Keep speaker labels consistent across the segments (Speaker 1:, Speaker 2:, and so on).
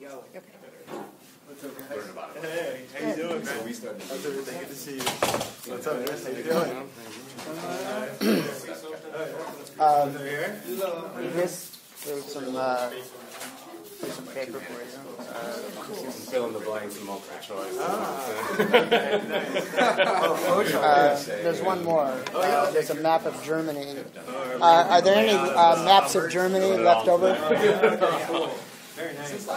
Speaker 1: Yo.
Speaker 2: Okay.
Speaker 1: What's up, guys?
Speaker 3: Learn about it.
Speaker 1: Hey, how you doing, man?
Speaker 3: So we started.
Speaker 1: How's everything? Good to see you. What's up, man? How you doing? Over here?
Speaker 2: There's some paper for you.
Speaker 3: Fill in the blanks and multiple choice.
Speaker 2: There's one more. There's a map of Germany. Are there any maps of Germany left over?
Speaker 1: Very nice.
Speaker 3: We're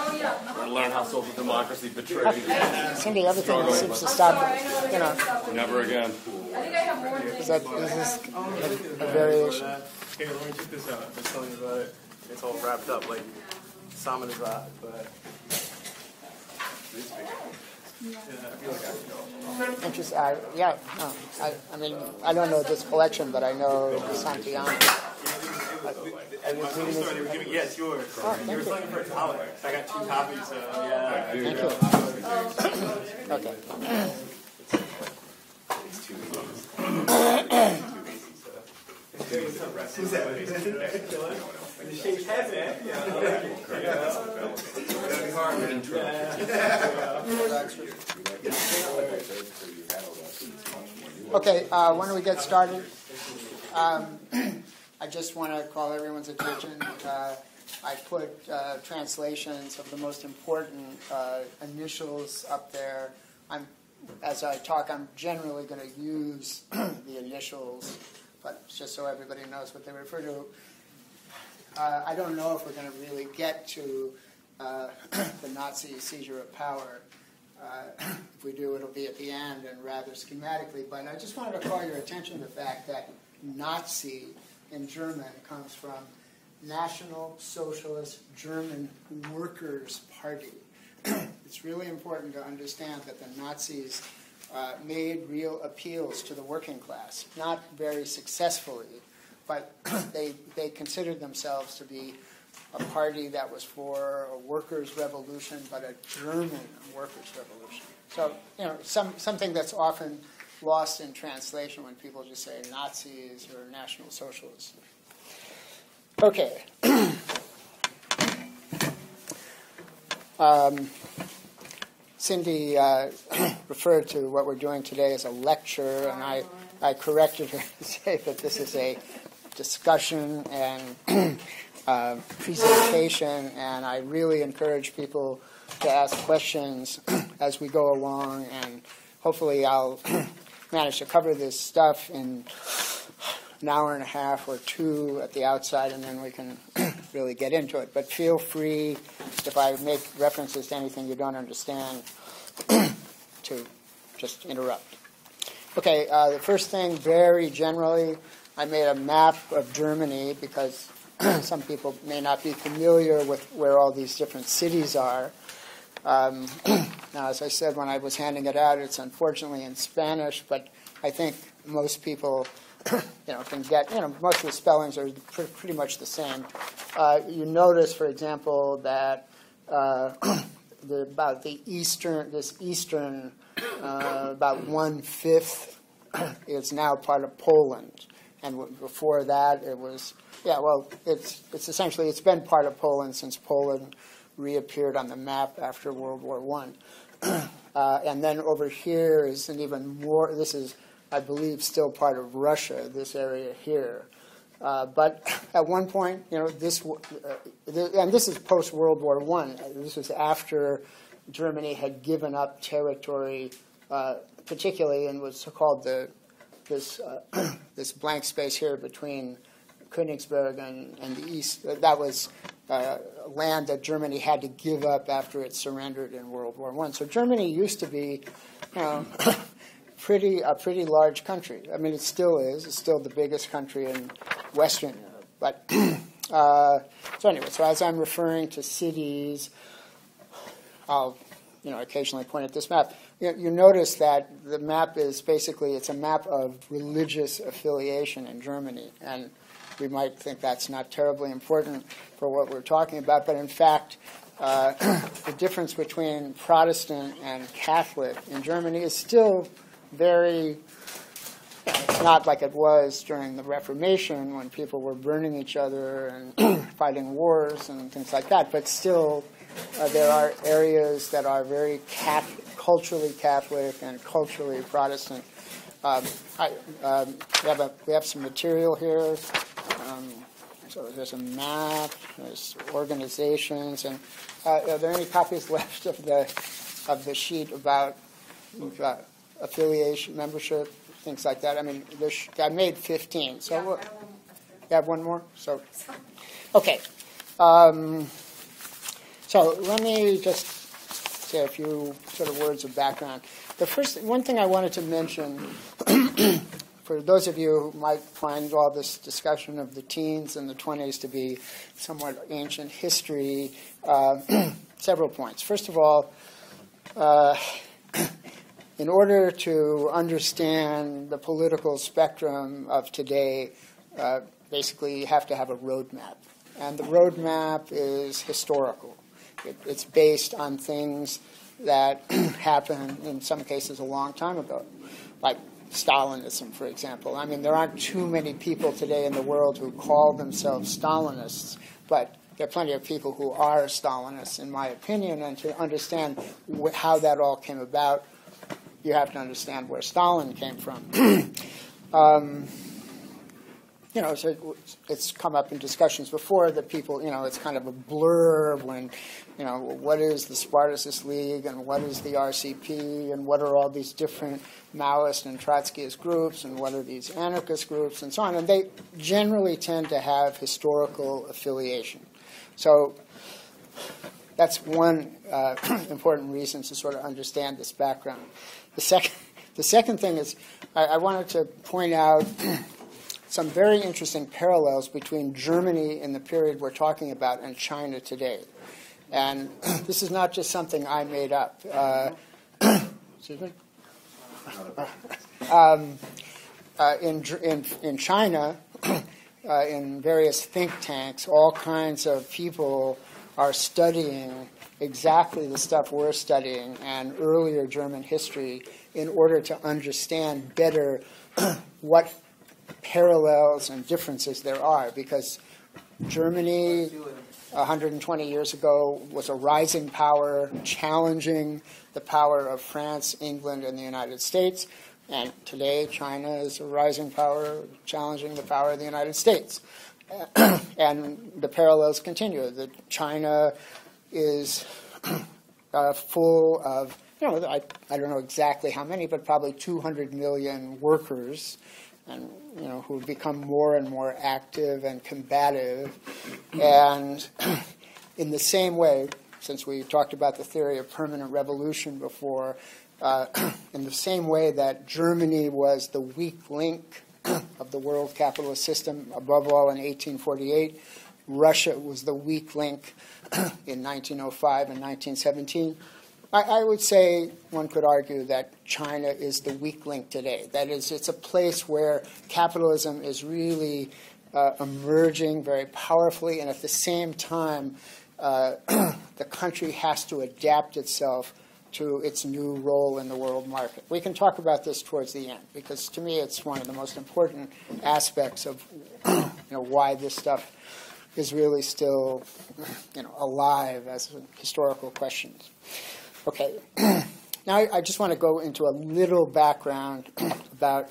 Speaker 3: going to learn how social democracy betrays.
Speaker 2: Cindy, everything seems to stop.
Speaker 3: Never again.
Speaker 4: I think I have more
Speaker 2: Is this a variation?
Speaker 1: Here, let me check this out. I'll tell you about it. It's all wrapped up like Samizdat, but yeah, I feel like I should go.
Speaker 2: Interesting. Yeah. No, I mean, I don't know this collection, but I know Santillana.
Speaker 1: Yeah, it's yours. You were looking for a dollar. So I got 2 copies, so yeah.
Speaker 2: Thank you. Okay.
Speaker 3: It's too
Speaker 1: Who's that? You shake heads, man. That'd be hard, man.
Speaker 2: Okay, why don't we get started? I just want to call everyone's attention. I put translations of the most important initials up there. As I talk, I'm generally going to use the initials, but just so everybody knows what they refer to. I don't know if we're going to really get to the Nazi seizure of power. If we do, it'll be at the end and rather schematically. But I just wanted to call your attention to the fact that Nazi in German comes from National Socialist German Workers' Party. It's really important to understand that the Nazis made real appeals to the working class, not very successfully, but they considered themselves to be a party that was for a workers' revolution, but a German workers' revolution. So, something that's often lost in translation when people just say Nazis or National Socialists. Okay. Cindy referred to what we're doing today as a lecture, and I corrected her to say that this is a discussion and presentation, and I really encourage people to ask questions as we go along, and hopefully I'll manage to cover this stuff in an hour and a half or 2 at the outside, and then we can really get into it. But feel free, if I make references to anything you don't understand, to just interrupt. Okay, the first thing, very generally, I made a map of Germany because some people may not be familiar with where all these different cities are. Now, as I said when I was handing it out, it's unfortunately in Spanish, but I think most people can get, most of the spellings are pretty much the same. You notice, for example, that about about 1/5 is now part of Poland, and before that it was, it's essentially, it's been part of Poland since Poland reappeared on the map after World War I. And then over here is an even more, this is, I believe, still part of Russia, this area here. But at one point, and this is post-World War I. This was after Germany had given up territory, particularly in what's called this blank space here between Königsberg and the east. That was land that Germany had to give up after it surrendered in World War I. So Germany used to be, a pretty large country. I mean, it still is. It's still the biggest country in Western Europe. But so anyway, so as I'm referring to cities, I'll occasionally point at this map. You notice that the map is basically, it's a map of religious affiliation in Germany, and we might think that's not terribly important for what we're talking about, but in fact, the difference between Protestant and Catholic in Germany is still very it's not like it was during the Reformation when people were burning each other and fighting wars and things like that. But still, there are areas that are very culturally Catholic and culturally Protestant. We have some material here. So there's a map, there's organizations, and are there any copies left of the sheet about affiliation, membership, things like that? I mean, I made 15. So you have one more? So, okay. So let me just say a few sort of words of background. One thing I wanted to mention, for those of you who might find all this discussion of the teens and the 20s to be somewhat ancient history, several points. First of all, in order to understand the political spectrum of today, basically you have to have a roadmap. And the roadmap is historical. It's based on things that happened, in some cases, a long time ago, like Stalinism, for example. I mean, there aren't too many people today in the world who call themselves Stalinists, but there are plenty of people who are Stalinists, in my opinion, and to understand how that all came about, you have to understand where Stalin came from. So it's come up in discussions before that people, it's kind of a blur when, what is the Spartacist League and what is the RCP and what are all these different Maoist and Trotskyist groups and what are these anarchist groups and so on. And they generally tend to have historical affiliation. So that's one important reason to sort of understand this background. The second thing is I wanted to point out some very interesting parallels between Germany in the period we're talking about and China today. And this is not just something I made up. Excuse me? In China, in various think tanks, all kinds of people are studying exactly the stuff we're studying and earlier German history in order to understand better what parallels and differences there are, because Germany 120 years ago was a rising power challenging the power of France, England, and the United States, and today China is a rising power challenging the power of the United States. And the parallels continue. That China is full of, I don't know exactly how many, but probably 200 million workers, and who become more and more active and combative. And in the same way, since we talked about the theory of permanent revolution before, in the same way that Germany was the weak link of the world capitalist system, above all in 1848, Russia was the weak link in 1905 and 1917. I would say one could argue that China is the weak link today. That is, it's a place where capitalism is really emerging very powerfully, and at the same time, the country has to adapt itself to its new role in the world market. We can talk about this towards the end, because to me it's one of the most important aspects of why this stuff is really still alive as historical questions. Okay, now I just want to go into a little background about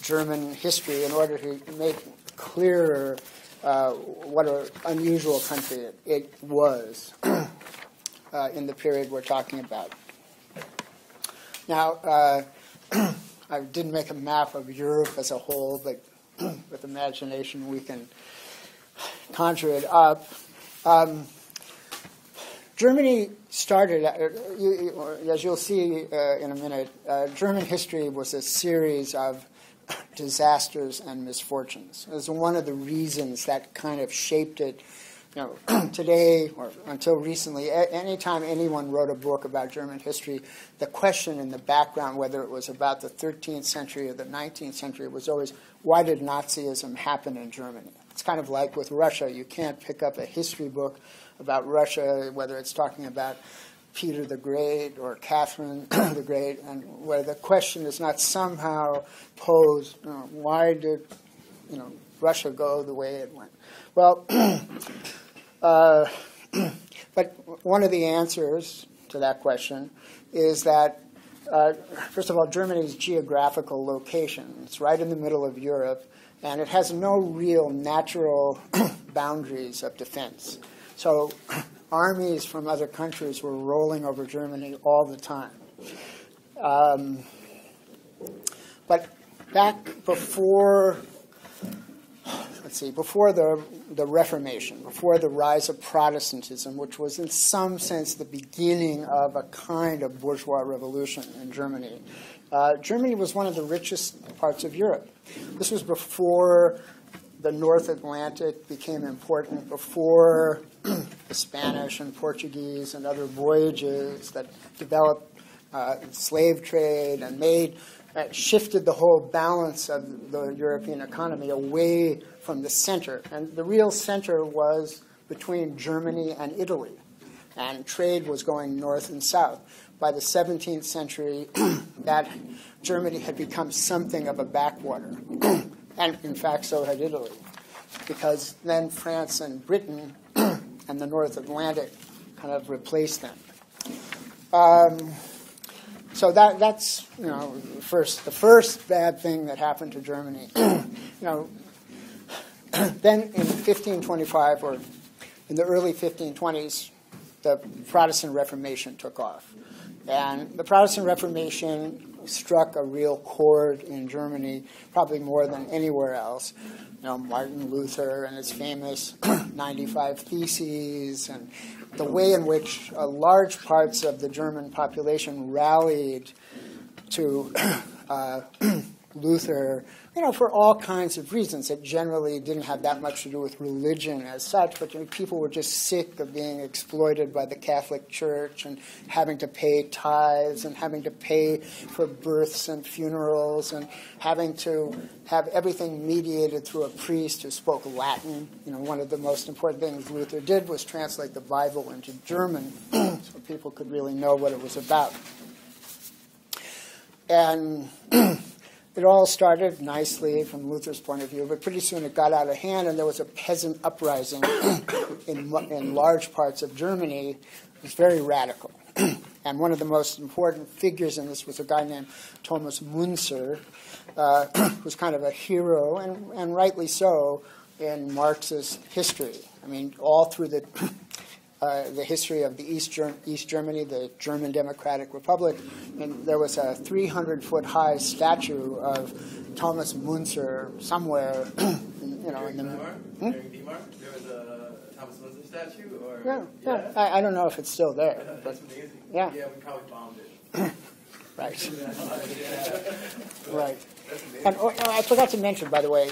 Speaker 2: German history in order to make clearer what an unusual country it was in the period we're talking about. Now, I didn't make a map of Europe as a whole, but with imagination we can conjure it up. Germany started, as you'll see in a minute, German history was a series of disasters and misfortunes. It was one of the reasons that kind of shaped it. Today, or until recently, anytime anyone wrote a book about German history, the question in the background, whether it was about the 13th century or the 19th century, was always, why did Nazism happen in Germany? It's kind of like with Russia. You can't pick up a history book about Russia, whether it's talking about Peter the Great or Catherine the Great, and where the question is not somehow posed, why did Russia go the way it went? Well, but one of the answers to that question is that, first of all, Germany's geographical location. It's right in the middle of Europe, and it has no real natural boundaries of defense. So armies from other countries were rolling over Germany all the time. But back before, before the Reformation, before the rise of Protestantism, which was in some sense the beginning of a kind of bourgeois revolution in Germany, Germany was one of the richest parts of Europe. This was before the North Atlantic became important, before the Spanish and Portuguese and other voyages that developed slave trade and shifted the whole balance of the European economy away from the center. And the real center was between Germany and Italy, and trade was going north and south. By the 17th century, that Germany had become something of a backwater. And, in fact, so had Italy, because then France and Britain and the North Atlantic kind of replaced them. So that's the first bad thing that happened to Germany. Then in 1525, or in the early 1520s, the Protestant Reformation took off. And the Protestant Reformation struck a real chord in Germany, probably more than anywhere else. Martin Luther and his famous 95 Theses, and the way in which large parts of the German population rallied to Luther, for all kinds of reasons. It generally didn't have that much to do with religion as such, but people were just sick of being exploited by the Catholic Church and having to pay tithes and having to pay for births and funerals and having to have everything mediated through a priest who spoke Latin. One of the most important things Luther did was translate the Bible into German so people could really know what it was about. And it all started nicely from Luther's point of view, but pretty soon it got out of hand, and there was a peasant uprising in large parts of Germany. It was very radical. And one of the most important figures in this was a guy named Thomas Müntzer, who was kind of a hero, and rightly so, in Marxist history. I mean, all through the history of the East Germany, the German Democratic Republic, and there was a 300-foot-high statue of Thomas Müntzer somewhere, in the
Speaker 1: During Weimar, there was a Thomas Müntzer statue, or
Speaker 2: yeah. I don't know if it's still there.
Speaker 1: That's amazing.
Speaker 2: Yeah,
Speaker 1: we probably bombed it.
Speaker 2: Right. Right. And I forgot to mention, by the way,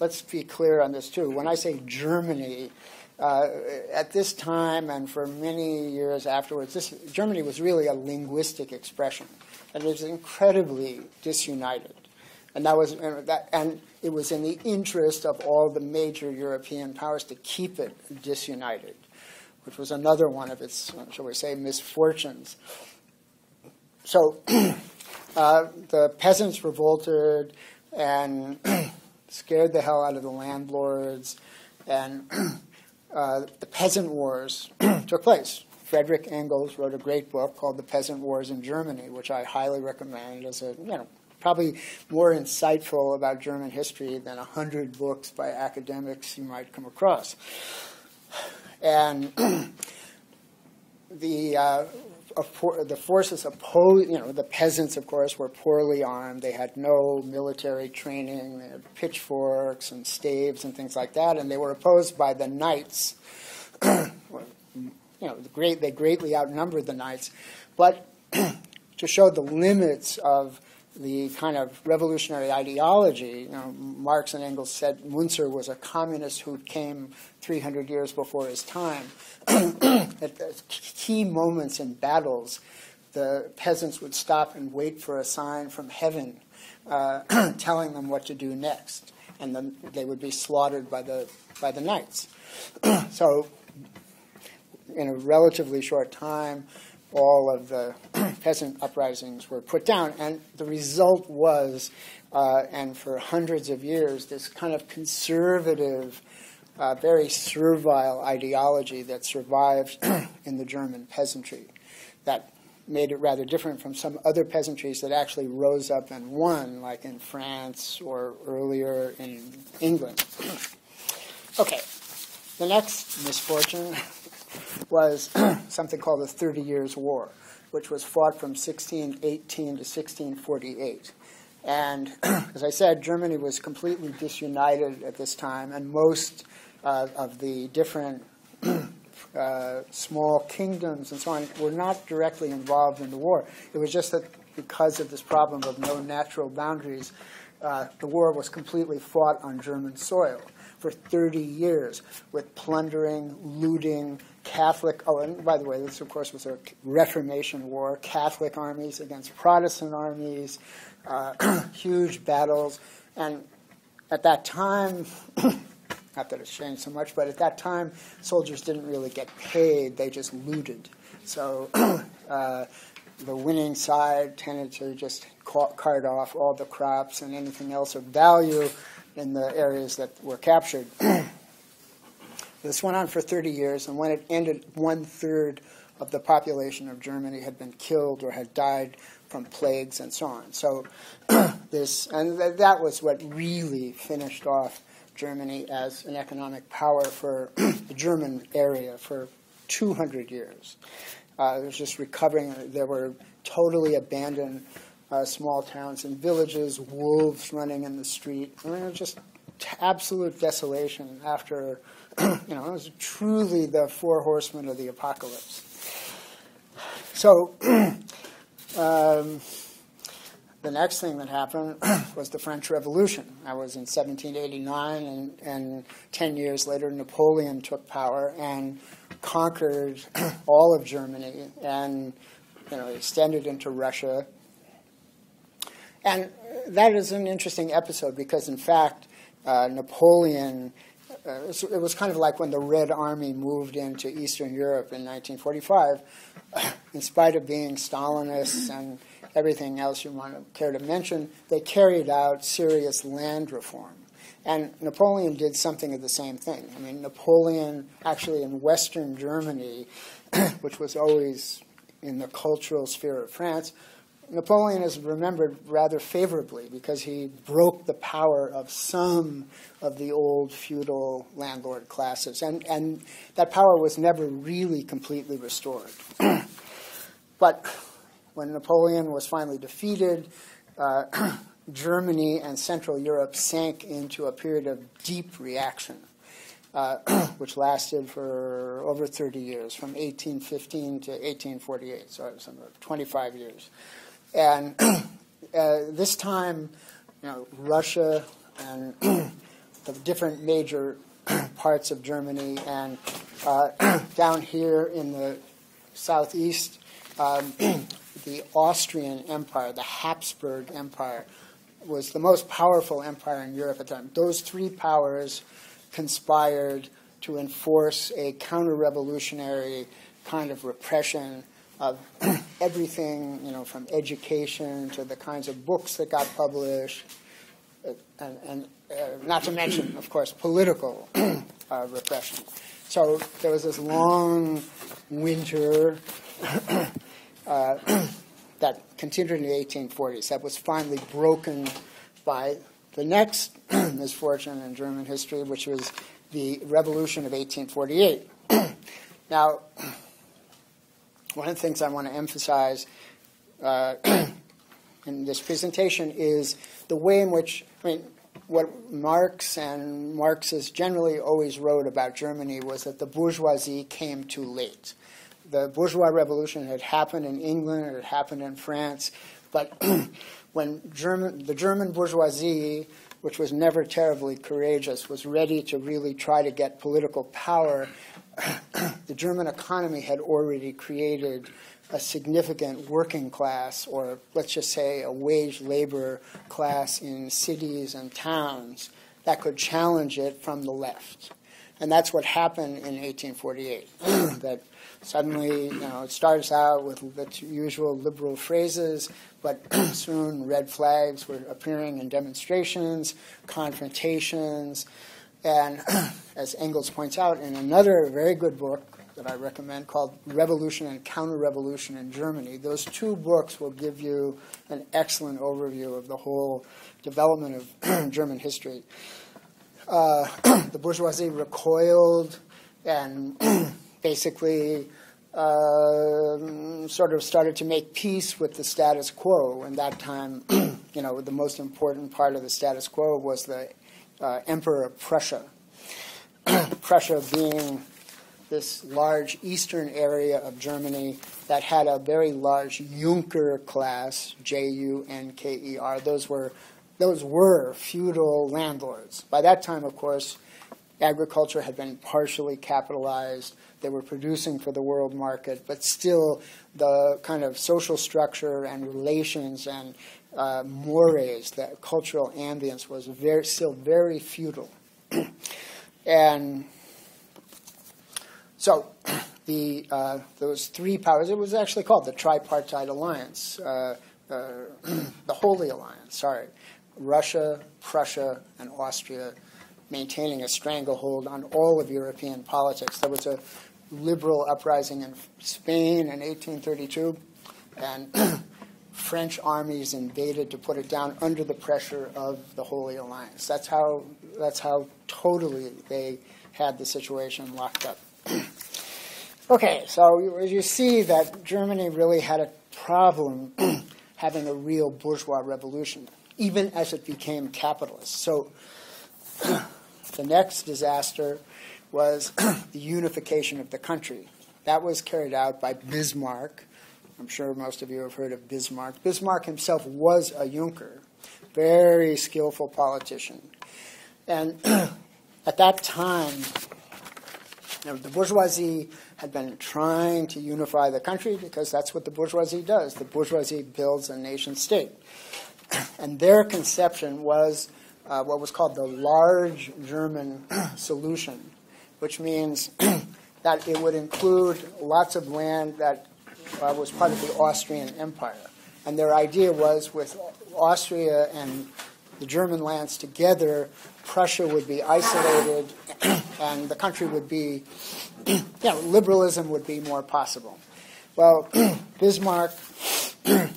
Speaker 2: let's be clear on this too. When I say Germany, at this time and for many years afterwards, Germany was really a linguistic expression, and it was incredibly disunited, and it was in the interest of all the major European powers to keep it disunited, which was another one of its, shall we say, misfortunes. So the peasants revolted and scared the hell out of the landlords, and the Peasant Wars took place. Friedrich Engels wrote a great book called The Peasant Wars in Germany, which I highly recommend as probably more insightful about German history than 100 books by academics you might come across. And the forces opposed, the peasants, of course, were poorly armed. They had no military training. They had pitchforks and staves and things like that, and they were opposed by the knights. They greatly outnumbered the knights. But to show the limits of the kind of revolutionary ideology, Marx and Engels said Müntzer was a communist who came 300 years before his time. At the key moments in battles, the peasants would stop and wait for a sign from heaven telling them what to do next, and then they would be slaughtered by the knights. So in a relatively short time, all of the peasant uprisings were put down. And the result was, and for hundreds of years, this kind of conservative, very servile ideology that survived in the German peasantry that made it rather different from some other peasantries that actually rose up and won, like in France or earlier in England. Okay, the next misfortune was something called the 30 Years' War, which was fought from 1618 to 1648. And as I said, Germany was completely disunited at this time, and most of the different small kingdoms and so on were not directly involved in the war. It was just that because of this problem of no natural boundaries, the war was completely fought on German soil for 30 years with plundering, looting, Catholic, oh, and by the way, this, of course, was a Reformation war, Catholic armies against Protestant armies, huge battles. And at that time, not that it's changed so much, but at that time, soldiers didn't really get paid. They just looted. So the winning side tended to just cart off all the crops and anything else of value in the areas that were captured. This went on for 30 years, and when it ended, 1/3 of the population of Germany had been killed or had died from plagues and so on. So that was what really finished off Germany as an economic power for the German area for 200 years. It was just recovering. There were totally abandoned small towns and villages, wolves running in the street. I mean, it was just absolute desolation after, it was truly the four horsemen of the apocalypse. So the next thing that happened was the French Revolution. That was in 1789, and 10 years later, Napoleon took power and conquered all of Germany and extended into Russia. And that is an interesting episode because, in fact, Napoleon, it was kind of like when the Red Army moved into Eastern Europe in 1945. In spite of being Stalinists and everything else you care to mention, they carried out serious land reform. And Napoleon did something of the same thing. I mean, Napoleon, actually in Western Germany, which was always in the cultural sphere of France, Napoleon is remembered rather favorably because he broke the power of some of the old feudal landlord classes. And that power was never really completely restored. But when Napoleon was finally defeated, Germany and Central Europe sank into a period of deep reaction, which lasted for over 30 years, from 1815 to 1848, so it was about 25 years. And this time, Russia and the different major parts of Germany and down here in the southeast, the Austrian Empire, the Habsburg Empire, was the most powerful empire in Europe at the time. Those three powers conspired to enforce a counter-revolutionary kind of repression of everything, from education to the kinds of books that got published, and not to mention, of course, political repression. So there was this long winter that continued in the 1840s. That was finally broken by the next misfortune in German history, which was the Revolution of 1848. Now, one of the things I want to emphasize in this presentation is the way in which, what Marx and Marxists generally always wrote about Germany was that the bourgeoisie came too late. The bourgeois revolution had happened in England, it had happened in France, but when the German bourgeoisie, which was never terribly courageous, was ready to really try to get political power, the German economy had already created a significant working class, or let's just say a wage labor class in cities and towns that could challenge it from the left. And that's what happened in 1848. That suddenly, it starts out with the usual liberal phrases, but soon red flags were appearing in demonstrations, confrontations, and as Engels points out in another very good book that I recommend called Revolution and Counter-Revolution in Germany, those two books will give you an excellent overview of the whole development of German history. The bourgeoisie recoiled and basically sort of started to make peace with the status quo. And that time, the most important part of the status quo was the Emperor of Prussia. Prussia being this large eastern area of Germany that had a very large Junker class, Junker. Those were feudal landlords. By that time, of course, agriculture had been partially capitalized. They were producing for the world market, but still the kind of social structure and relations and mores, that cultural ambience was still very feudal. And so those three powers, it was actually called the Tripartite Alliance, the Holy Alliance, Russia, Prussia, and Austria, maintaining a stranglehold on all of European politics. There was a liberal uprising in Spain in 1832, and French armies invaded to put it down under the pressure of the Holy Alliance. That's how totally they had the situation locked up. Okay, so you see that Germany really had a problem having a real bourgeois revolution, even as it became capitalist. So the next disaster was the unification of the country. That was carried out by Bismarck. I'm sure most of you have heard of Bismarck. Bismarck himself was a Junker, very skillful politician. And at that time, the bourgeoisie had been trying to unify the country because that's what the bourgeoisie does. The bourgeoisie builds a nation state. And their conception was what was called the large German solution, which means that it would include lots of land that was part of the Austrian Empire. And their idea was with Austria and the German lands together, Prussia would be isolated and the country would be, liberalism would be more possible. Well, Bismarck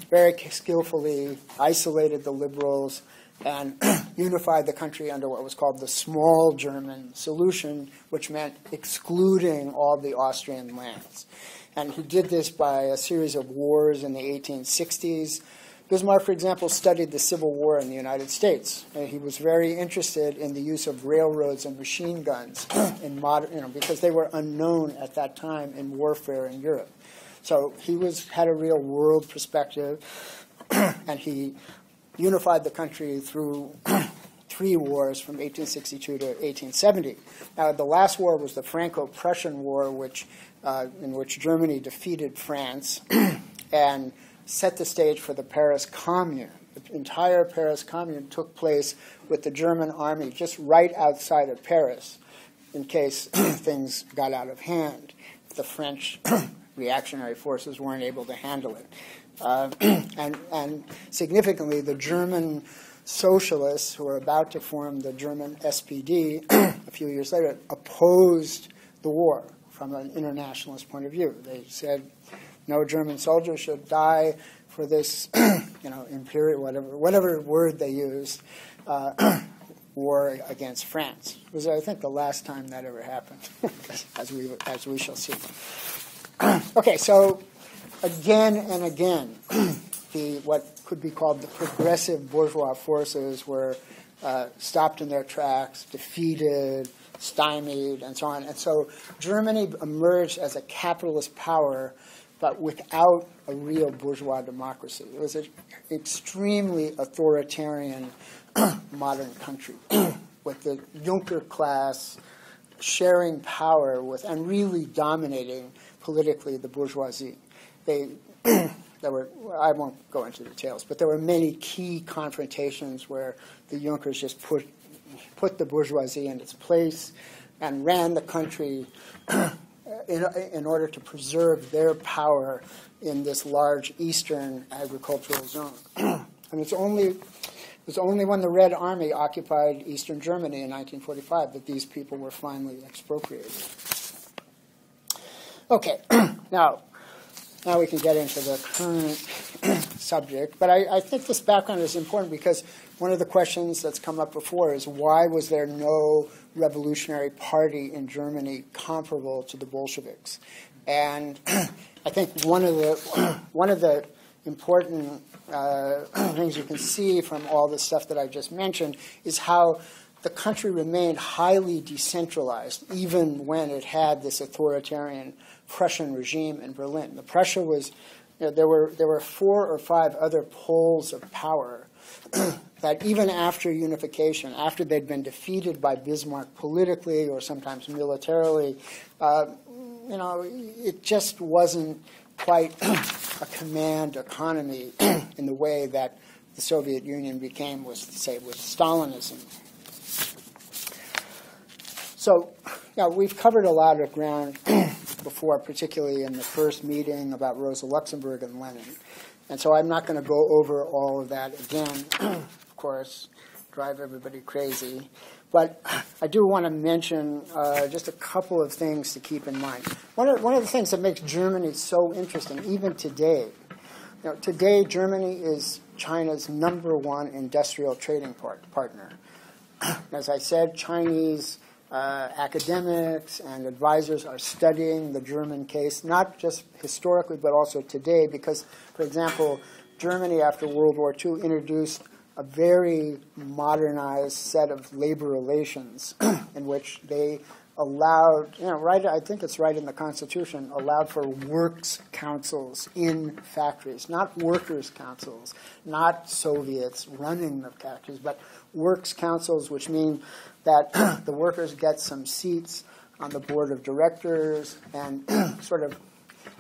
Speaker 2: very skillfully isolated the liberals and unified the country under what was called the small German solution, which meant excluding all the Austrian lands. And he did this by a series of wars in the 1860s. Bismarck, for example, studied the Civil War in the United States. He was very interested in the use of railroads and machine guns in modern, because they were unknown at that time in warfare in Europe. So he had a real world perspective, and he unified the country through three wars from 1862 to 1870. Now, the last war was the Franco-Prussian War, in which Germany defeated France and set the stage for the Paris Commune. The entire Paris Commune took place with the German army just right outside of Paris in case things got out of hand. The French reactionary forces weren't able to handle it. And significantly, the German socialists who were about to form the German SPD a few years later opposed the war from an internationalist point of view. They said no German soldier should die for this, imperial, whatever word they used, war against France. It was, I think, the last time that ever happened, as we shall see. Okay, so again and again, what could be called the progressive bourgeois forces were stopped in their tracks, defeated, stymied, and so on. And so Germany emerged as a capitalist power, but without a real bourgeois democracy. It was an extremely authoritarian modern country with the Junker class sharing power with and really dominating politically the bourgeoisie. I won't go into details, but there were many key confrontations where the Junkers just put the bourgeoisie in its place. and ran the country in order to preserve their power in this large eastern agricultural zone. And it's only when the Red Army occupied eastern Germany in 1945 that these people were finally expropriated. Okay, now we can get into the current subject. But I think this background is important because one of the questions that's come up before is why was there no revolutionary party in Germany comparable to the Bolsheviks? And I think one of the important things you can see from all the stuff that I just mentioned is how the country remained highly decentralized even when it had this authoritarian Prussian regime in Berlin. The Prussia was, there were 4 or 5 other poles of power that even after unification, after they'd been defeated by Bismarck politically or sometimes militarily, it just wasn't quite a command economy in the way that the Soviet Union became, with Stalinism. So, we've covered a lot of ground before, particularly in the first meeting about Rosa Luxemburg and Lenin. And so I'm not going to go over all of that again, of course, drive everybody crazy. But I do want to mention just a couple of things to keep in mind. One of the things that makes Germany so interesting, even today, today Germany is China's #1 industrial trading partner. As I said, Chinese academics and advisors are studying the German case, not just historically, but also today, because, for example, Germany after World War II introduced a very modernized set of labor relations in which they allowed, I think it's right in the Constitution, allowed for works councils in factories, not workers' councils, not Soviets running the factories, but works councils, which mean that the workers get some seats on the board of directors and sort of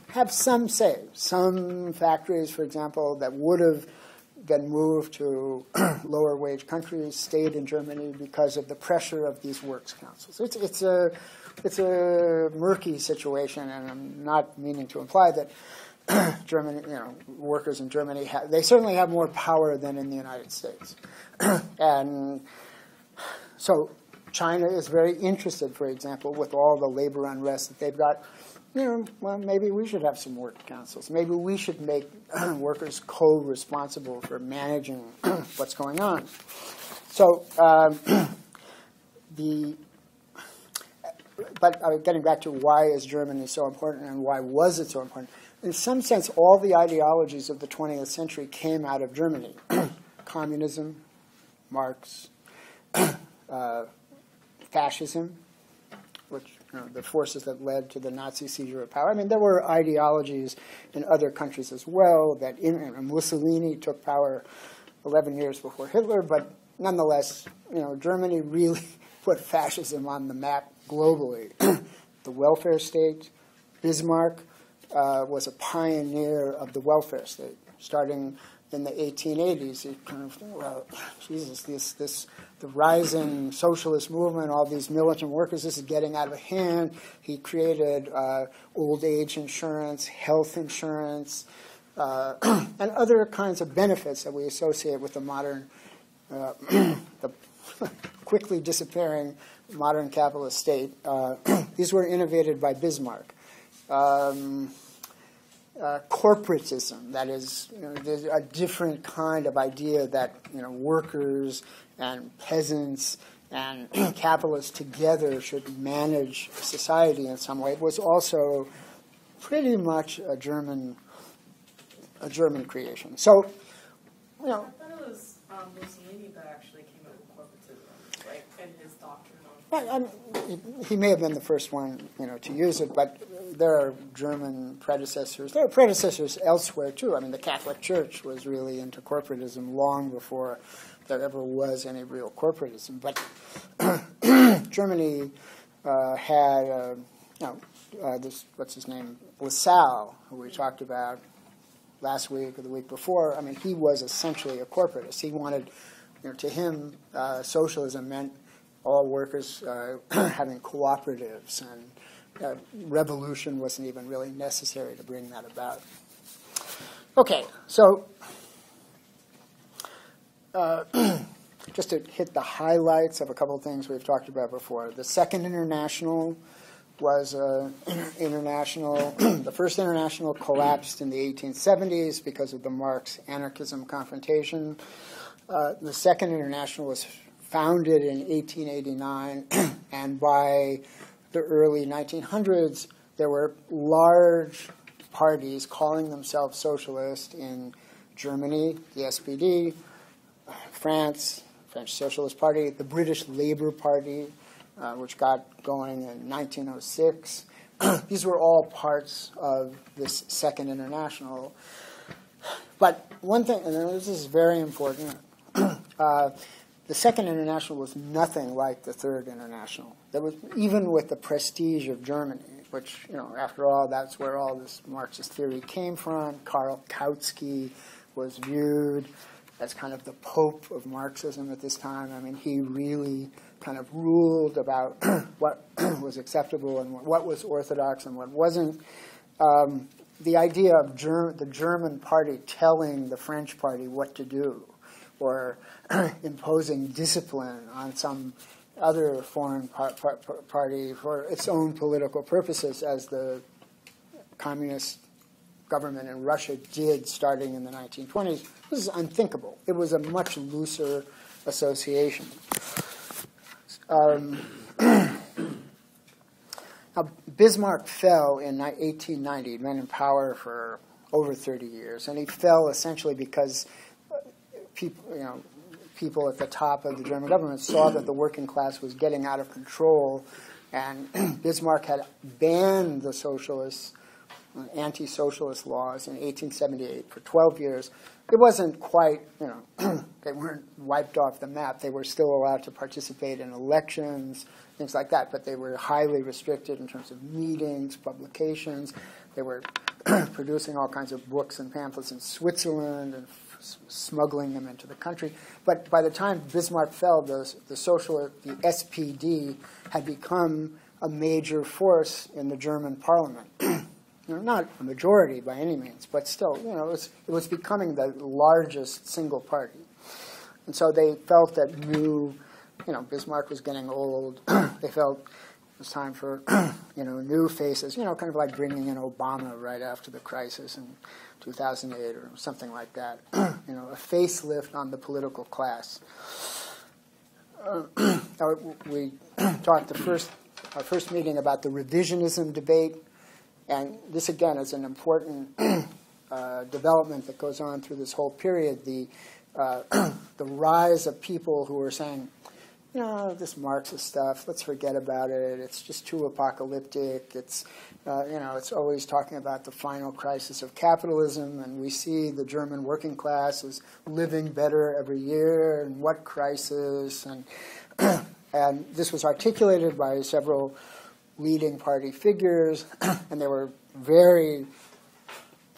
Speaker 2: have some say. Some factories, for example, that would have been moved to lower wage countries stayed in Germany because of the pressure of these works councils. It's a murky situation, and I'm not meaning to imply that Germany, workers in Germany they certainly have more power than in the United States, and so China is very interested, for example, with all the labor unrest that they've got. Well, maybe we should have some work councils. Maybe we should make workers co-responsible for managing what's going on. So, but getting back to why is Germany so important and why was it so important? In some sense, all the ideologies of the 20th century came out of Germany. Communism, Marx, fascism, which the forces that led to the Nazi seizure of power. I mean, there were ideologies in other countries as well. That Mussolini took power 11 years before Hitler, but nonetheless, Germany really put fascism on the map globally. The welfare state, Bismarck was a pioneer of the welfare state, starting in the 1880s. It kind of, the rising socialist movement, all these militant workers, this is getting out of hand. He created old age insurance, health insurance, and other kinds of benefits that we associate with the modern, the quickly disappearing modern capitalist state. These were innovated by Bismarck. Corporatism, that is, there's a different kind of idea that workers and peasants and capitalists together should manage society in some way. It was also pretty much a German creation. So,
Speaker 4: I thought it was Mussolini that actually came up with corporatism, like in his doctrine.
Speaker 2: He may have been the first one, to use it, but there are German predecessors. There are predecessors elsewhere too. I mean, the Catholic Church was really into corporatism long before there ever was any real corporatism. But Germany had, this, what's his name, Lassalle, who we talked about last week or the week before. I mean, he was essentially a corporatist. He wanted, to him, socialism meant all workers having cooperatives, and revolution wasn't even really necessary to bring that about. Okay, so just to hit the highlights of a couple of things we've talked about before. The Second International was international. The First International collapsed in the 1870s because of the Marx anarchism confrontation. The Second International was founded in 1889, and by the early 1900s, there were large parties calling themselves socialist in Germany, the SPD, France, French Socialist Party, the British Labour Party, which got going in 1906. These were all parts of this Second International. But one thing, and this is very important, the Second International was nothing like the Third International. There was, even with the prestige of Germany, which, after all, that's where all this Marxist theory came from. Karl Kautsky was viewed as kind of the Pope of Marxism at this time. I mean, he really kind of ruled about what was acceptable and what was orthodox and what wasn't. The idea of the German party telling the French party what to do, or imposing discipline on some other foreign party for its own political purposes, as the communist government in Russia did starting in the 1920s, this is unthinkable. It was a much looser association. Now, Bismarck fell in 1890. He'd been in power for over 30 years, and he fell essentially because people at the top of the German government saw that the working class was getting out of control, and Bismarck had banned the socialists, anti-socialist laws in 1878 for 12 years. It wasn't quite, they weren't wiped off the map. They were still allowed to participate in elections, things like that, but they were highly restricted in terms of meetings, publications. They were producing all kinds of books and pamphlets in Switzerland and smuggling them into the country. But by the time Bismarck fell, the SPD had become a major force in the German parliament. Not a majority by any means, but still, it was becoming the largest single party. And so they felt that Bismarck was getting old. They felt it was time for, new faces, kind of like bringing in Obama right after the crisis in 2008 or something like that. A facelift on the political class. We talked our first meeting about the revisionism debate. And this, again, is an important development that goes on through this whole period. The rise of people who are saying, this Marxist stuff, let's forget about it. It's just too apocalyptic. It's, it's always talking about the final crisis of capitalism, and we see the German working class is living better every year, and what crisis? And and this was articulated by several leading party figures, and they were very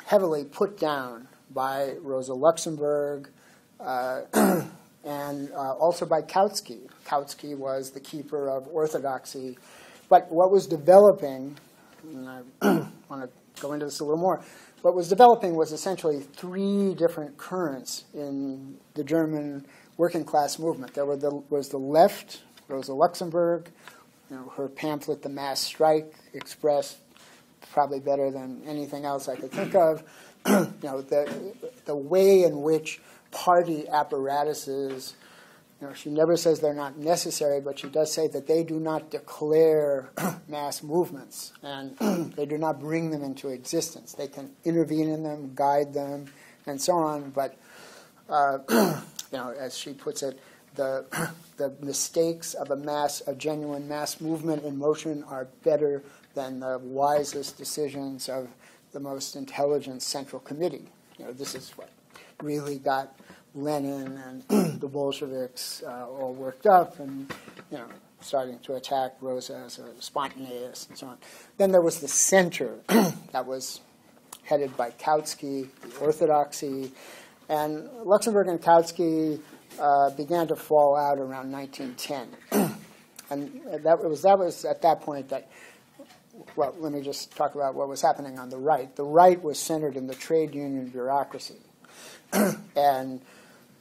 Speaker 2: heavily put down by Rosa Luxemburg and also by Kautsky. Kautsky was the keeper of orthodoxy. But what was developing, and I want to go into this a little more, what was developing was essentially three different currents in the German working class movement. There was the left, Rosa Luxemburg. Her pamphlet, The Mass Strike, expressed probably better than anything else I could think of, the way in which party apparatuses, she never says they're not necessary, but she does say that they do not declare mass movements, and they do not bring them into existence. They can intervene in them, guide them, and so on, but, as she puts it, the mistakes of a genuine mass movement in motion are better than the wisest decisions of the most intelligent central committee. This is what really got Lenin and the Bolsheviks all worked up and, starting to attack Rosa as a spontaneous and so on. Then there was the center that was headed by Kautsky, the orthodoxy, and Luxemburg and Kautsky began to fall out around 1910. And that was at that point that, well, let me just talk about what was happening on the right. The right was centered in the trade union bureaucracy. And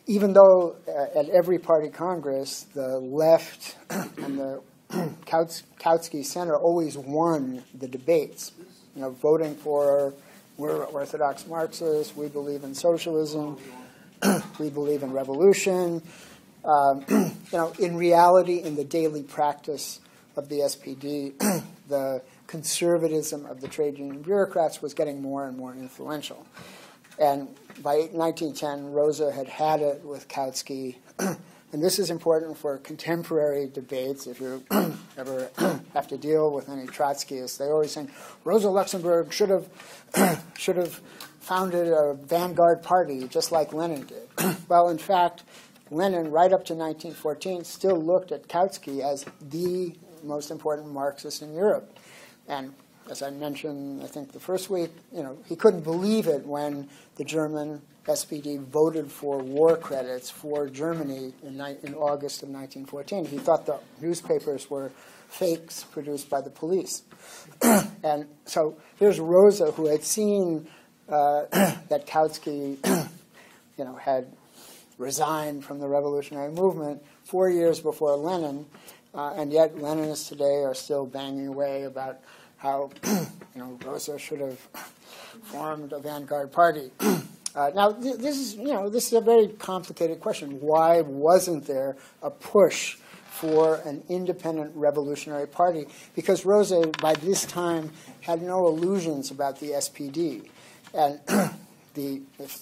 Speaker 2: even though at every party Congress, the left and the Kautsky Center always won the debates, voting for, we're Orthodox Marxists, we believe in socialism, we believe in revolution. In reality, in the daily practice of the SPD, the conservatism of the trade union bureaucrats was getting more and more influential. And by 1910, Rosa had it with Kautsky. And this is important for contemporary debates. If you ever have to deal with any Trotskyists, they always say Rosa Luxemburg should have founded a vanguard party just like Lenin did. Well, in fact, Lenin, right up to 1914, still looked at Kautsky as the most important Marxist in Europe. And as I mentioned, I think the first week, he couldn't believe it when the German SPD voted for war credits for Germany in August of 1914. He thought the newspapers were fakes produced by the police. And so here's Rosa, who had seen that Kautsky, had resigned from the revolutionary movement 4 years before Lenin, and yet Leninists today are still banging away about how Rosa should have formed a vanguard party. Now, this is a very complicated question. Why wasn't there a push for an independent revolutionary party? Because Rosa, by this time, had no illusions about the SPD. And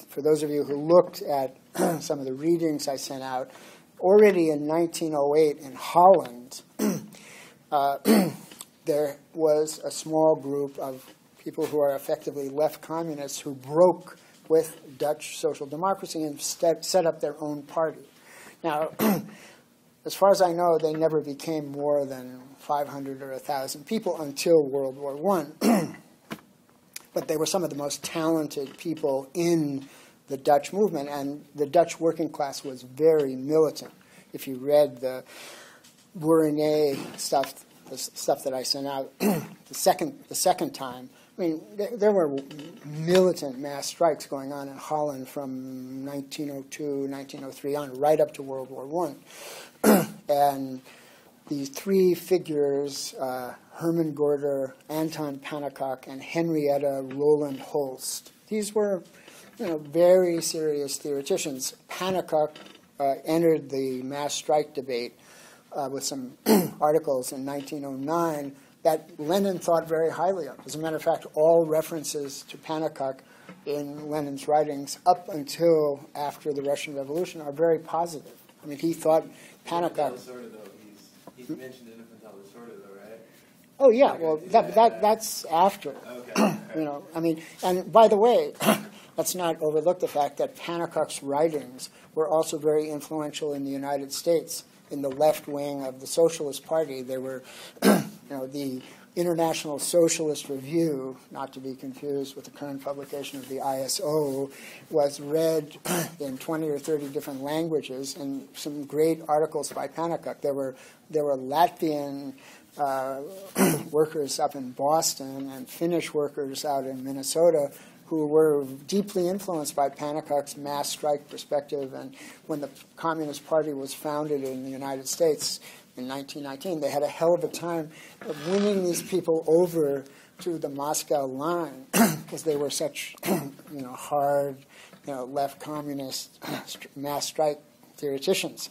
Speaker 2: for those of you who looked at some of the readings I sent out, already in 1908 in Holland, there was a small group of people who are effectively left communists who broke with Dutch social democracy and set up their own party. Now, as far as I know, they never became more than 500 or 1,000 people until World War I. But they were some of the most talented people in the Dutch movement, and the Dutch working class was very militant. If you read the Bourrier stuff, the stuff that I sent out the second time, I mean, there were militant mass strikes going on in Holland from 1902, 1903 on, right up to World War I. And these three figures, Herman Gorder, Anton Pannekoek, and Henrietta Roland Holst, these were very serious theoreticians. Pannekoek entered the mass strike debate with some articles in 1909 that Lenin thought very highly of. As a matter of fact, all references to Pannekoek in Lenin's writings up until after the Russian Revolution are very positive. I mean, he thought Pannekoek...
Speaker 1: He's mentioned in Infantile Disorder, though, right?
Speaker 2: Oh, yeah. Well, that's after.
Speaker 1: Okay.
Speaker 2: I mean, and by the way, let's not overlook the fact that Pannekoek's writings were also very influential in the United States. In the left wing of the Socialist Party, they were, the International Socialist Review, not to be confused with the current publication of the ISO, was read in 20 or 30 different languages, and some great articles by Pannekoek. There were Latvian workers up in Boston and Finnish workers out in Minnesota who were deeply influenced by Pannekoek's mass strike perspective. And when the Communist Party was founded in the United States in 1919, they had a hell of a time of winning these people over to the Moscow line because they were such, hard, left communist mass strike theoreticians.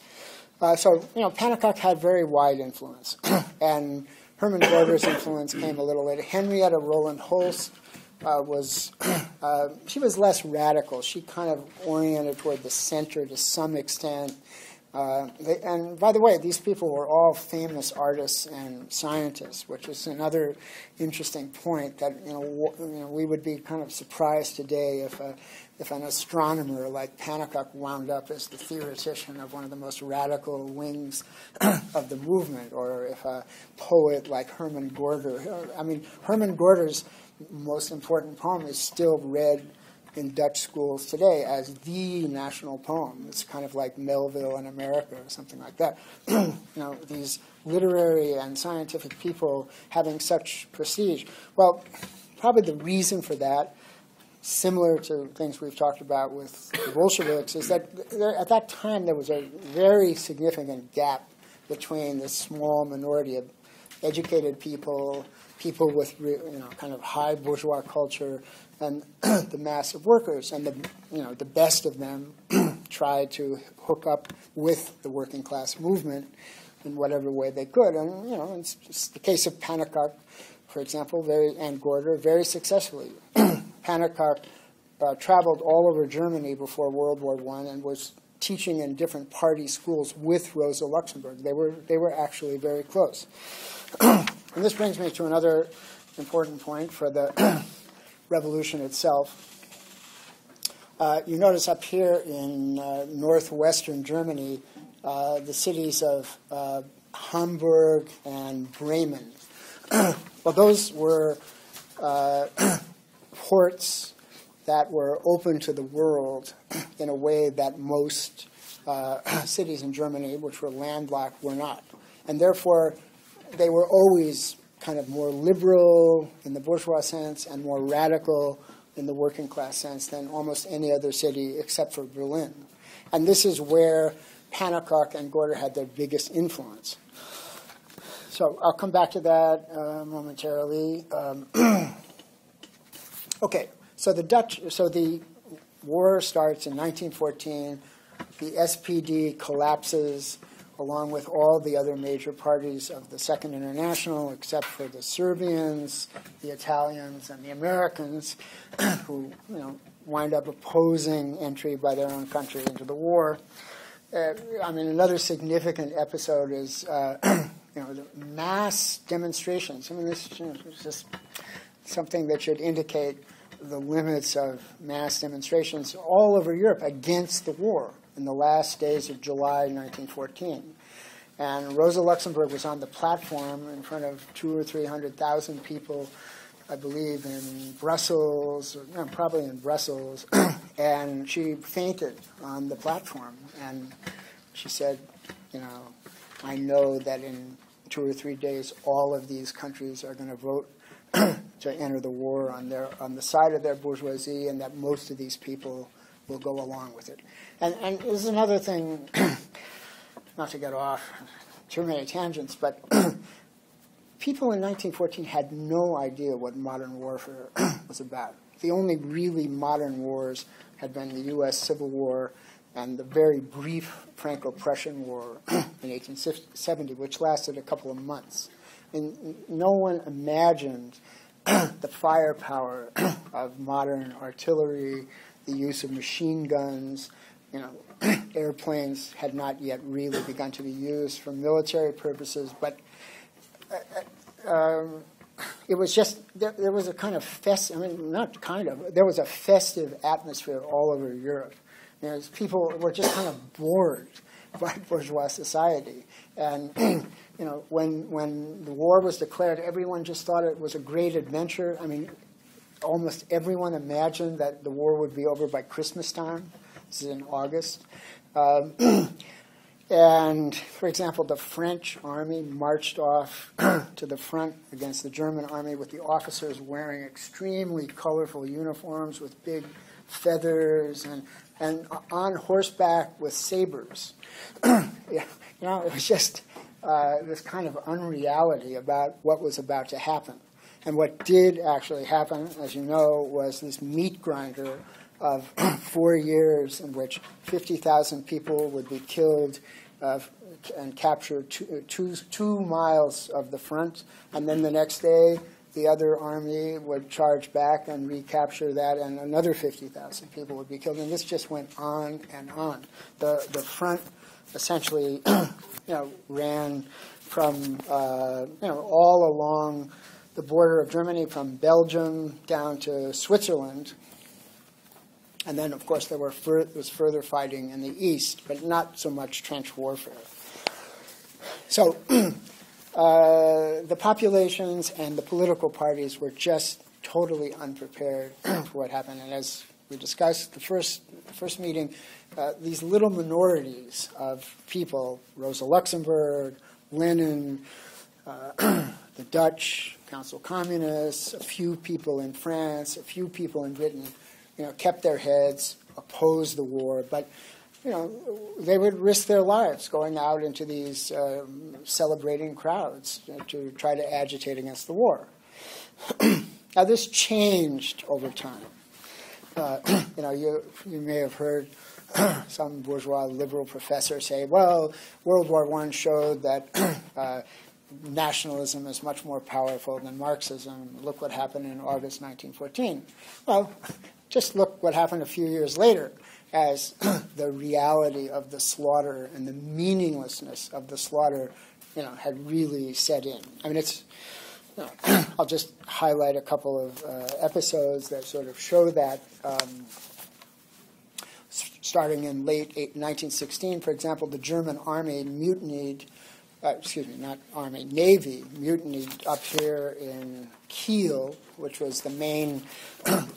Speaker 2: So Pannekoek had very wide influence, and Herman Gorder's influence came a little later. Henrietta Roland Holst she was less radical. She kind of oriented toward the center to some extent. And by the way, these people were all famous artists and scientists, which is another interesting point that we would be kind of surprised today if an astronomer like Pannekoek wound up as the theoretician of one of the most radical wings of the movement, or if a poet like Herman Gorder. I mean, Herman Gorder's most important poem is still read in Dutch schools today as the national poem. It's kind of like Melville in America or something like that. These literary and scientific people having such prestige? Well, probably the reason for that, similar to things we've talked about with the Bolsheviks, is that at that time there was a very significant gap between this small minority of educated people, people with kind of high bourgeois culture, and the mass of workers. And the best of them tried to hook up with the working class movement in whatever way they could. And it's just the case of Pannekoek, for example, and Gorder, very successfully. Pannekoek traveled all over Germany before World War I and was teaching in different party schools with Rosa Luxemburg. They were actually very close. And this brings me to another important point for the revolution itself. You notice up here in northwestern Germany, the cities of Hamburg and Bremen. Well, those were ports that were open to the world in a way that most cities in Germany, which were landlocked, were not. And therefore, they were always kind of more liberal in the bourgeois sense and more radical in the working class sense than almost any other city except for Berlin. And this is where Pannekoek and Gorder had their biggest influence. So I'll come back to that momentarily. Okay, so the war starts in 1914. The SPD collapses along with all the other major parties of the Second International, except for the Serbians, the Italians, and the Americans, who wind up opposing entry by their own country into the war. Another significant episode is the mass demonstrations. This is just something that should indicate the limits of mass demonstrations all over Europe against the war in the last days of July 1914. And Rosa Luxemburg was on the platform in front of 200,000 or 300,000 people, I believe, in Brussels, probably in Brussels, and she fainted on the platform. And she said, I know that in 2 or 3 days all of these countries are going to vote to enter the war on the side of their bourgeoisie, and that most of these people will go along with it. And there's another thing, not to get off too many tangents, but people in 1914 had no idea what modern warfare was about. The only really modern wars had been the U.S. Civil War and the very brief Franco-Prussian War in 1870, which lasted a couple of months. And no one imagined the firepower of modern artillery, the use of machine guns. Airplanes had not yet really begun to be used for military purposes, but it was just, there was a kind of there was a festive atmosphere all over Europe. People were just kind of bored by bourgeois society. And when the war was declared, everyone just thought it was a great adventure. Almost everyone imagined that the war would be over by Christmas time. This is in August. And, for example, the French army marched off to the front against the German army with the officers wearing extremely colorful uniforms with big feathers and on horseback with sabers. It was just this kind of unreality about what was about to happen. And what did actually happen, as you know, was this meat grinder of 4 years in which 50,000 people would be killed and captured 2 miles of the front. And then the next day, the other army would charge back and recapture that, and another 50,000 people would be killed. And this just went on and on. The front essentially ran from all along the border of Germany, from Belgium down to Switzerland. And then, of course, there was further fighting in the east, but not so much trench warfare. So the populations and the political parties were just totally unprepared for what happened. And as we discussed the first meeting, these little minorities of people, Rosa Luxemburg, Lenin, the Dutch, Council Communists, a few people in France, a few people in Britain, kept their heads, opposed the war, but they would risk their lives going out into these celebrating crowds to try to agitate against the war. Now, this changed over time. You may have heard some bourgeois liberal professor say, well, World War I showed that nationalism is much more powerful than Marxism. Look what happened in August 1914. Well, just look what happened a few years later as the reality of the slaughter and the meaninglessness of the slaughter, had really set in. I mean, I'll just highlight a couple of episodes that sort of show that. Starting in late 1916, for example, the German army mutinied, Navy mutinied up here in Kiel, which was the main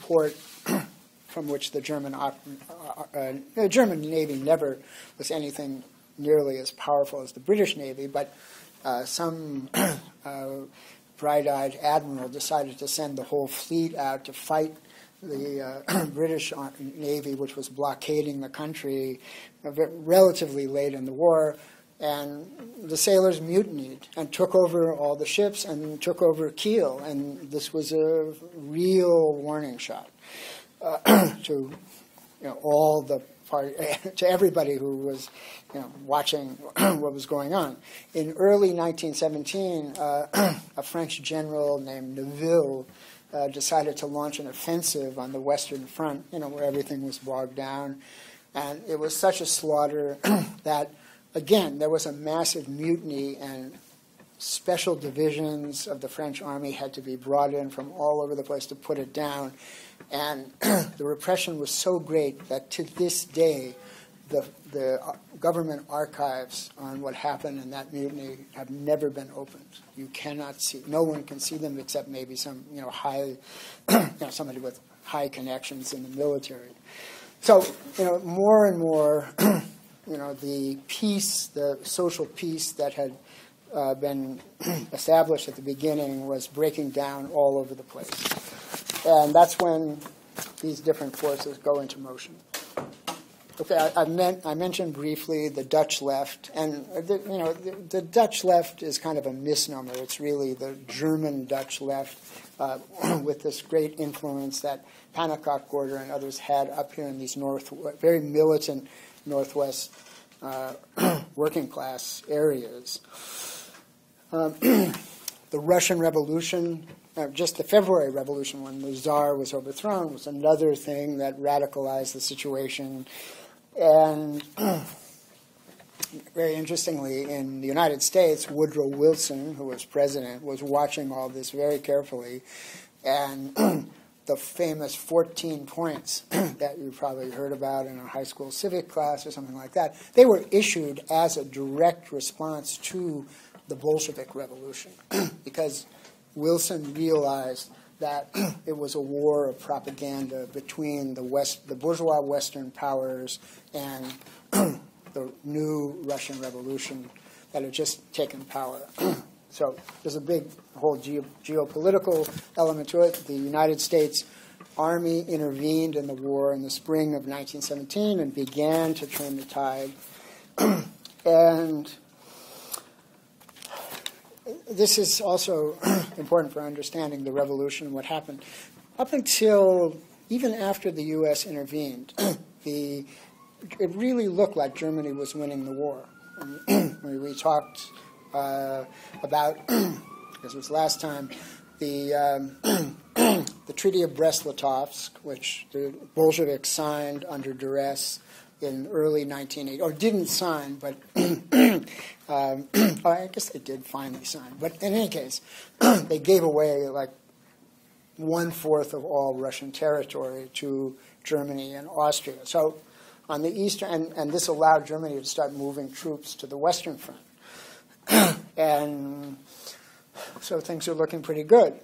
Speaker 2: port from which the German Navy never was anything nearly as powerful as the British Navy, but some bright-eyed admiral decided to send the whole fleet out to fight the British Navy, which was blockading the country relatively late in the war, and the sailors mutinied and took over all the ships and took over Kiel, and this was a real warning shot to all the to everybody who was watching what was going on. In early 1917, a French general named Neuville decided to launch an offensive on the Western Front, where everything was bogged down. And it was such a slaughter that, again, there was a massive mutiny, and special divisions of the French army had to be brought in from all over the place to put it down. And the repression was so great that to this day, the government archives on what happened in that mutiny have never been opened. You cannot see; no one can see them except maybe some, high, somebody with high connections in the military. So, more and more, the peace, the social peace that had been established at the beginning was breaking down all over the place, and that's when these different forces go into motion. Okay, I mentioned briefly the Dutch left, and the Dutch left is kind of a misnomer. It's really the German Dutch left with this great influence that Pannekoek, Gorder, and others had up here in these very militant Northwest working class areas. The Russian Revolution, just the February Revolution when the Tsar was overthrown, was another thing that radicalized the situation. And very interestingly, in the United States, Woodrow Wilson, who was president, was watching all this very carefully. And the famous 14 points that you probably heard about in a high school civic class or something like that, they were issued as a direct response to the Bolshevik Revolution because Wilson realized that it was a war of propaganda between the bourgeois Western powers and the new Russian Revolution that had just taken power. So there's a big whole geopolitical element to it. The United States Army intervened in the war in the spring of 1917 and began to turn the tide. And this is also important for understanding the revolution and what happened. Up until, even after the U.S. intervened, it really looked like Germany was winning the war. We talked about, because it was last time, the Treaty of Brest-Litovsk, which the Bolsheviks signed under duress in early 1980, or didn't sign, but I guess they did finally sign. But in any case, they gave away like 1/4 of all Russian territory to Germany and Austria. So on the eastern, and this allowed Germany to start moving troops to the Western Front. And so things are looking pretty good.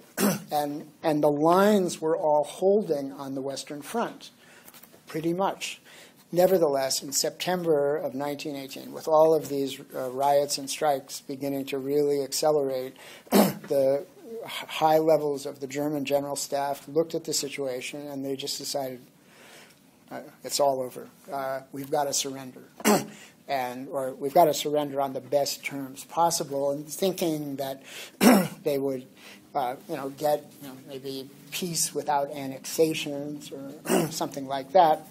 Speaker 2: And the lines were all holding on the Western Front, pretty much. Nevertheless, in September of 1918, with all of these riots and strikes beginning to really accelerate, the high levels of the German general staff looked at the situation and they just decided, it's all over. We've got to surrender. Or we've got to surrender on the best terms possible, and thinking that they would get maybe peace without annexations or something like that.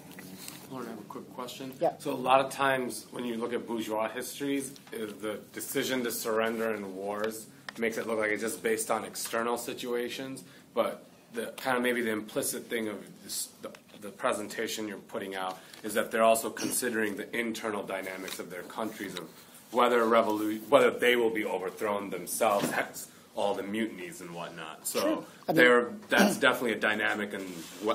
Speaker 3: Lauren, I have a quick question.
Speaker 2: Yeah.
Speaker 3: So a lot of times when you look at bourgeois histories, is the decision to surrender in wars makes it look like it's just based on external situations, but the kind of maybe the implicit thing of this, the presentation you're putting out is that they're also considering the internal dynamics of their countries, of whether they will be overthrown themselves, hence all the mutinies and whatnot. So
Speaker 2: sure.
Speaker 3: That's definitely a dynamic in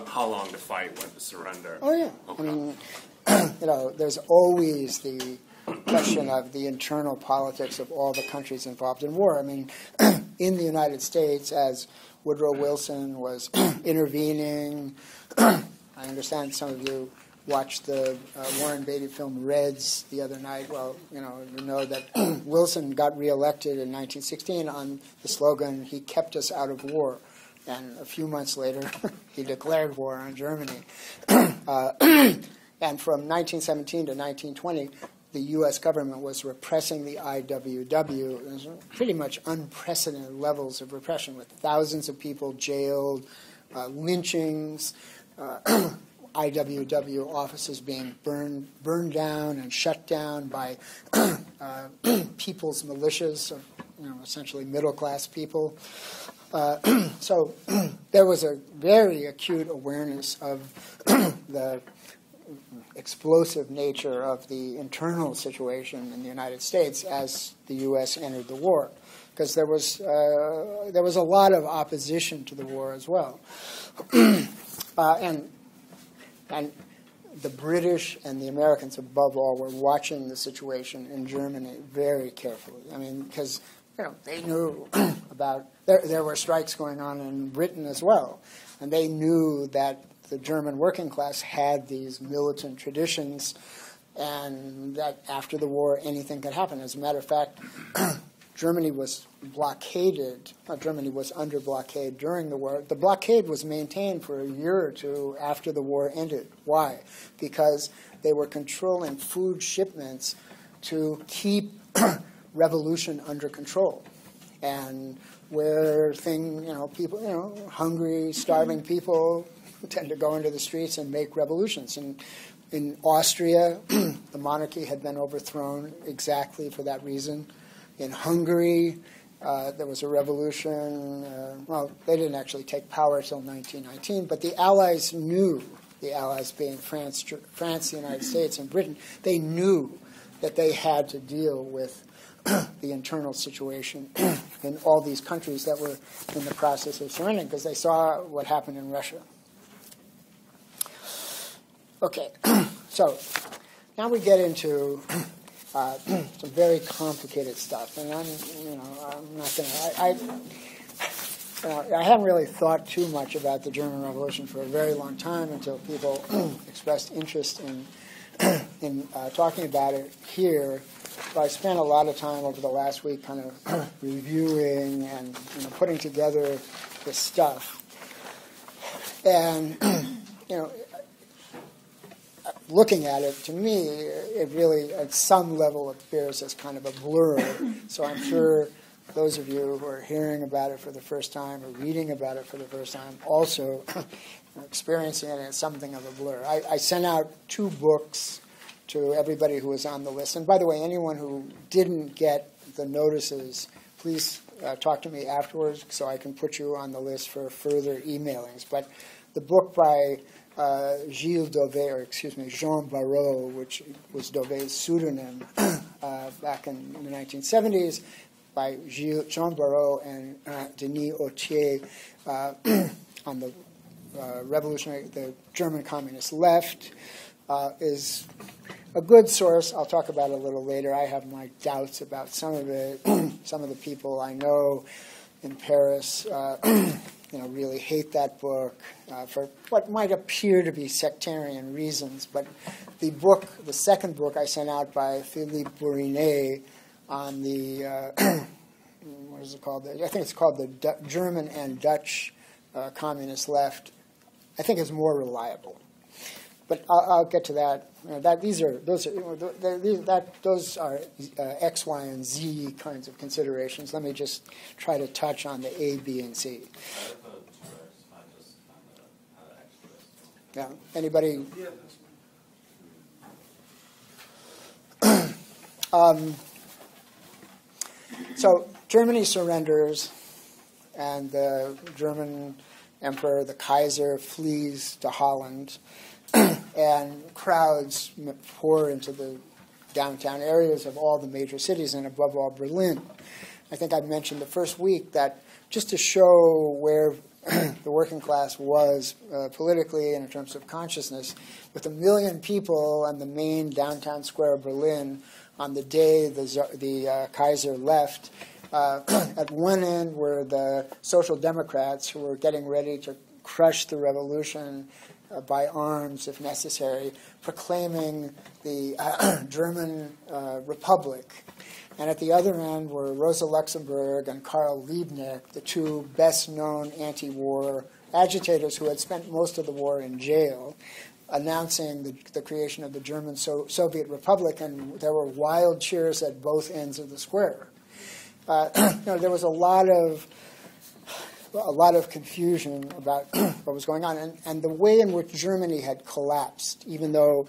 Speaker 3: how long to fight, when to surrender.
Speaker 2: Oh yeah, okay. I mean, there's always the question of the internal politics of all the countries involved in war. I mean, in the United States, as Woodrow Wilson was intervening, I understand some of you watched the Warren Beatty film Reds the other night. Well, you know that Wilson got reelected in 1916 on the slogan, "He kept us out of war." And a few months later, he declared war on Germany. And from 1917 to 1920, the U.S. government was repressing the IWW. It was pretty much unprecedented levels of repression, with thousands of people jailed, lynchings, IWW offices being burned down and shut down by people's militias, essentially middle-class people. So there was a very acute awareness of the explosive nature of the internal situation in the United States as the U.S. entered the war, because there was a lot of opposition to the war as well, and the British and the Americans, above all, were watching the situation in Germany very carefully. I mean, because they knew about there were strikes going on in Britain as well, and they knew that the German working class had these militant traditions, and that after the war anything could happen. As a matter of fact, Germany was blockaded. Germany was under blockade during the war. The blockade was maintained for a year or two after the war ended. Why? Because they were controlling food shipments to keep revolution under control. And where people, hungry, starving people tend to go into the streets and make revolutions. And in Austria, the monarchy had been overthrown exactly for that reason. In Hungary, there was a revolution. They didn't actually take power until 1919, but the Allies knew, the Allies being France, the United States, and Britain, they knew that they had to deal with the internal situation in all these countries that were in the process of surrendering, because they saw what happened in Russia. Okay, so now we get into some very complicated stuff, and I'm not going to. I haven't really thought too much about the German Revolution for a very long time until people expressed interest in talking about it here. But I spent a lot of time over the last week kind of reviewing and putting together this stuff, and looking at it, to me, it really, at some level, appears as kind of a blur. So I'm sure those of you who are hearing about it for the first time or reading about it for the first time also are experiencing it as something of a blur. I sent out 2 books to everybody who was on the list. And by the way, anyone who didn't get the notices, please talk to me afterwards so I can put you on the list for further emailings. But the book by Jean Barrault, which was Dauvet's pseudonym back in the 1970s, by Jean Barrault and Denis Autier on the the German Communist left, is a good source. I'll talk about it a little later. I have my doubts about some of it. Some of the people I know in Paris really hate that book for what might appear to be sectarian reasons. But the second book I sent out by Philippe Bourinet on the, what is it called? I think it's called the German and Dutch Communist Left, I think is more reliable. But I'll get to that. Those are X, Y, and Z kinds of considerations. Let me just try to touch on the A, B, and C. Yeah. Anybody? So Germany surrenders, and the German emperor, the Kaiser, flees to Holland. And crowds pour into the downtown areas of all the major cities, and above all Berlin. I think I mentioned the first week that just to show where the working class was politically and in terms of consciousness, with 1 million people on the main downtown square of Berlin on the day the Kaiser left, at one end were the Social Democrats who were getting ready to crush the revolution by arms, if necessary, proclaiming the German Republic. And at the other end were Rosa Luxemburg and Karl Liebknecht, the two best-known anti-war agitators who had spent most of the war in jail, announcing the creation of the German Soviet Republic, and there were wild cheers at both ends of the square. There was a lot of confusion about what was going on, and the way in which Germany had collapsed, even though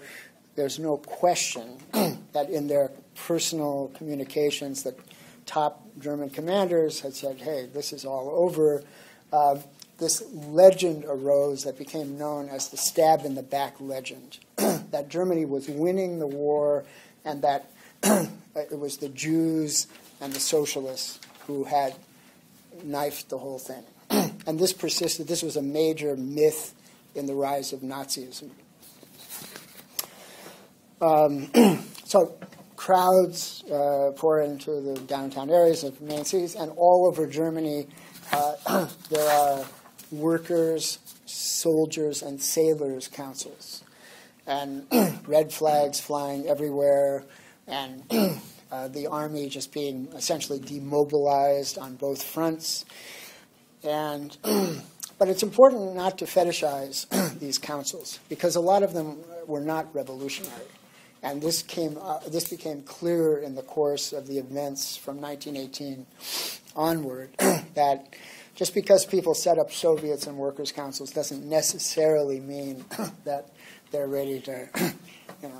Speaker 2: there's no question that in their personal communications that top German commanders had said, hey, this is all over, this legend arose that became known as the stab-in-the-back legend, that Germany was winning the war and that it was the Jews and the socialists who had knifed the whole thing. And this persisted. This was a major myth in the rise of Nazism. So crowds pour into the downtown areas of main cities, and all over Germany there are workers, soldiers, and sailors' councils. And red flags flying everywhere, and the army just being essentially demobilized on both fronts. And but it's important not to fetishize these councils, because a lot of them were not revolutionary. And this became clear in the course of the events from 1918 onward, that just because people set up Soviets and workers' councils doesn't necessarily mean that they're ready to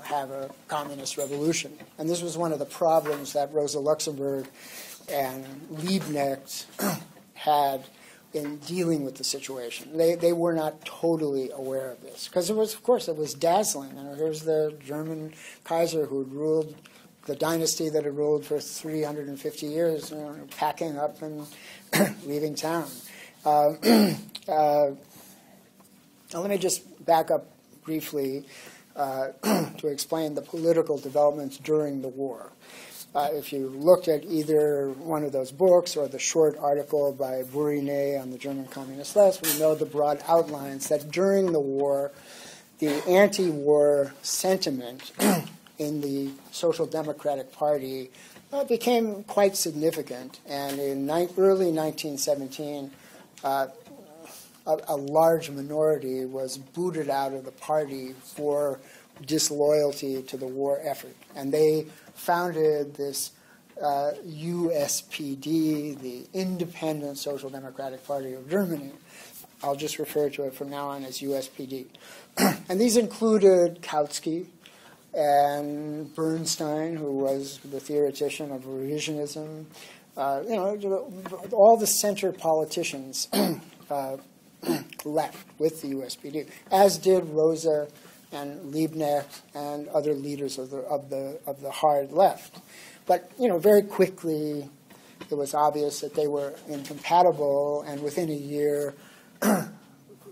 Speaker 2: have a communist revolution. And this was one of the problems that Rosa Luxemburg and Liebknecht had in dealing with the situation. They were not totally aware of this, because it was dazzling. Here's the German Kaiser who had ruled the dynasty that had ruled for 350 years, packing up and leaving town. Now let me just back up briefly to explain the political developments during the war. If you looked at either one of those books or the short article by Bourinet on the German Communist Left, we know the broad outlines that during the war, the anti-war sentiment in the Social Democratic Party became quite significant. And in early 1917, a large minority was booted out of the party for disloyalty to the war effort. And they founded this USPD, the Independent Social Democratic Party of Germany. I'll just refer to it from now on as USPD. And these included Kautsky and Bernstein, who was the theoretician of revisionism. All the center politicians left with the USPD, as did Rosa and Liebknecht and other leaders of the hard left. But very quickly it was obvious that they were incompatible, and within a year,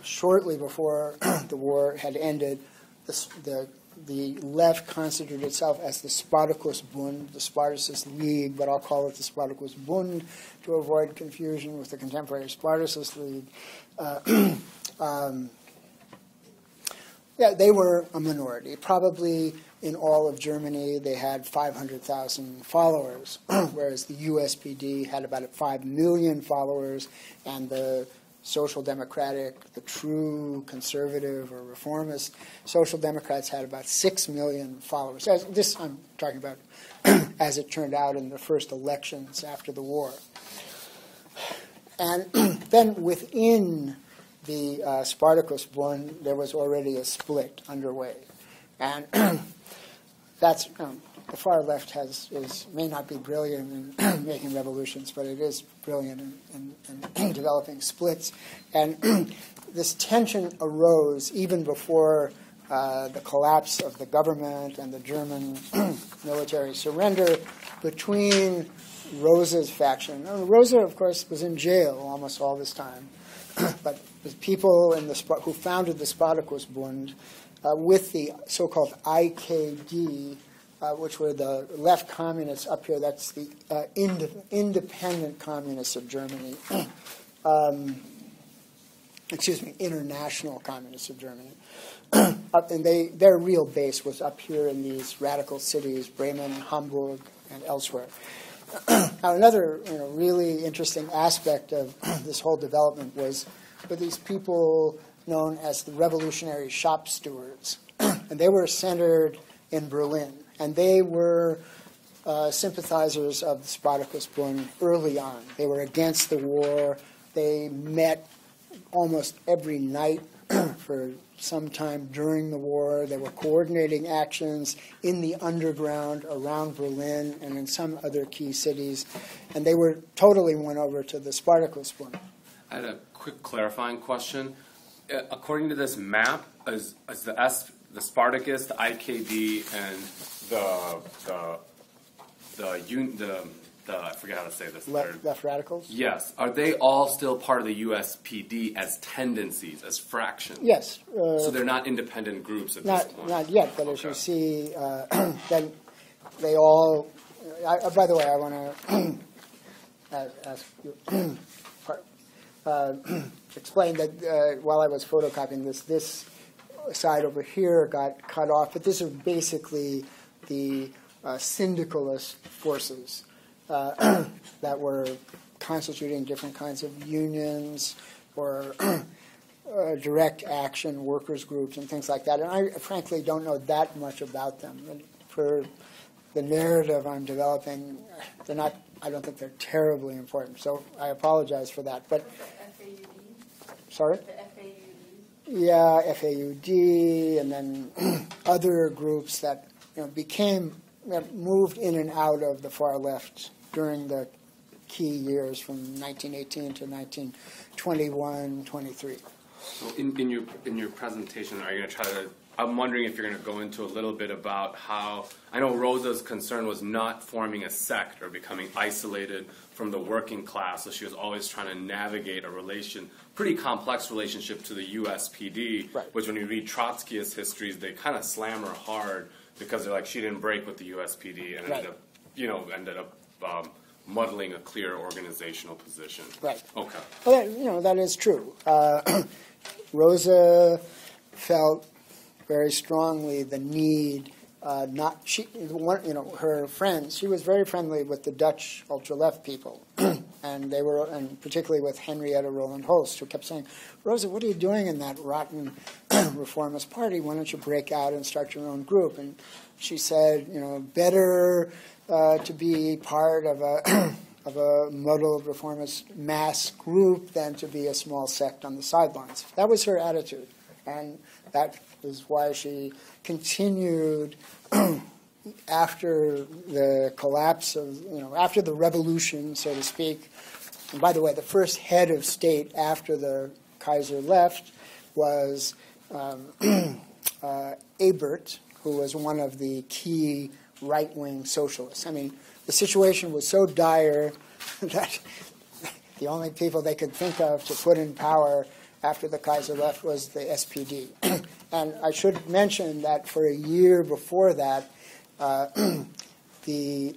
Speaker 2: shortly before the war had ended, the the left constituted itself as the Spartacus Bund, the Spartacus League, but I'll call it the Spartacus Bund to avoid confusion with the contemporary Spartacus League. Yeah, they were a minority. Probably in all of Germany, they had 500,000 followers, whereas the USPD had about 5 million followers, and the Social Democratic, the true conservative or reformist Social Democrats had about 6 million followers. This I'm talking about as it turned out in the first elections after the war. And then within the Spartacus Bund, there was already a split underway. And that's the far left may not be brilliant in making revolutions, but it is brilliant in developing splits. And this tension arose even before the collapse of the government and the German military surrender between Rosa's faction. Rosa, of course, was in jail almost all this time, but the people who founded the Spartacus Bund with the so-called IKD, which were the left communists up here. That's the independent communists of Germany. Excuse me, international communists of Germany. And their real base was up here in these radical cities, Bremen, Hamburg, and elsewhere. Now, another really interesting aspect of this whole development was for these people known as the revolutionary shop stewards. And they were centered in Berlin. And they were sympathizers of the Spartacus Bund early on. They were against the war. They met almost every night for some time during the war. They were coordinating actions in the underground around Berlin and in some other key cities. And they were totally won over to the Spartacus Bund.
Speaker 3: I had a quick clarifying question. According to this map, is the Spartacus, the IKD, and I forget how to say this.
Speaker 2: Left radicals?
Speaker 3: Yes. Are they all still part of the USPD as tendencies, as fractions?
Speaker 2: Yes.
Speaker 3: So they're not independent groups at this point?
Speaker 2: Not yet, but as you see, then they all... by the way, I want to ask you... explain that while I was photocopying this side over here got cut off, but these are basically the syndicalist forces that were constituting different kinds of unions or direct action workers groups and things like that. And I frankly don't know that much about them. And for the narrative I'm developing, they're not. I don't think they're terribly important. So I apologize for that. But
Speaker 4: FAUD?
Speaker 2: Sorry?
Speaker 4: The FAUD?
Speaker 2: Yeah, FAUD, and then other groups that moved in and out of the far left during the key years from 1918 to 1921, 23.
Speaker 3: So in your presentation, are you going to try to? I'm wondering if you're going to go into a little bit about how, I know Rosa's concern was not forming a sect or becoming isolated from the working class, so she was always trying to navigate a pretty complex relationship to the USPD,
Speaker 2: right.
Speaker 3: Which when you read Trotskyist histories, they kind of slam her hard because they're like, she didn't break with the USPD and
Speaker 2: right.
Speaker 3: ended up muddling a clear organizational position.
Speaker 2: Right.
Speaker 3: Okay.
Speaker 2: Well, that is true. Rosa felt very strongly the need. Her friends. She was very friendly with the Dutch ultra-left people, and particularly with Henrietta Roland Holst, who kept saying, "Rosa, what are you doing in that rotten reformist party? Why don't you break out and start your own group?" And she said, better to be part of a muddled reformist mass group than to be a small sect on the sidelines. That was her attitude, and that is why she continued after the collapse of, after the revolution, so to speak. And by the way, the first head of state after the Kaiser left was Ebert, who was one of the key right-wing socialists. I mean, the situation was so dire that the only people they could think of to put in power after the Kaiser left was the SPD. And I should mention that for a year before that, the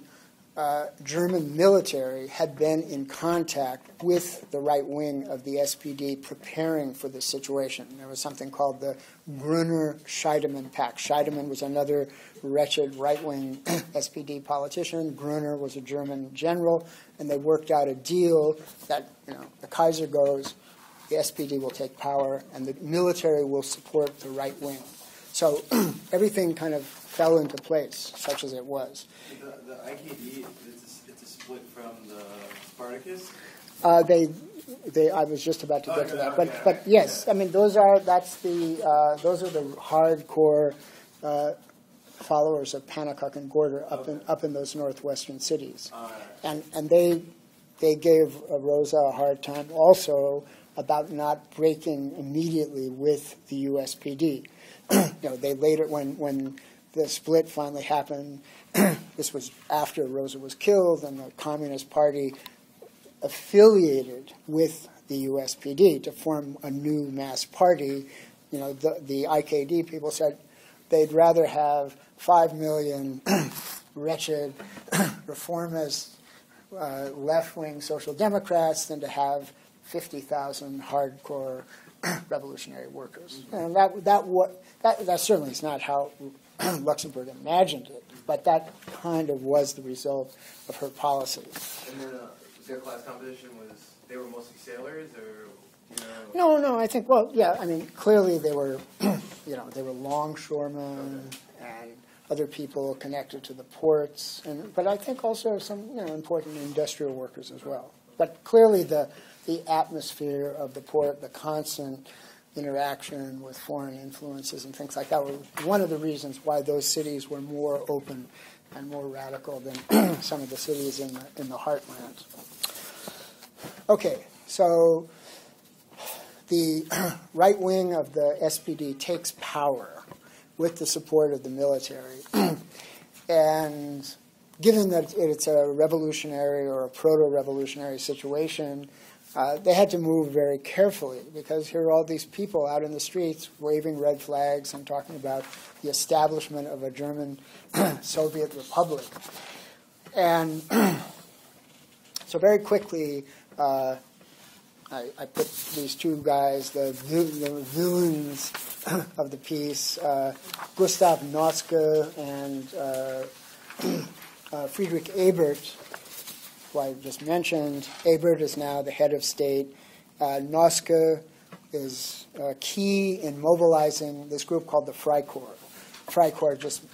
Speaker 2: German military had been in contact with the right wing of the SPD preparing for this situation. There was something called the Gruner-Scheidemann Pact. Scheidemann was another wretched right-wing SPD politician. Gruner was a German general, and they worked out a deal that, the Kaiser goes, the SPD will take power, and the military will support the right wing. So everything kind of fell into place, such as it was.
Speaker 5: The IKD, it's a split from the Spartacus?
Speaker 2: I was just about to get to that, but yes, I mean those are the hardcore followers of Pannekoek and Gorder up in those northwestern cities, and they gave Rosa a hard time also about not breaking immediately with the USPD. They later, when the split finally happened, this was after Rosa was killed, and the Communist Party affiliated with the USPD to form a new mass party. The IKD people said they'd rather have 5 million wretched reformist left-wing social democrats than to have 50,000 hardcore revolutionary workers. And that certainly is not how Luxemburg imagined it, but that kind of was the result of her policy.
Speaker 5: And then their class composition was, they were mostly sailors, or,
Speaker 2: No, I think, clearly they were, they were longshoremen and other people connected to the ports, but I think also some, important industrial workers as well. But clearly the atmosphere of the port, the constant interaction with foreign influences and things like that were one of the reasons why those cities were more open and more radical than some of the cities in the heartland. Okay, so the right wing of the SPD takes power with the support of the military. And given that it's a revolutionary or a proto-revolutionary situation, they had to move very carefully, because here are all these people out in the streets waving red flags and talking about the establishment of a German Soviet republic. And so very quickly, I put these two guys, the villains of the piece, Gustav Noske and Friedrich Ebert, who I just mentioned. Ebert is now the head of state. Noske is key in mobilizing this group called the Freikorps. Freikorps just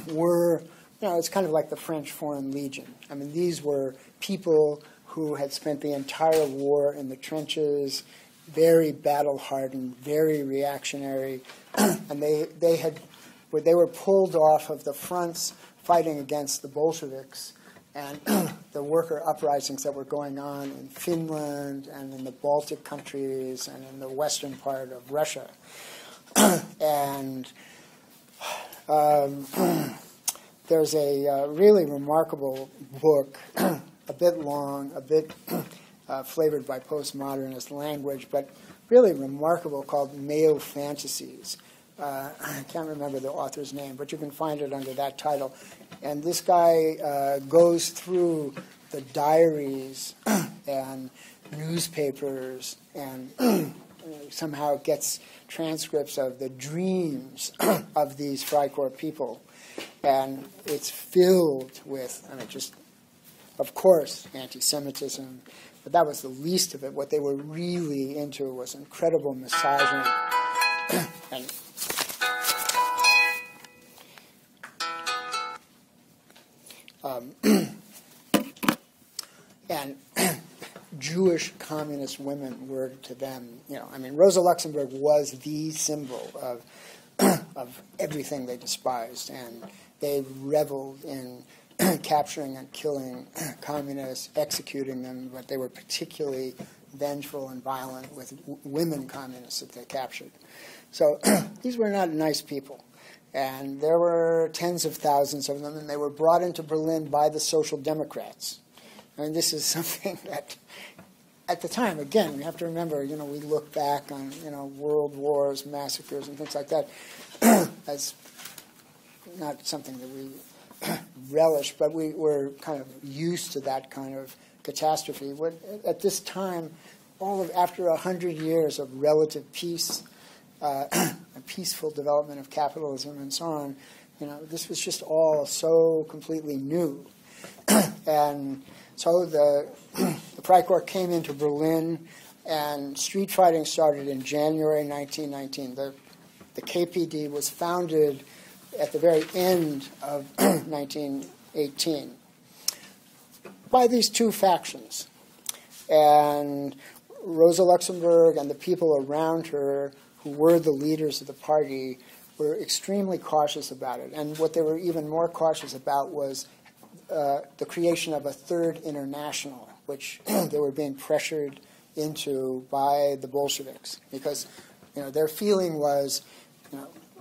Speaker 2: were, it's kind of like the French Foreign Legion. I mean, these were people who had spent the entire war in the trenches, very battle-hardened, very reactionary, and they were pulled off of the fronts fighting against the Bolsheviks and the worker uprisings that were going on in Finland and in the Baltic countries and in the western part of Russia. And there's a really remarkable book, a bit long, a bit flavored by postmodernist language, but really remarkable, called Male Fantasies. I can't remember the author's name, but you can find it under that title. And this guy goes through the diaries and newspapers and somehow gets transcripts of the dreams of these Freikorps people. And it's filled with, just, of course, anti-Semitism, but that was the least of it. What they were really into was incredible misogyny. And Jewish communist women were to them, Rosa Luxemburg was the symbol of everything they despised, and they reveled in capturing and killing communists, executing them, but they were particularly vengeful and violent with women communists that they captured. So these were not nice people. And there were tens of thousands of them, and they were brought into Berlin by the Social Democrats. This is something that at the time, again, we have to remember, we look back on, world wars, massacres, and things like that as not something that we relish, but we were kind of used to that kind of catastrophe. At this time, after 100 years of relative peace, a peaceful development of capitalism and so on, this was just all so completely new. And so the Freikorps came into Berlin, and street fighting started in January 1919. The KPD was founded at the very end of 1918 by these two factions. And Rosa Luxemburg and the people around her, who were the leaders of the party, were extremely cautious about it. And what they were even more cautious about was the creation of a third international, which they were being pressured into by the Bolsheviks, because their feeling was,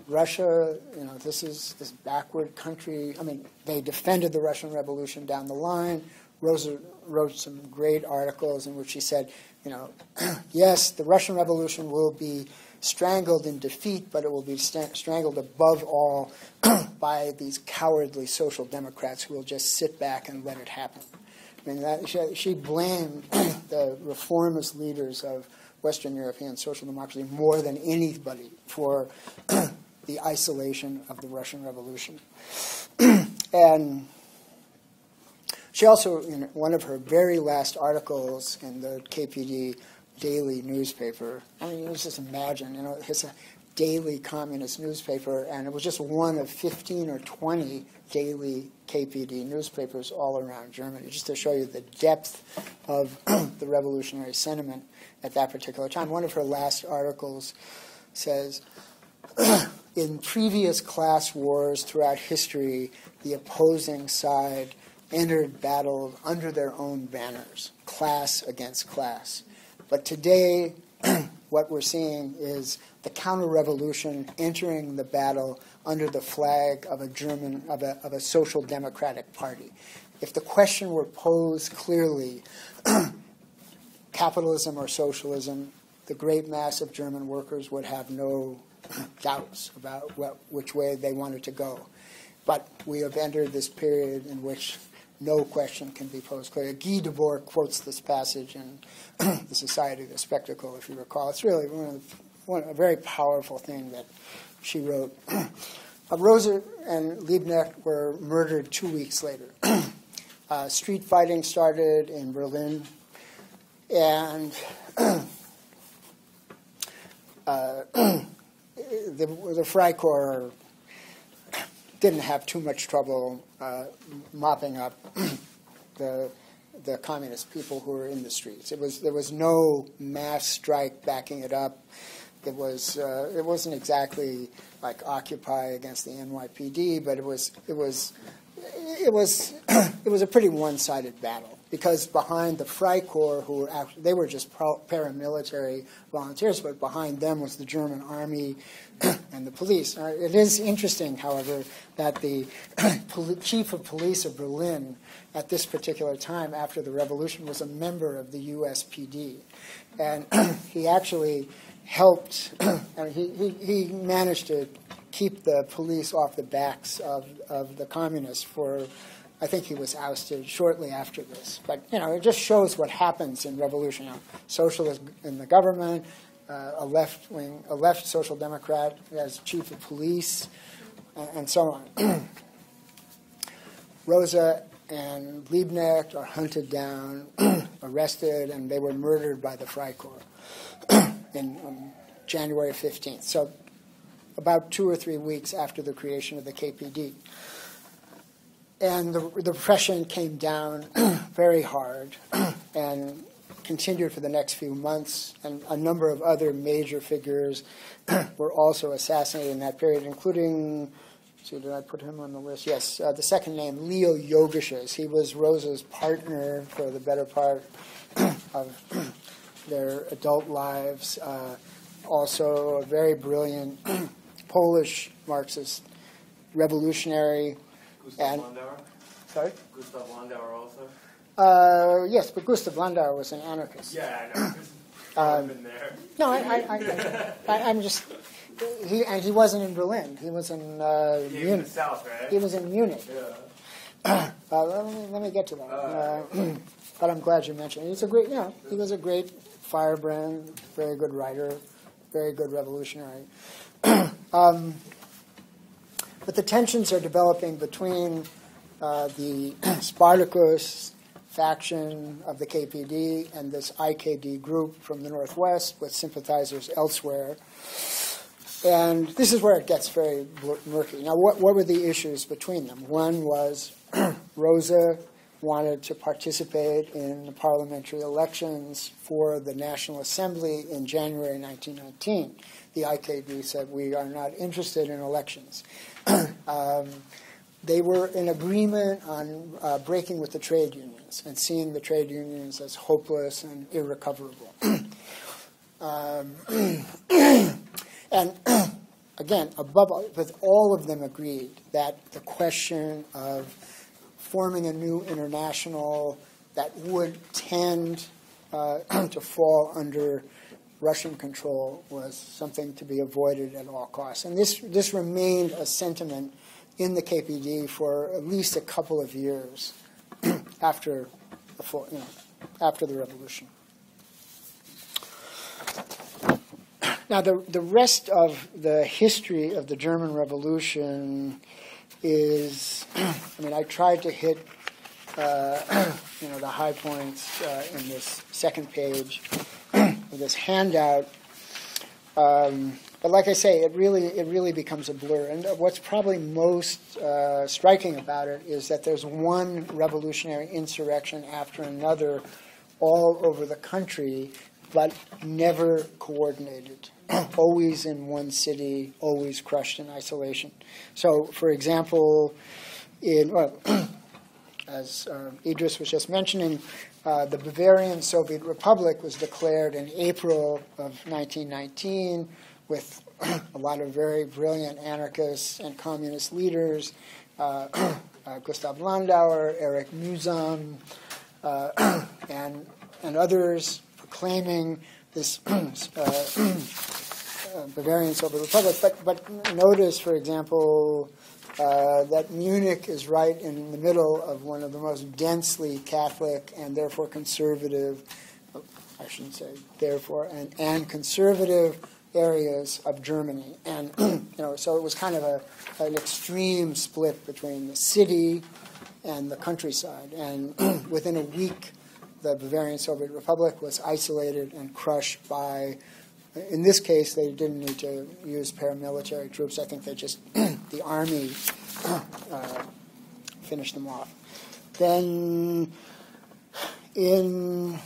Speaker 2: Russia, this is this backward country. I mean, they defended the Russian Revolution down the line. Rosa wrote some great articles in which she said, yes, the Russian Revolution will be strangled in defeat, but it will be strangled above all by these cowardly social democrats who will just sit back and let it happen. I mean, she blamed the reformist leaders of Western European social democracy more than anybody for the isolation of the Russian Revolution. And she also, in one of her very last articles in the KPD daily newspaper, I mean, just imagine, it's a daily communist newspaper, and it was just one of 15 or 20 daily KPD newspapers all around Germany, just to show you the depth of the revolutionary sentiment at that particular time. One of her last articles says, in previous class wars throughout history, the opposing side entered battle under their own banners, class against class. But today, what we're seeing is the counter-revolution entering the battle under the flag of a social democratic party. If the question were posed clearly, capitalism or socialism, the great mass of German workers would have no doubts about which way they wanted to go. But we have entered this period in which no question can be posed clearly. Guy Debord quotes this passage in The Society of the Spectacle, if you recall. It's really a very powerful thing that she wrote. Rosa and Liebknecht were murdered 2 weeks later. Street fighting started in Berlin, and the Freikorps didn't have too much trouble mopping up the communist people who were in the streets. There was no mass strike backing it up. It wasn't exactly like Occupy against the NYPD, but it was a pretty one-sided battle, because behind the Freikorps, who were they were just paramilitary volunteers, but behind them was the German army and the police. It is interesting, however, that the chief of police of Berlin at this particular time after the revolution was a member of the USPD, and he actually helped. And he managed to keep the police off the backs of the communists for, I think he was ousted shortly after this. But, it just shows what happens in revolution. Socialists in the government, a left social democrat as chief of police, and so on. Rosa and Liebknecht are hunted down, arrested, and they were murdered by the Freikorps on January 15th. So about 2 or 3 weeks after the creation of the KPD. And the repression came down very hard and continued for the next few months. And a number of other major figures were also assassinated in that period, including, did I put him on the list? Yes, the second name, Leo Jogiches. He was Rosa's partner for the better part of their adult lives. Also a very brilliant Polish Marxist revolutionary.
Speaker 5: Gustav Landauer?
Speaker 2: Sorry?
Speaker 5: Gustav Landauer also?
Speaker 2: Yes, but Gustav Landauer was an anarchist.
Speaker 1: Yeah, I know. I've been there.
Speaker 2: No, I'm just. He wasn't in Berlin. He was in
Speaker 1: In
Speaker 2: Munich.
Speaker 1: the South, right?
Speaker 2: He was in Munich.
Speaker 1: Yeah.
Speaker 2: Let me get to that. But I'm glad you mentioned it. He's a great, he was a great firebrand, very good writer, very good revolutionary. But the tensions are developing between the Spartacus faction of the KPD and this IKD group from the Northwest with sympathizers elsewhere. And this is where it gets very murky. Now, what were the issues between them? One was Rosa wanted to participate in the parliamentary elections for the National Assembly in January 1919. The IKD said, we are not interested in elections. They were in agreement on breaking with the trade unions and seeing the trade unions as hopeless and irrecoverable. And again, above all, but all of them agreed that the question of forming a new international that would tend to fall under Russian control was something to be avoided at all costs. And this remained a sentiment in the KPD for at least a couple of years after the revolution. Now, the rest of the history of the German Revolution is, I tried to hit, the high points in this second page of this handout. But like I say, it really becomes a blur. And what's probably most striking about it is that there's one revolutionary insurrection after another all over the country, but never coordinated. Always in one city, always crushed in isolation. So, for example, as Idris was just mentioning, the Bavarian Soviet Republic was declared in April of 1919 with a lot of very brilliant anarchists and communist leaders, Gustav Landauer, Erich Mühsam, and others proclaiming this Bavarian Soviet Republic. But notice, for example, that Munich is right in the middle of one of the most densely Catholic and therefore conservative, I shouldn't say therefore, and conservative areas of Germany. And, so it was kind of an extreme split between the city and the countryside. And within a week, the Bavarian Soviet Republic was isolated and crushed by, in this case, they didn't need to use paramilitary troops. I think they just, the army finished them off. Then in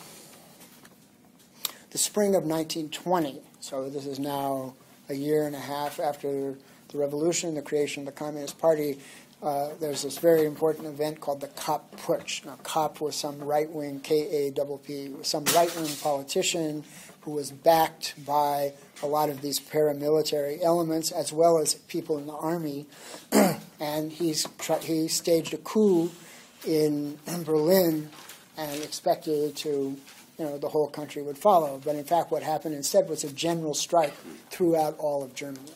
Speaker 2: the spring of 1920, so this is now a year and a half after the revolution, the creation of the Communist Party, there's this very important event called the Kapp Putsch. Now, Kapp was some right-wing, K-A-P-P, some right-wing politician who was backed by a lot of these paramilitary elements as well as people in the army. And he staged a coup in Berlin and expected to, the whole country would follow. But in fact, what happened instead was a general strike throughout all of Germany.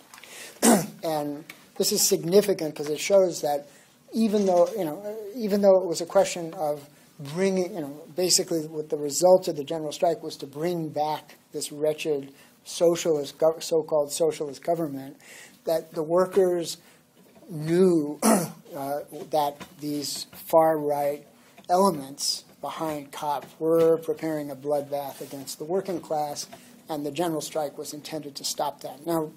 Speaker 2: And this is significant because it shows that even though it was a question of bringing, basically what the result of the general strike was to bring back this wretched socialist, so-called socialist government, that the workers knew that these far-right elements behind Kapp were preparing a bloodbath against the working class, and the general strike was intended to stop that. Now,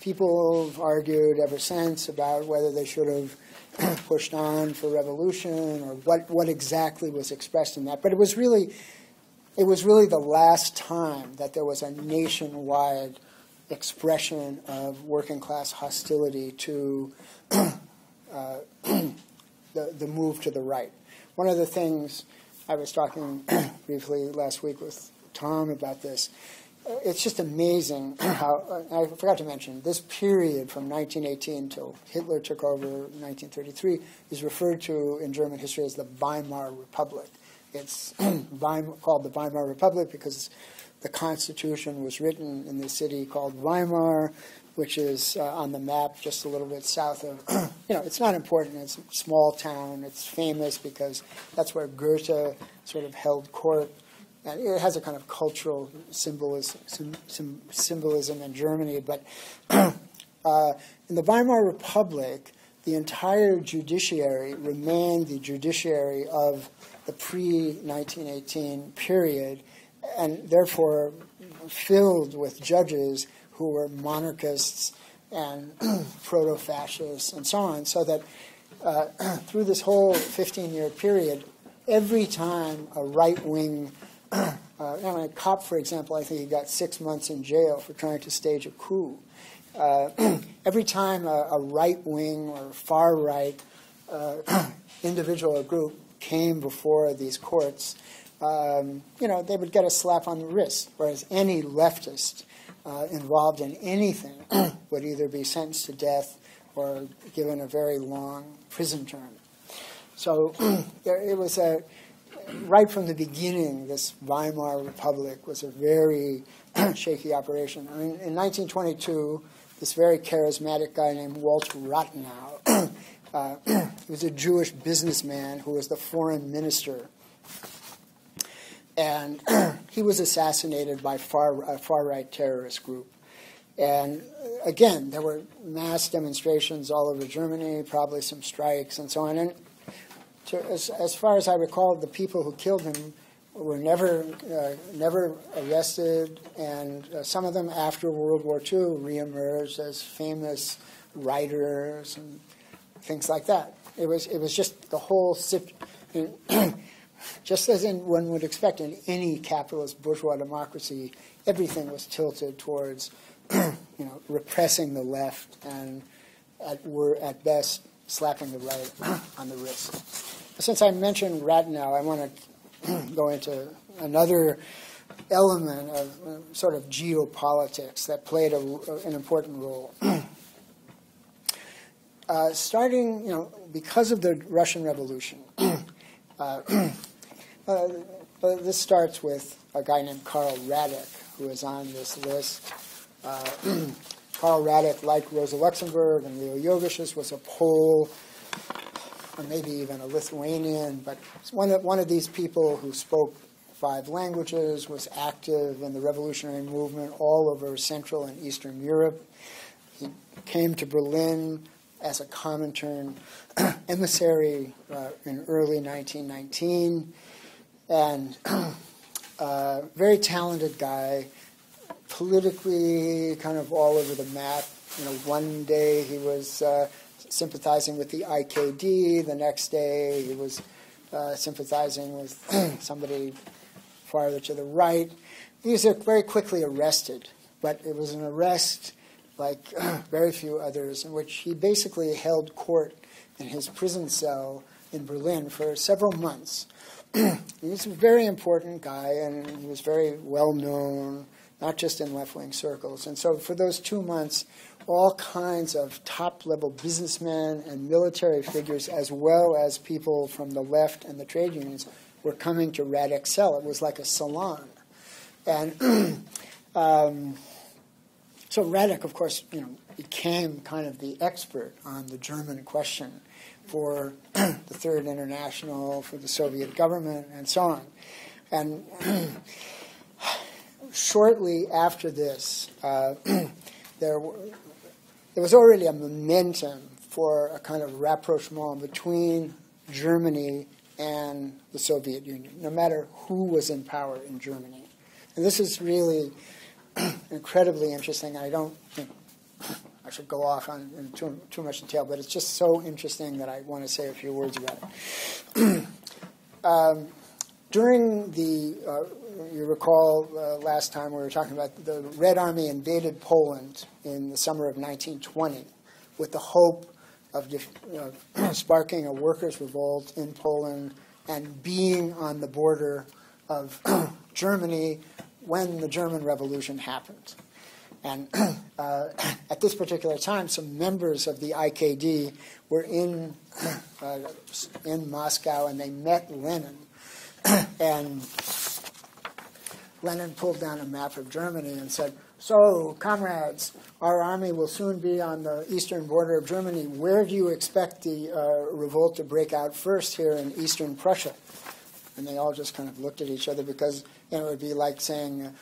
Speaker 2: people have argued ever since about whether they should have pushed on for revolution or what exactly was expressed in that. But it was really the last time that there was a nationwide expression of working class hostility to the move to the right. One of the things I was talking briefly last week with Tom about this. It's just amazing how, I forgot to mention, this period from 1918 till Hitler took over in 1933 is referred to in German history as the Weimar Republic. It's called the Weimar Republic because the Constitution was written in the city called Weimar, which is on the map just a little bit south of, it's not important. It's a small town. It's famous because that's where Goethe sort of held court. And it has a kind of cultural symbolism in Germany. But in the Weimar Republic, the entire judiciary remained the judiciary of the pre-1918 period, and therefore filled with judges who were monarchists and proto-fascists and so on, so that through this whole 15-year period, every time a right-wing, a cop, for example, I think he got 6 months in jail for trying to stage a coup. Every time a right-wing or far-right individual or group came before these courts, they would get a slap on the wrist, whereas any leftist involved in anything would either be sentenced to death or given a very long prison term. So it was right from the beginning, this Weimar Republic was a very shaky operation. I mean, in 1922, this very charismatic guy named Walter Rathenau, he was a Jewish businessman who was the foreign minister. And he was assassinated by a far-right terrorist group. And again, there were mass demonstrations all over Germany, probably some strikes and so on. And as far as I recall, the people who killed him were never arrested, and some of them after World War II reemerged as famous writers and things like that. It was just the whole just as one would expect in any capitalist bourgeois democracy, everything was tilted towards repressing the left and at best slapping the right on the wrist. Since I mentioned Rathenau, I want to go into another element of sort of geopolitics that played an important role. Starting, because of the Russian Revolution, this starts with a guy named Karl Radek, who is on this list. Karl Radek, like Rosa Luxemburg and Leo Jovic, was a Pole, or maybe even a Lithuanian, but one of these people who spoke 5 languages, was active in the revolutionary movement all over Central and Eastern Europe. He came to Berlin as a Comintern emissary in early 1919, and very talented guy, politically kind of all over the map. One day he was sympathizing with the IKD, the next day he was sympathizing with somebody farther to the right. He was very quickly arrested, but it was an arrest like very few others, in which he basically held court in his prison cell in Berlin for several months. He was a very important guy, and he was very well known, not just in left-wing circles. And so for those 2 months, all kinds of top-level businessmen and military figures, as well as people from the left and the trade unions, were coming to Radek's cell. It was like a salon. And so Radek, of course, became kind of the expert on the German question for the Third International, for the Soviet government, and so on. And shortly after this, there was already a momentum for a kind of rapprochement between Germany and the Soviet Union, no matter who was in power in Germany. And this is really incredibly interesting. I don't think I should go off on in too much detail, but it's just so interesting that I want to say a few words about it. During you recall last time we were talking about the Red Army invaded Poland in the summer of 1920 with the hope of sparking a workers' revolt in Poland and being on the border of Germany when the German Revolution happened. And at this particular time, some members of the IKD were in Moscow, and they met Lenin And Lenin pulled down a map of Germany and said, "So, comrades, our army will soon be on the eastern border of Germany. Where do you expect the revolt to break out first here in eastern Prussia?" And they all just kind of looked at each other because it would be like saying,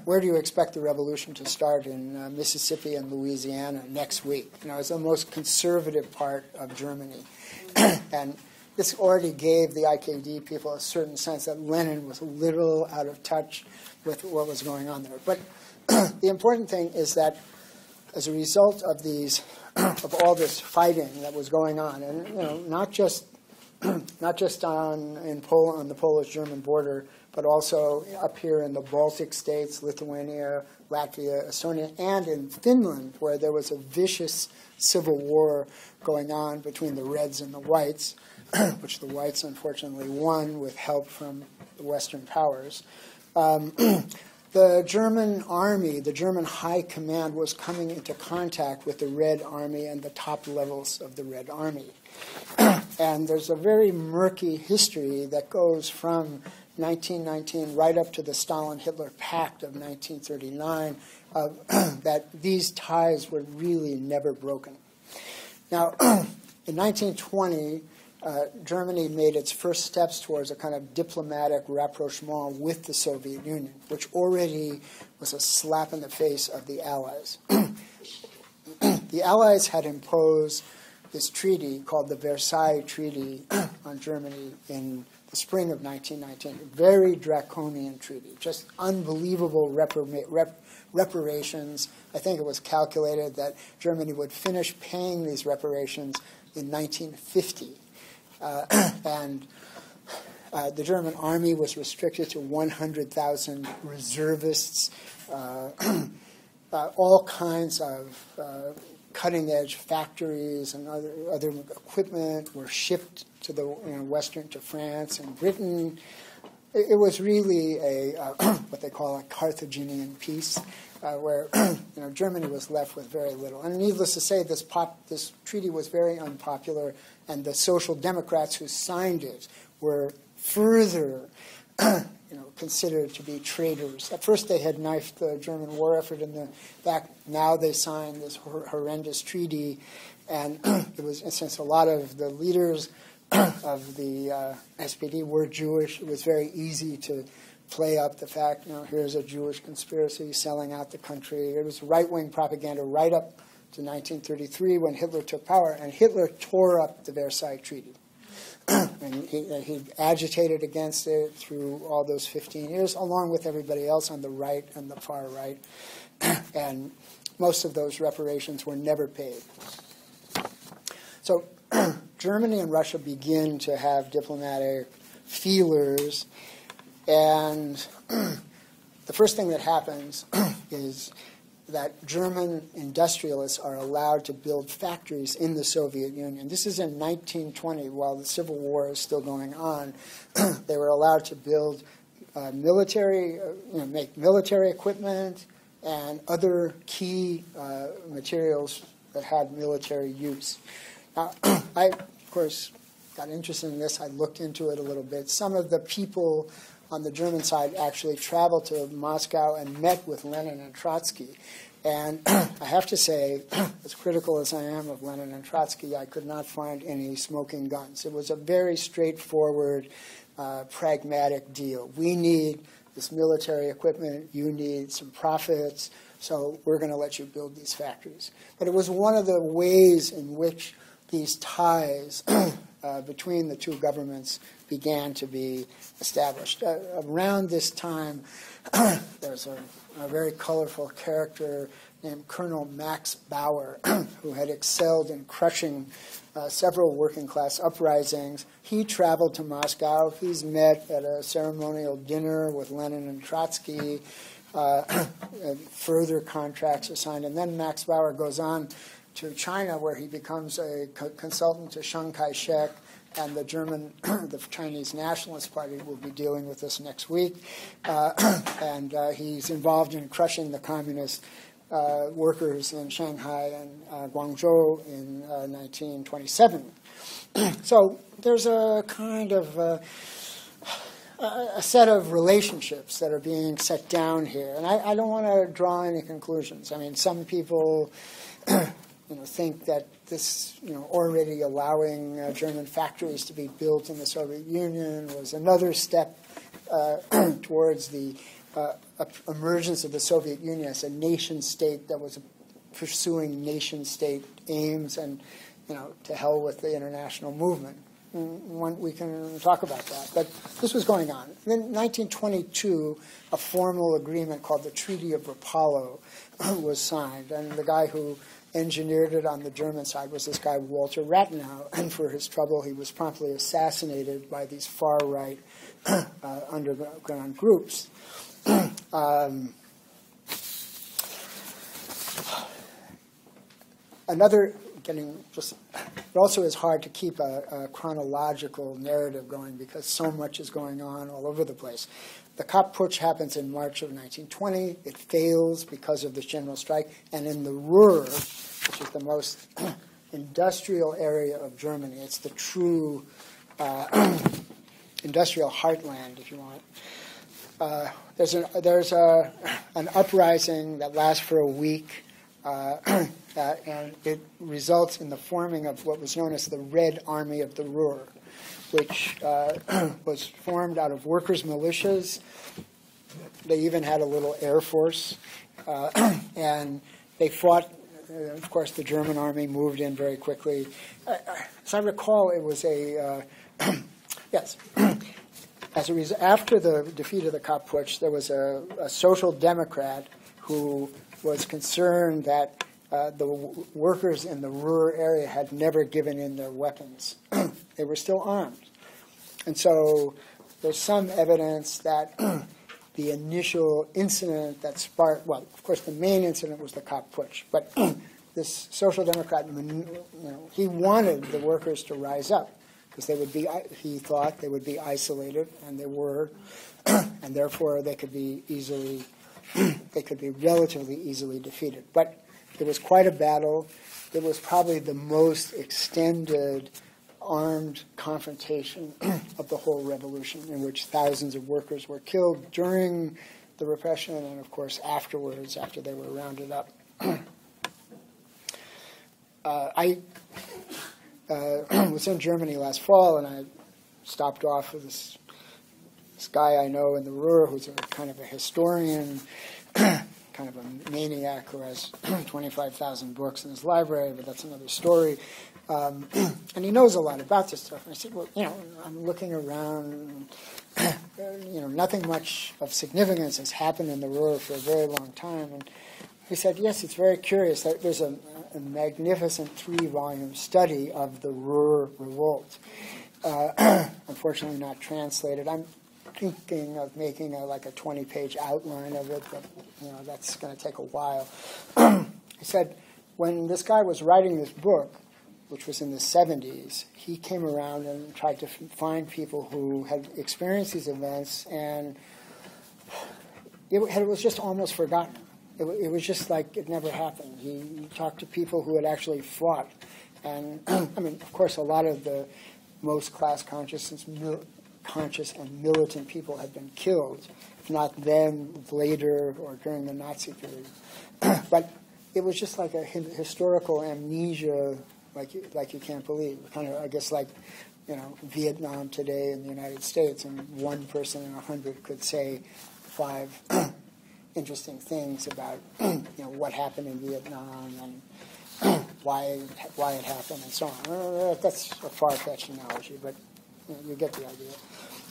Speaker 2: "Where do you expect the revolution to start in Mississippi and Louisiana next week?" It's the most conservative part of Germany. And this already gave the IKD people a certain sense that Lenin was a little out of touch with what was going on there. But the important thing is that as a result of of all this fighting that was going on, and not just on the Polish-German border, but also up here in the Baltic states, Lithuania, Latvia, Estonia, and in Finland, where there was a vicious civil war going on between the Reds and the Whites, which the Whites unfortunately won with help from the Western powers. The German army, the German high command, was coming into contact with the Red Army and the top levels of the Red Army. And there's a very murky history that goes from 1919 right up to the Stalin-Hitler Pact of 1939, that these ties were really never broken. Now, in 1920, Germany made its first steps towards a kind of diplomatic rapprochement with the Soviet Union, which already was a slap in the face of the Allies. The Allies had imposed this treaty called the Versailles Treaty on Germany in the spring of 1919, a very draconian treaty, just unbelievable reparations. I think it was calculated that Germany would finish paying these reparations in 1950. And the German army was restricted to 100,000 reservists. All kinds of cutting-edge factories and other equipment were shipped to the to France and Britain. It was really a what they call a Carthaginian peace, where Germany was left with very little. And needless to say, this treaty was very unpopular, and the Social Democrats who signed it were further considered to be traitors. At first they had knifed the German war effort in the back. Now they signed this horrendous treaty, and it was, since a lot of the leaders of the SPD were Jewish, it was very easy to play up the fact, here's a Jewish conspiracy selling out the country. It was right-wing propaganda right up to 1933 when Hitler took power, and Hitler tore up the Versailles Treaty. And he agitated against it through all those 15 years, along with everybody else on the right and the far right. And most of those reparations were never paid. So Germany and Russia begin to have diplomatic feelers, and the first thing that happens is that German industrialists are allowed to build factories in the Soviet Union. This is in 1920, while the Civil War is still going on. They were allowed to build make military equipment and other key materials that had military use. Now, I, of course, got interested in this. I looked into it a little bit. Some of the people on the German side actually traveled to Moscow and met with Lenin and Trotsky. And I have to say, as critical as I am of Lenin and Trotsky, I could not find any smoking guns. It was a very straightforward, pragmatic deal. We need this military equipment. You need some profits. So we're going to let you build these factories. But it was one of the ways in which these ties between the two governments began to be established. Around this time, there's a very colorful character named Colonel Max Bauer, who had excelled in crushing several working-class uprisings. He traveled to Moscow. He's met at a ceremonial dinner with Lenin and Trotsky. Further contracts are signed. And then Max Bauer goes on to China, where he becomes a consultant to Chiang Kai-shek, and the Chinese Nationalist Party will be dealing with this next week. And he's involved in crushing the communist workers in Shanghai and Guangzhou in 1927. So there's a kind of a set of relationships that are being set down here. And I don't want to draw any conclusions. I mean, some people think that this, already allowing German factories to be built in the Soviet Union was another step towards the emergence of the Soviet Union as a nation state that was pursuing nation state aims, and to hell with the international movement. We can talk about that, but this was going on. In 1922, a formal agreement called the Treaty of Rapallo was signed, and the guy who engineered it on the German side was this guy Walter Rathenau, and for his trouble, he was promptly assassinated by these far-right underground groups. It also is hard to keep a chronological narrative going because so much is going on all over the place. The Kapp Putsch happens in March of 1920. It fails because of this general strike. And in the Ruhr, which is the most industrial area of Germany, it's the true industrial heartland, if you want. There's an uprising that lasts for a week. And it results in the forming of what was known as the Red Army of the Ruhr, which was formed out of workers' militias. They even had a little air force. And they fought. Of course, the German army moved in very quickly. As I recall, it was yes. After the defeat of the Kapp Putsch, there was a social democrat who was concerned that the workers in the Ruhr area had never given in their weapons. They were still armed. And so there's some evidence that the initial incident that sparked, well, of course, the main incident was the Kapp Putsch, but this social democrat, he wanted the workers to rise up because he thought they would be isolated, and they were, and therefore they could be relatively easily defeated. But it was quite a battle. It was probably the most extended armed confrontation of the whole revolution, in which thousands of workers were killed during the repression and, of course, afterwards, after they were rounded up. I was in Germany last fall, and I stopped off with this guy I know in the Ruhr who's kind of a historian, kind of a maniac who has 25,000 books in his library, but that's another story. And he knows a lot about this stuff. And I said, well, I'm looking around, nothing much of significance has happened in the Ruhr for a very long time. And he said, yes, it's very curious. There's a magnificent 3-volume study of the Ruhr Revolt. Unfortunately not translated. I'm thinking of making a 20-page outline of it, but that's going to take a while. He said when this guy was writing this book, which was in the 70s, he came around and tried to find people who had experienced these events, and it was just almost forgotten. It was just like it never happened. He talked to people who had actually fought, and of course, a lot of the most class conscious and militant people had been killed, if not then, later, or during the Nazi period. But it was just like a historical amnesia, like you can't believe. Kind of, I guess, like Vietnam today in the United States, and one person in 100 could say 5 interesting things about what happened in Vietnam and why it happened and so on. That's a far-fetched analogy, but you get the idea.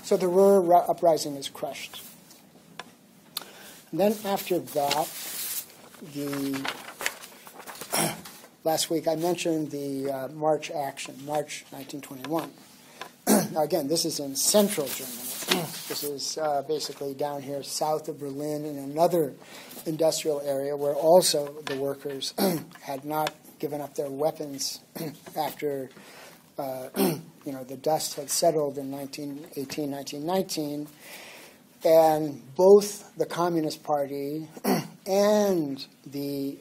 Speaker 2: So the Ruhr uprising is crushed. And then after that, last week I mentioned the March Action, March 1921. Now again, this is in central Germany. This is basically down here south of Berlin in another industrial area where also the workers had not given up their weapons after the dust had settled in 1918, 1919, and both the Communist Party and the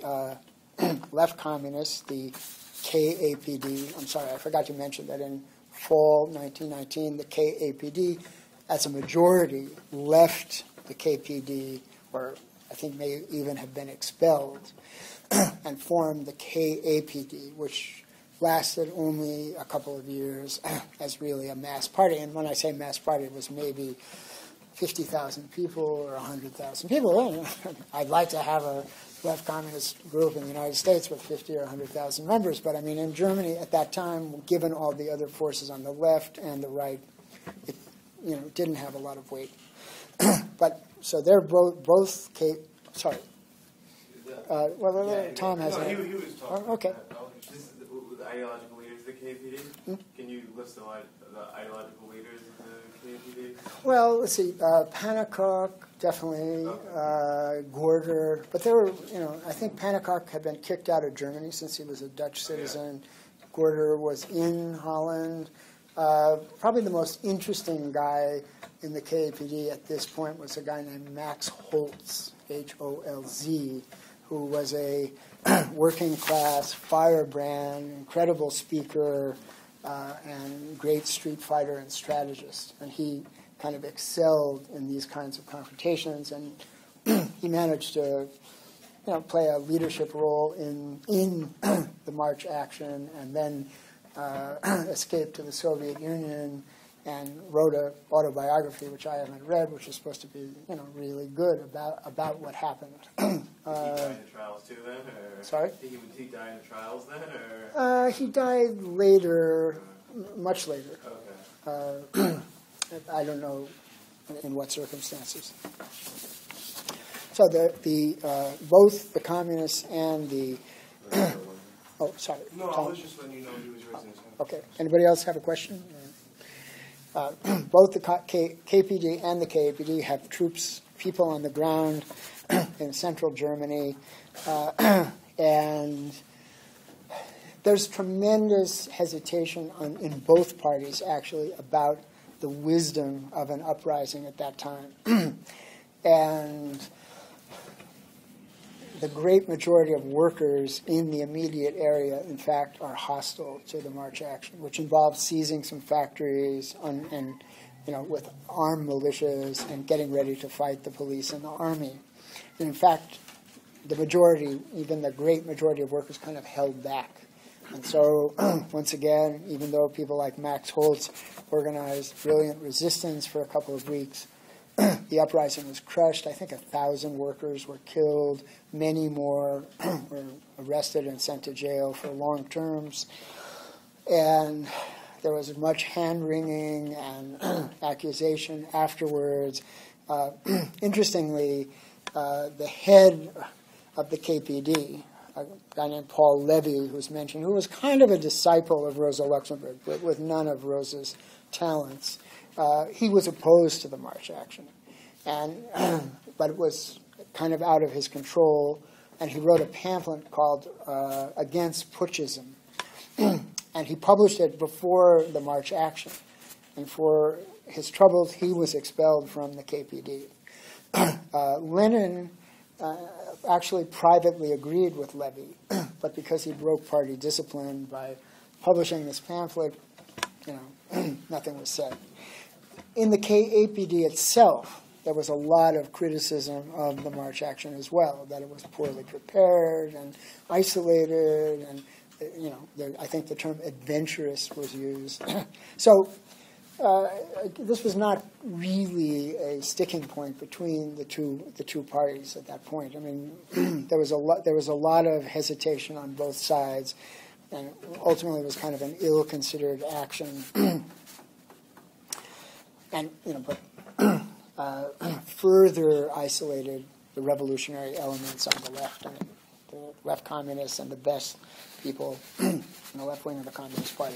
Speaker 2: left communists, the KAPD, I'm sorry, I forgot to mention that in fall 1919, the KAPD as a majority, left the KPD, or I think may even have been expelled, and formed the KAPD, which lasted only a couple of years as really a mass party. And when I say mass party, it was maybe 50,000 people or 100,000 people. I'd like to have a left communist group in the United States with 50 or 100,000 members, but I mean, in Germany at that time, given all the other forces on the left and the right, it didn't have a lot of weight. But so they're both sorry. Tom has.
Speaker 5: No, he was talking.
Speaker 2: Oh, okay.
Speaker 5: This is the ideological leaders of the KPD. Can you list the ideological leaders of the KPD?
Speaker 2: Well, let's see. Pannekoek, definitely. Gorder. But there were, I think Pannekoek had been kicked out of Germany since he was a Dutch citizen. Yeah. Gorder was in Holland. Probably the most interesting guy in the KAPD at this point was a guy named Max Holz, Holz, who was a working-class firebrand, incredible speaker, and great street fighter and strategist. And he kind of excelled in these kinds of confrontations, and he managed to play a leadership role in the March action, and then escaped to the Soviet Union and wrote an autobiography, which I haven't read, which is supposed to be really good about what happened.
Speaker 5: Did he die in the trials too then? Or
Speaker 2: Sorry?
Speaker 5: Did he die in the trials then? Or?
Speaker 2: He died later, much later.
Speaker 5: Okay.
Speaker 2: I don't know in what circumstances. So both the communists and the oh, sorry.
Speaker 1: No,
Speaker 2: Tom.
Speaker 1: I was just letting you know he was raising his hand.
Speaker 2: Okay. Anybody else have a question? Both the KPD and the KAPD have people on the ground in central Germany, and there's tremendous hesitation in both parties, actually, about the wisdom of an uprising at that time. And the great majority of workers in the immediate area, in fact, are hostile to the March action, which involves seizing some factories and with armed militias and getting ready to fight the police and the army. And in fact, the majority, even the great majority of workers, kind of held back. And so, once again, even though people like Max Holz organized brilliant resistance for a couple of weeks, the uprising was crushed. I think 1,000 workers were killed. Many more were arrested and sent to jail for long terms. And there was much hand-wringing and accusation afterwards. Interestingly, the head of the KPD, a guy named Paul Levy, who's mentioned, who was kind of a disciple of Rosa Luxemburg, but with none of Rosa's talents, he was opposed to the March action, but it was kind of out of his control, and he wrote a pamphlet called Against Putschism, and he published it before the March action, and for his troubles, he was expelled from the KPD. Lenin actually privately agreed with Levy, but because he broke party discipline by publishing this pamphlet, nothing was said. In the KAPD itself, there was a lot of criticism of the March action as well, that it was poorly prepared and isolated, and I think the term adventurous was used. So this was not really a sticking point between the two parties at that point. I mean, there was a lot of hesitation on both sides, and ultimately it was kind of an ill-considered action. And but further isolated the revolutionary elements on the left, and the left communists and the best people in the left wing of the Communist Party.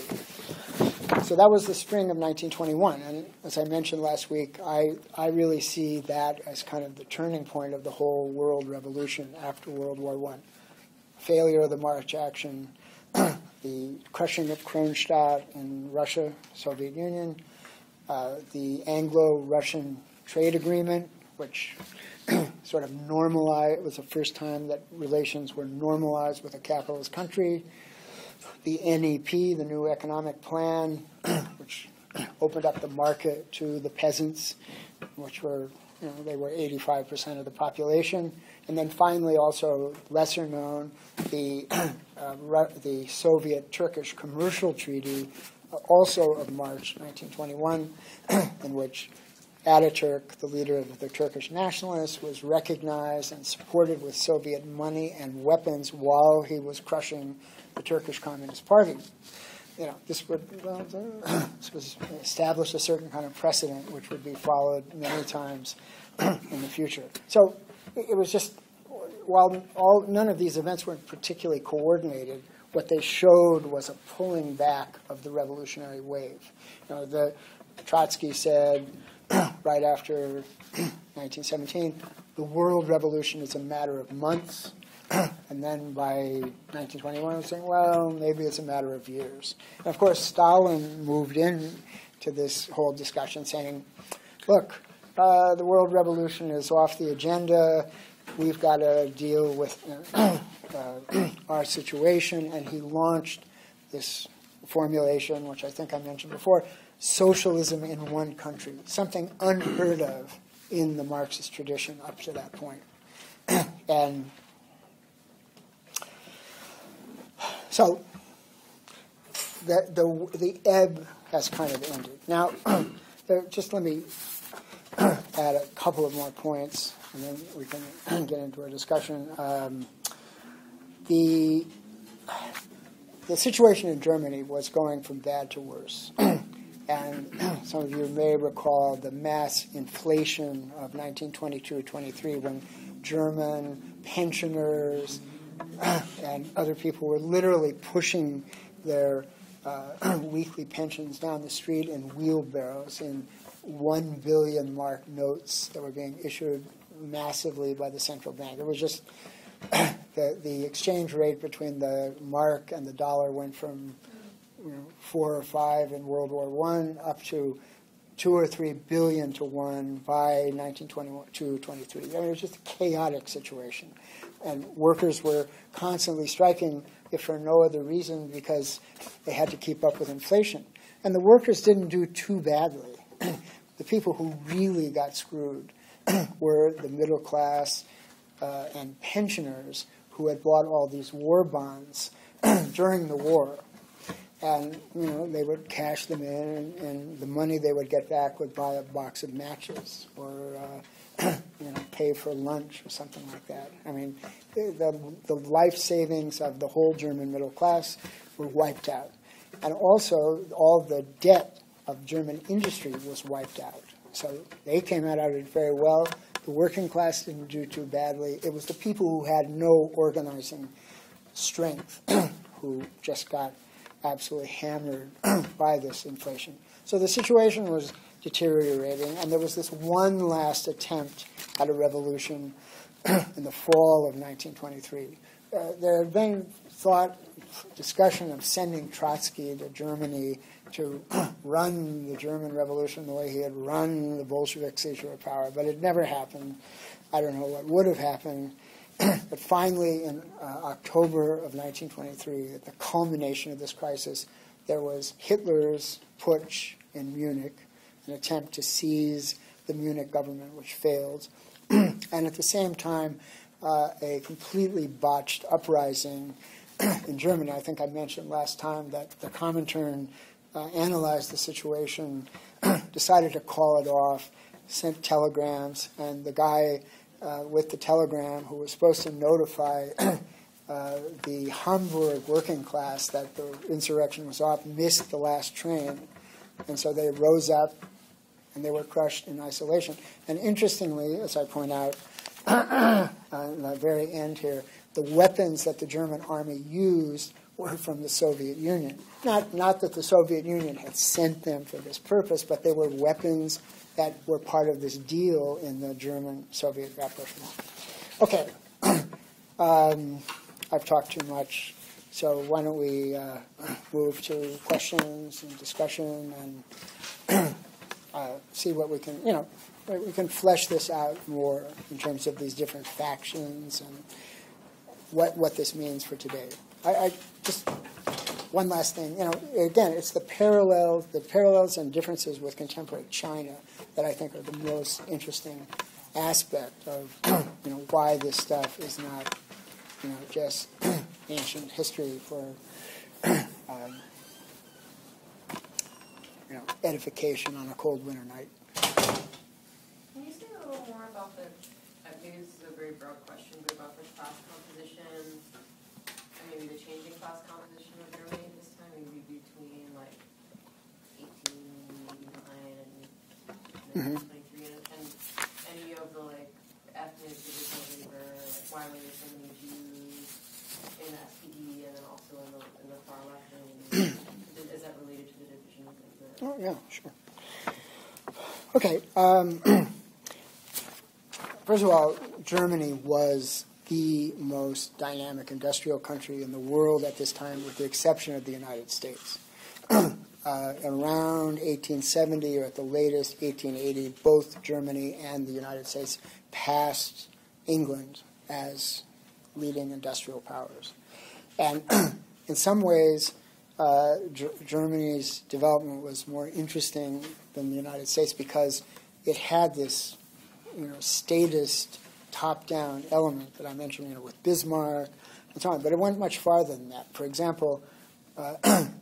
Speaker 2: So that was the spring of 1921, and as I mentioned last week, I really see that as kind of the turning point of the whole world revolution after World War I. Failure of the March action, the crushing of Kronstadt in Russia, Soviet Union, the Anglo-Russian trade agreement, which sort of normalized, it was the first time that relations were normalized with a capitalist country. The NEP, the new economic plan, which opened up the market to the peasants, which were, they were 85% of the population. And then finally, also lesser known, the Soviet-Turkish Commercial Treaty, also of March 1921, in which Ataturk, the leader of the Turkish nationalists, was recognized and supported with Soviet money and weapons while he was crushing the Turkish Communist Party. This would establish a certain kind of precedent which would be followed many times in the future. So it was just, while none of these events weren't particularly coordinated, what they showed was a pulling back of the revolutionary wave. Trotsky said right after 1917, the world revolution is a matter of months. And then by 1921, I was saying, well, maybe it's a matter of years. And of course, Stalin moved in to this whole discussion saying, look, the world revolution is off the agenda. We've got to deal with our situation. And he launched this formulation, which I think I mentioned before, socialism in one country, something unheard of in the Marxist tradition up to that point. And so the ebb has kind of ended. Now, just let me add a couple of more points, and then we can get into a discussion. The situation in Germany was going from bad to worse. And some of you may recall the mass inflation of 1922-23 when German pensioners and other people were literally pushing their weekly pensions down the street in wheelbarrows in 1 billion mark notes that were being issued massively by the central bank. It was just the exchange rate between the mark and the dollar went from 4 or 5 in World War I up to 2 or 3 billion to 1 by 1922-23. I mean, it was just a chaotic situation. And workers were constantly striking, if for no other reason, because they had to keep up with inflation. And the workers didn't do too badly. The people who really got screwed were the middle class and pensioners who had bought all these war bonds during the war. And, they would cash them in, and the money they would get back would buy a box of matches or, pay for lunch or something like that. I mean, the life savings of the whole German middle class were wiped out. And also, all the debt of German industry was wiped out. So they came out of it very well. The working class didn't do too badly. It was the people who had no organizing strength who just got absolutely hammered by this inflation. So the situation was deteriorating, and there was this one last attempt at a revolution in the fall of 1923. There had been discussion of sending Trotsky to Germany to run the German Revolution the way he had run the Bolshevik seizure of power, but it never happened. I don't know what would have happened. But finally, in October of 1923, at the culmination of this crisis, there was Hitler's putsch in Munich, an attempt to seize the Munich government, which failed. And at the same time, a completely botched uprising in Germany. I think I mentioned last time that the Comintern analyzed the situation, decided to call it off, sent telegrams, and the guy with the telegram who was supposed to notify the Hamburg working class that the insurrection was off missed the last train. And so they rose up and they were crushed in isolation. And interestingly, as I point out at the very end here, the weapons that the German army used were from the Soviet Union. Not that the Soviet Union had sent them for this purpose, but they were weapons that were part of this deal in the German-Soviet rapprochement. Okay, I've talked too much, so why don't we move to questions and discussion and see what we can, we can flesh this out more in terms of these different factions and what this means for today. I just one last thing. Again, it's the parallels and differences with contemporary China that I think are the most interesting aspect of why this stuff is not just ancient history for edification on a cold winter night.
Speaker 6: Can you say a little more about maybe this is a very broad question, but about the class composition, and maybe the changing class composition of Germany at this time, maybe between like 1889 and 1923, and any of the like ethnic division of labor, like why were there so many Jews in the SPD and then also in the far left wing? Is that related to the division of labor?
Speaker 2: Oh, yeah, sure. Okay. First of all, Germany was the most dynamic industrial country in the world at this time, with the exception of the United States. Around 1870, or at the latest 1880, both Germany and the United States passed England as leading industrial powers. And in some ways, Germany's development was more interesting than the United States because it had this, statist top-down element that I mentioned, with Bismarck and so on. But it went much farther than that. For example, in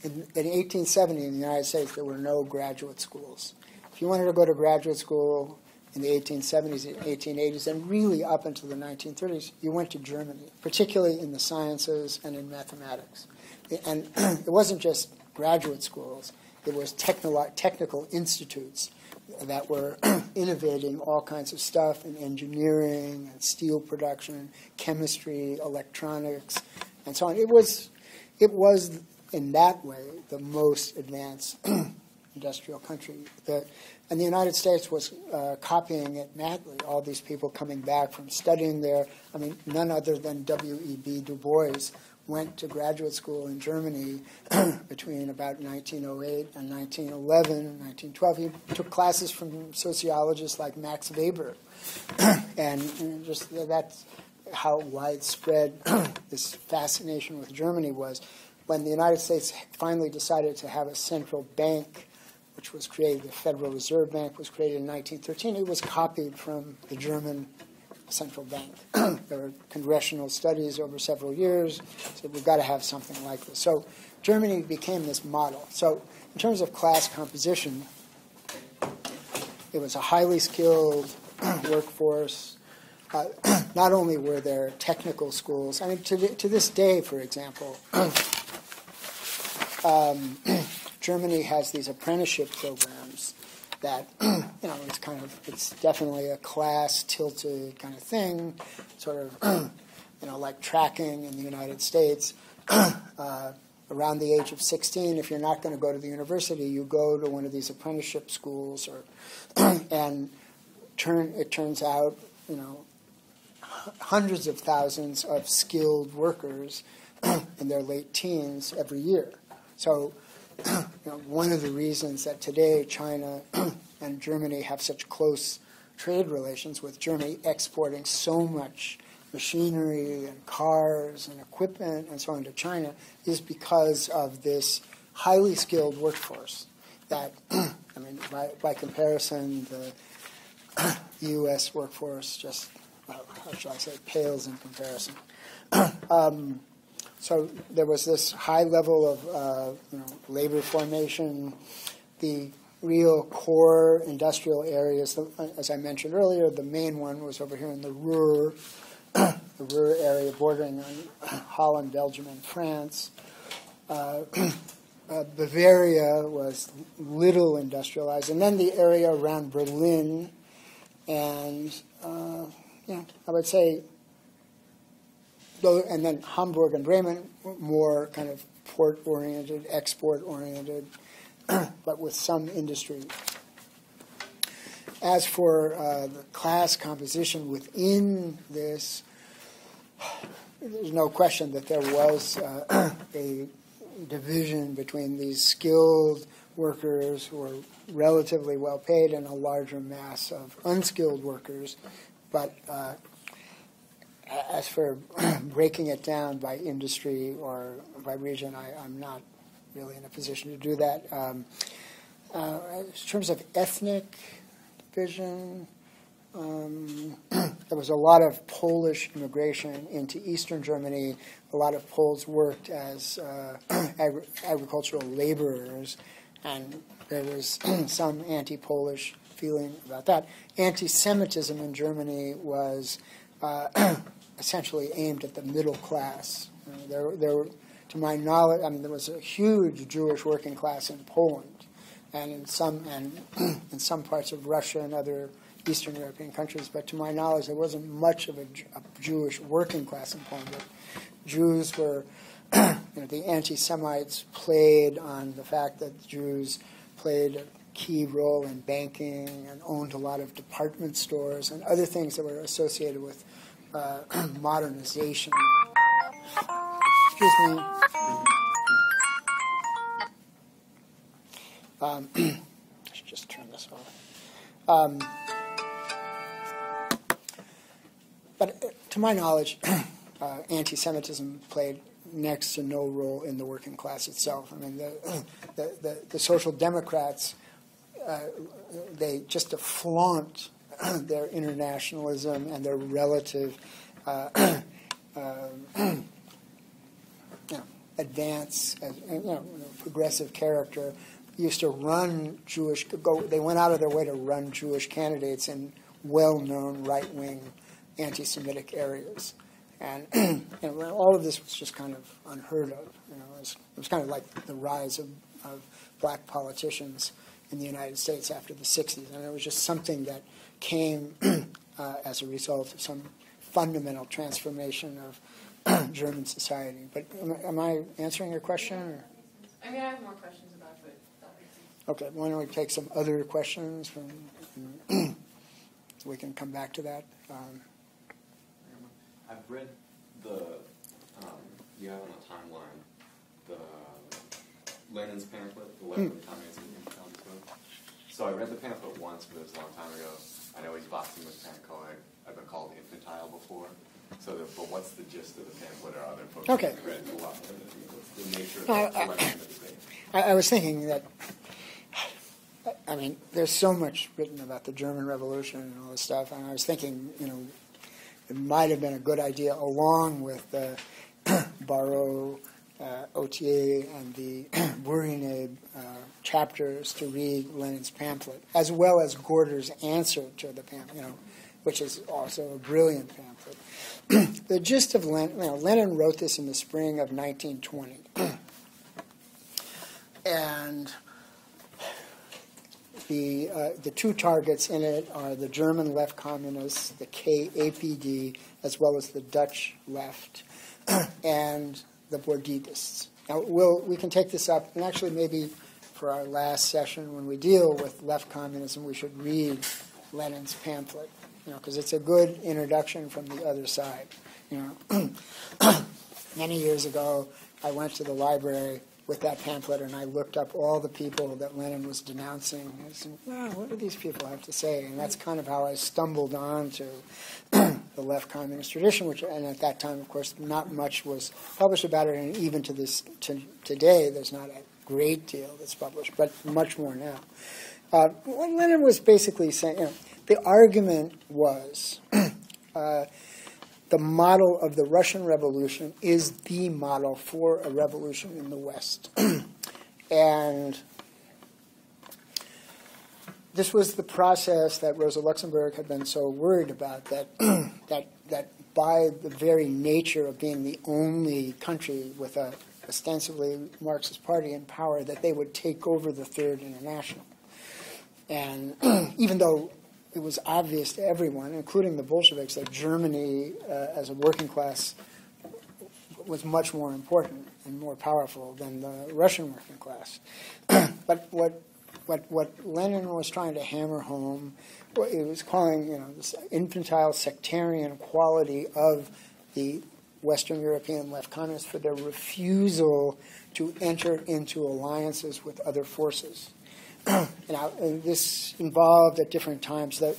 Speaker 2: 1870 in the United States, there were no graduate schools. If you wanted to go to graduate school in the 1870s and 1880s, and really up until the 1930s, you went to Germany, particularly in the sciences and in mathematics. And it wasn't just graduate schools. It was technical institutes that were innovating all kinds of stuff in engineering and steel production, chemistry, electronics, and so on. It was in that way the most advanced industrial country. And the United States was copying it madly. All these people coming back from studying there. I mean, none other than W.E.B. Du Bois went to graduate school in Germany between about 1908 and 1911 and 1912. He took classes from sociologists like Max Weber. And just that's how widespread this fascination with Germany was. When the United States finally decided to have a central bank, which was created, the Federal Reserve Bank was created in 1913, it was copied from the German central bank. There were congressional studies over several years, so we've got to have something like this. So Germany became this model. So in terms of class composition, it was a highly skilled workforce. Not only were there technical schools, I mean, to this day, for example, Germany has these apprenticeship programs that, it's definitely a class-tilted kind of thing, sort of, like tracking in the United States. Around the age of 16, if you're not going to go to the university, you go to one of these apprenticeship schools, and it turns out, hundreds of thousands of skilled workers in their late teens every year. So, one of the reasons that today China and Germany have such close trade relations, with Germany exporting so much machinery and cars and equipment and so on to China, is because of this highly skilled workforce that, by comparison, the U.S. workforce just, how shall I say, pales in comparison. So there was this high level of labor formation. The real core industrial areas, as I mentioned earlier, the main one was over here in the Ruhr, the Ruhr area bordering on Holland, Belgium, and France. Bavaria was little industrialized, and then the area around Berlin, and I would say, and then Hamburg and Bremen, more kind of port-oriented, export-oriented, but with some industry. As for the class composition within this, there's no question that there was a division between these skilled workers who were relatively well paid and a larger mass of unskilled workers. But as for breaking it down by industry or by region, I'm not really in a position to do that. In terms of ethnic division, there was a lot of Polish immigration into Eastern Germany. A lot of Poles worked as agricultural laborers, and there was some anti-Polish feeling about that. Anti-Semitism in Germany was essentially aimed at the middle class. To my knowledge, I mean, there was a huge Jewish working class in Poland, and in some parts of Russia and other Eastern European countries. But to my knowledge, there wasn't much of a Jewish working class in Poland. But Jews were, the anti-Semites played on the fact that Jews played a key role in banking and owned a lot of department stores and other things that were associated with modernization. Excuse me. I should just turn this off. But to my knowledge, anti-Semitism played next to no role in the working class itself. I mean, the Social Democrats, they just to flaunt their internationalism and their relative advance, progressive character, used to run they went out of their way to run Jewish candidates in well-known right-wing anti-Semitic areas. And all of this was just kind of unheard of. It was kind of like the rise of black politicians in the United States after the 60s. And it was just something that came as a result of some fundamental transformation of German society. But am I answering your question? Or?
Speaker 6: I mean, I have more questions about it.
Speaker 2: Okay, why don't we take some other questions from, we can come back to that.
Speaker 7: I've read you have on the timeline, Lenin's pamphlet, The Weapon of Communism in Communist. So I read the pamphlet once, but it was a long time ago. I know he's boxing with Pankow. I've been called infantile before. But what's the gist of the pamphlet, or other folks
Speaker 2: Okay.
Speaker 7: who've read a lot of it? What's the nature of the collection of the debate?
Speaker 2: I was thinking that, I mean, there's so much written about the German Revolution and all this stuff, and I was thinking, it might have been a good idea, along with the Barreau, Autier, and the Bourrienne chapters, to read Lenin's pamphlet, as well as Gorder's answer to the pamphlet, which is also a brilliant pamphlet. The gist of Lenin wrote this in the spring of 1920. And the two targets in it are the German left communists, the KAPD, as well as the Dutch left, and the Bourdietists. Now, we can take this up, and actually maybe for our last session, when we deal with left communism, we should read Lenin's pamphlet, because it's a good introduction from the other side. Many years ago, I went to the library with that pamphlet, and I looked up all the people that Lenin was denouncing. I said, wow, what do these people have to say? And that's kind of how I stumbled onto the left communist tradition, and at that time, of course, not much was published about it, and even to today, there's not a great deal that's published, but much more now. What Lenin was basically saying, the argument was the model of the Russian Revolution is the model for a revolution in the West. And this was the process that Rosa Luxemburg had been so worried about, that by the very nature of being the only country with a ostensibly Marxist party in power, that they would take over the Third International. And even though it was obvious to everyone, including the Bolsheviks, that Germany as a working class was much more important and more powerful than the Russian working class. But what Lenin was trying to hammer home, he was calling this infantile sectarian quality of the Western European left communists for their refusal to enter into alliances with other forces. And this involved at different times that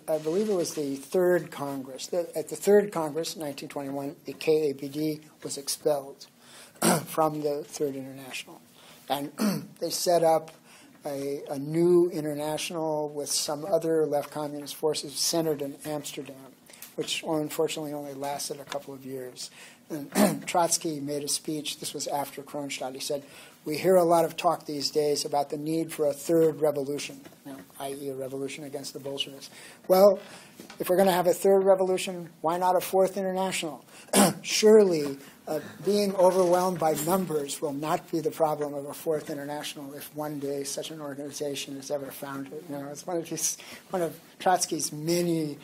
Speaker 2: I believe it was the Third Congress. At the Third Congress, 1921, the KAPD was expelled from the Third International. And they set up a new international with some other left communist forces centered in Amsterdam, which unfortunately only lasted a couple of years. And Trotsky made a speech, this was after Kronstadt. He said, "We hear a lot of talk these days about the need for a third revolution," i.e. a revolution against the Bolsheviks. Well, if we're going to have a third revolution, why not a fourth international? Surely being overwhelmed by numbers will not be the problem of a fourth international if one day such an organization is ever founded. It's one of Trotsky's many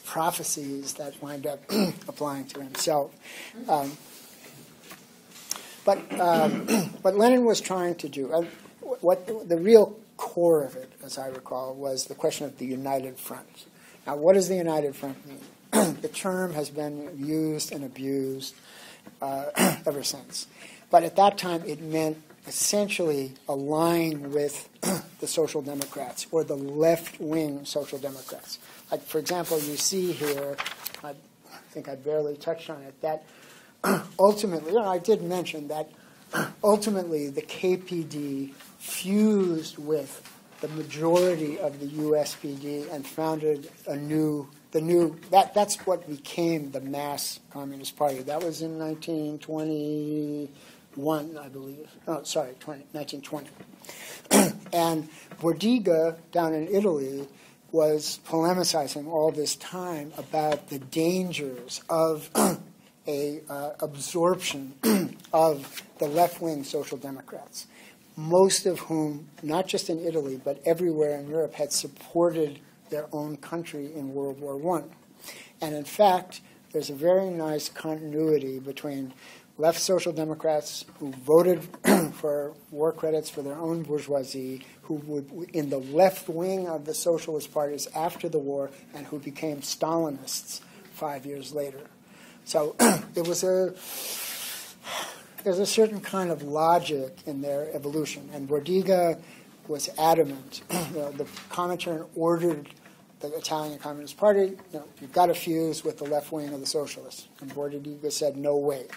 Speaker 2: prophecies that wind up applying to himself. But what Lenin was trying to do, what the real core of it, as I recall, was the question of the United Front. Now, what does the United Front mean? The term has been used and abused ever since. But at that time, it meant essentially align with the Social Democrats or the left-wing Social Democrats. Like, for example, you see here, I think I barely touched on it, that ultimately, I did mention that ultimately the KPD fused with the majority of the USPD and founded that's what became the mass Communist Party. That was in 1921, I believe. 1920. And Bordiga, down in Italy, was polemicizing all this time about the dangers of absorption of the left-wing Social Democrats, most of whom, not just in Italy, but everywhere in Europe, had supported their own country in World War I. And in fact, there's a very nice continuity between left Social Democrats who voted for war credits for their own bourgeoisie, who would, in the left wing of the socialist parties after the war, and who became Stalinists 5 years later. So there's a certain kind of logic in their evolution. And Bordiga was adamant. The Comintern ordered the Italian Communist Party, you've got to fuse with the left wing of the socialists. And Bordiga said, no way.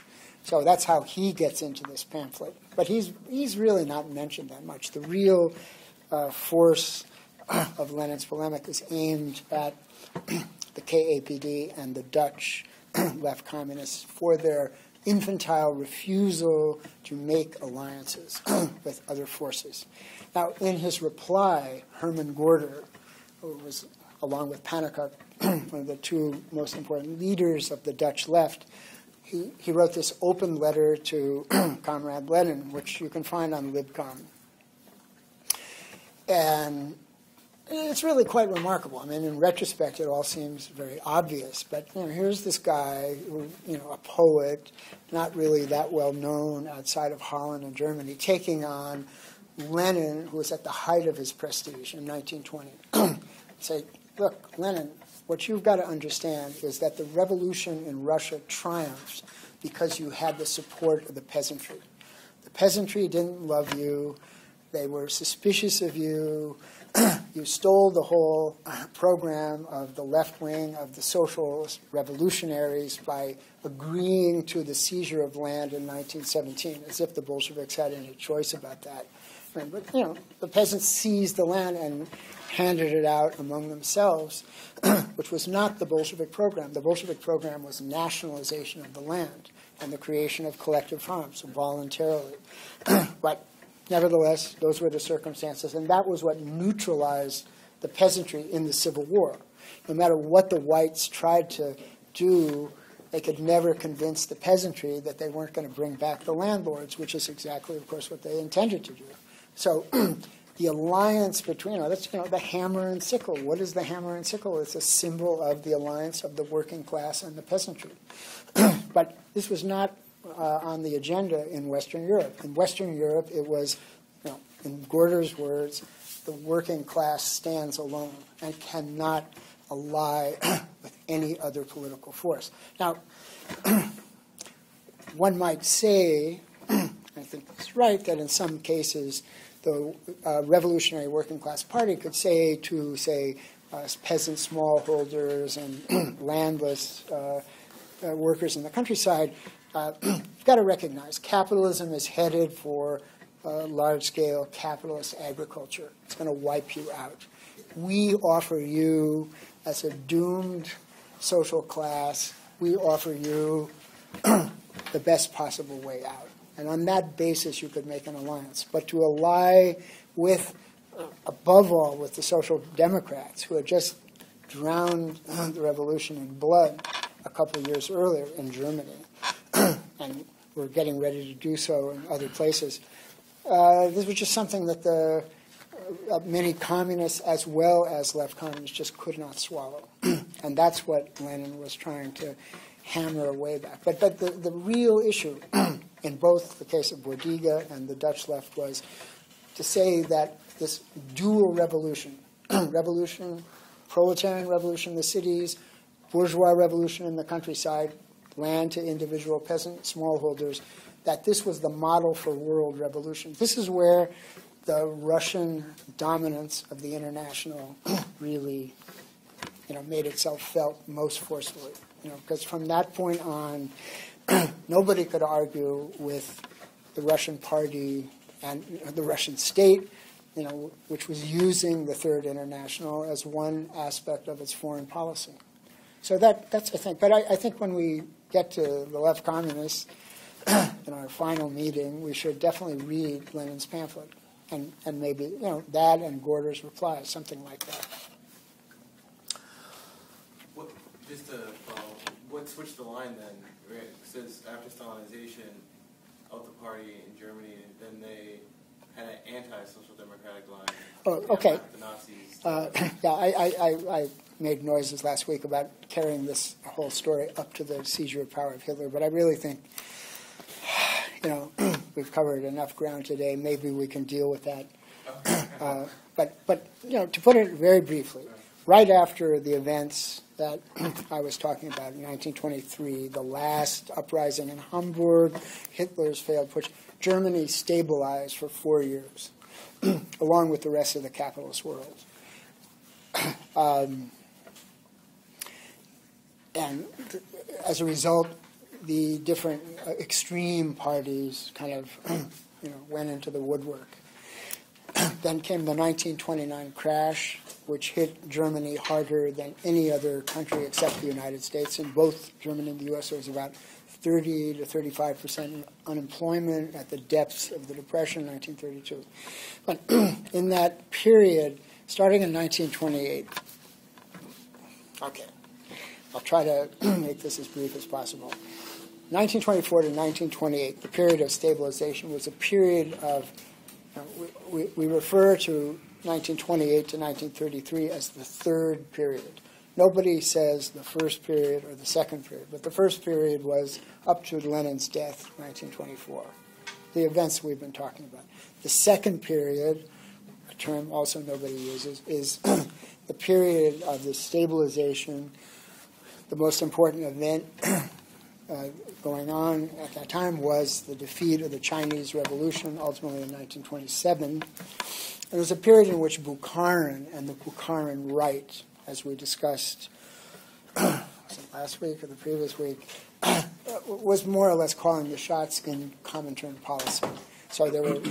Speaker 2: So that's how he gets into this pamphlet. But he's really not mentioned that much. The real force of Lenin's polemic is aimed at the KAPD and the Dutch left communists for their infantile refusal to make alliances with other forces. Now, in his reply, Herman Gorder, who was, along with Pannekoek, one of the two most important leaders of the Dutch left, he wrote this open letter to Comrade Lenin, which you can find on Libcom. And it's really quite remarkable. I mean, in retrospect, it all seems very obvious. But here's this guy, who, a poet, not really that well known outside of Holland and Germany, taking on Lenin, who was at the height of his prestige in 1920. Say, look, Lenin, what you've got to understand is that the revolution in Russia triumphed because you had the support of the peasantry. The peasantry didn't love you. They were suspicious of you. You stole the whole program of the left wing of the socialist revolutionaries by agreeing to the seizure of land in 1917, as if the Bolsheviks had any choice about that. But, the peasants seized the land and handed it out among themselves, which was not the Bolshevik program. The Bolshevik program was nationalization of the land and the creation of collective farms voluntarily. But nevertheless, those were the circumstances, and that was what neutralized the peasantry in the Civil War. No matter what the whites tried to do, they could never convince the peasantry that they weren't going to bring back the landlords, which is exactly, of course, what they intended to do. So the alliance between, that's the hammer and sickle. What is the hammer and sickle? It's a symbol of the alliance of the working class and the peasantry. But this was not on the agenda in Western Europe. In Western Europe, it was, in Gorder's words, the working class stands alone and cannot ally with any other political force. Now, one might say, I think it's right, that in some cases the Revolutionary Working Class Party could say to, say, peasant smallholders and landless workers in the countryside, you've got to recognize capitalism is headed for large-scale capitalist agriculture. It's going to wipe you out. We offer you, as a doomed social class, we offer you the best possible way out. And on that basis, you could make an alliance. But to ally with, above all, with the Social Democrats, who had just drowned the revolution in blood a couple of years earlier in Germany, and were getting ready to do so in other places, this was just something that the many communists as well as left communists just could not swallow. And that's what Lenin was trying to hammer away back. But the real issue in both the case of Bordiga and the Dutch left was to say that this dual revolution, proletarian revolution in the cities, bourgeois revolution in the countryside, land to individual peasant smallholders, that this was the model for world revolution. This is where the Russian dominance of the international really, made itself felt most forcefully. Because from that point on, nobody could argue with the Russian party and the Russian state, which was using the Third International as one aspect of its foreign policy. So that's I think. But I think when we get to the left communists in our final meeting, we should definitely read Lenin's pamphlet and maybe that and Gorder's reply, something like that.
Speaker 5: Just to follow, what switched the line then? Right? It says after Stalinization of the party in Germany, then they had an anti-social democratic line.
Speaker 2: Oh, okay.
Speaker 5: The Nazis.
Speaker 2: I made noises last week about carrying this whole story up to the seizure of power of Hitler, but I really think, we've covered enough ground today. Maybe we can deal with that. But to put it very briefly, right after the events that I was talking about in 1923, the last uprising in Hamburg, Hitler's failed push, Germany stabilized for 4 years, along with the rest of the capitalist world. And as a result, the different extreme parties kind of went into the woodwork. Then came the 1929 crash, which hit Germany harder than any other country except the United States. In both Germany and the U.S., there was about 30 to 35% unemployment at the depths of the Depression in 1932. But in that period, starting in 1928, I'll try to make this as brief as possible. 1924 to 1928, the period of stabilization was a period of, we refer to 1928 to 1933 as the third period. Nobody says the first period or the second period, but the first period was up to Lenin's death, 1924, the events we've been talking about. The second period, a term also nobody uses, is the period of the stabilization. The most important event going on at that time was the defeat of the Chinese Revolution, ultimately in 1927. It was a period in which Bukharin and the Bukharin right, as we discussed was it last week or the previous week, was more or less calling the shots in Comintern policy. So there were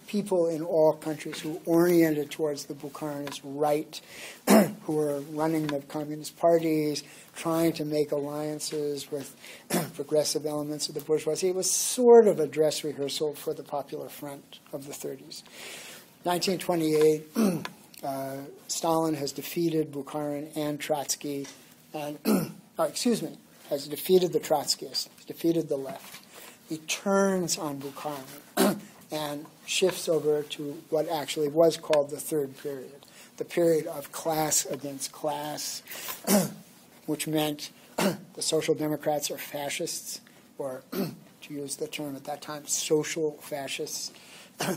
Speaker 2: people in all countries who oriented towards the Bukharinist right, who were running the communist parties, trying to make alliances with progressive elements of the bourgeoisie. It was sort of a dress rehearsal for the Popular Front of the 30s. 1928, Stalin has defeated Bukharin and Trotsky, and has defeated the Trotskyists, defeated the left. He turns on Bukharin and shifts over to what actually was called the third period, the period of class against class, which meant the Social Democrats are fascists, or to use the term at that time, social fascists.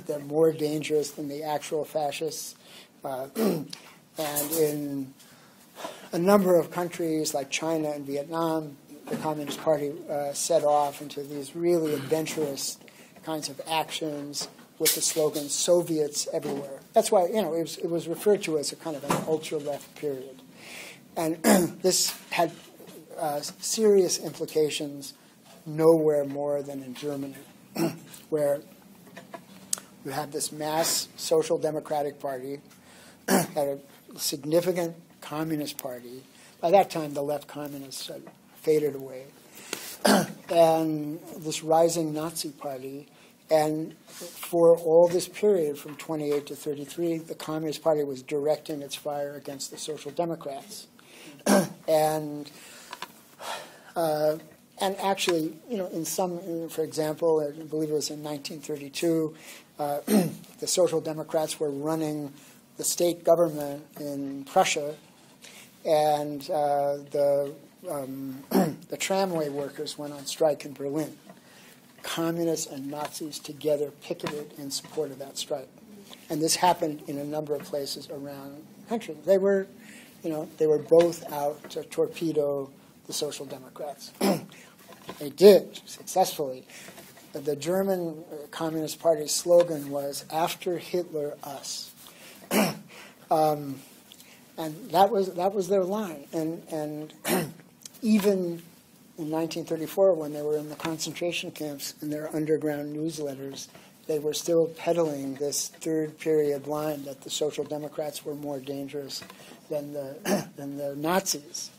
Speaker 2: They're more dangerous than the actual fascists. And in a number of countries like China and Vietnam, the Communist Party set off into these really adventurous kinds of actions with the slogan "Soviets everywhere." That's why it was referred to as a kind of an ultra-left period, and this had serious implications nowhere more than in Germany, where you had this mass social democratic party, had a significant communist party. By that time, the left communists had faded away, and this rising Nazi party. And for all this period, from 28 to 33, the Communist Party was directing its fire against the Social Democrats. And actually, in some, for example, I believe it was in 1932, the Social Democrats were running the state government in Prussia, and the tramway workers went on strike in Berlin. Communists and Nazis together picketed in support of that strike, and this happened in a number of places around the country. They were both out to torpedo the Social Democrats. They did successfully. The German Communist Party's slogan was "After Hitler, us," and that was their line. And even in 1934, when they were in the concentration camps in their underground newsletters, they were still peddling this third period line that the Social Democrats were more dangerous than the Nazis.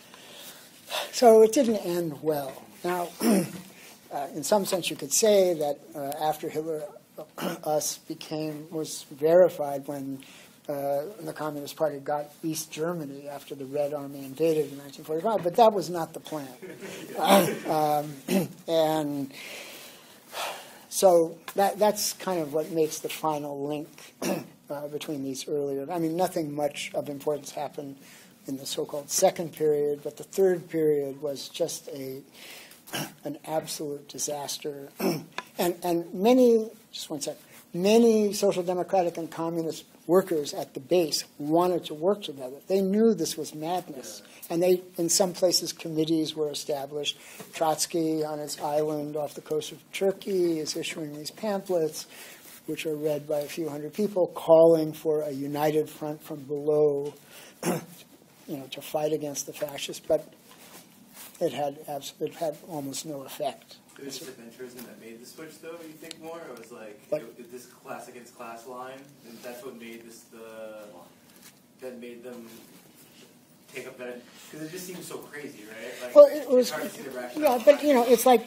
Speaker 2: So it didn't end well. Now, in some sense, you could say that after Hitler, us was verified when the Communist Party got East Germany after the Red Army invaded in 1945, but that was not the plan. And so that's kind of what makes the final link between these earlier. I mean, nothing much of importance happened in the so-called second period, but the third period was just an absolute disaster. And many Social Democratic and Communist workers at the base wanted to work together. They knew this was madness. And in some places, committees were established. Trotsky on his island off the coast of Turkey is issuing these pamphlets, which are read by a few hundred people, calling for a united front from below, to fight against the fascists. But it had almost no effect.
Speaker 5: It was just adventurism that made the switch, though. You think more, or it was like this class against class line, and that's what made that made them take up that, because it just seems so crazy, right? Like,
Speaker 2: well, it was.
Speaker 5: It's hard to see the rationale.
Speaker 2: Yeah, but it's like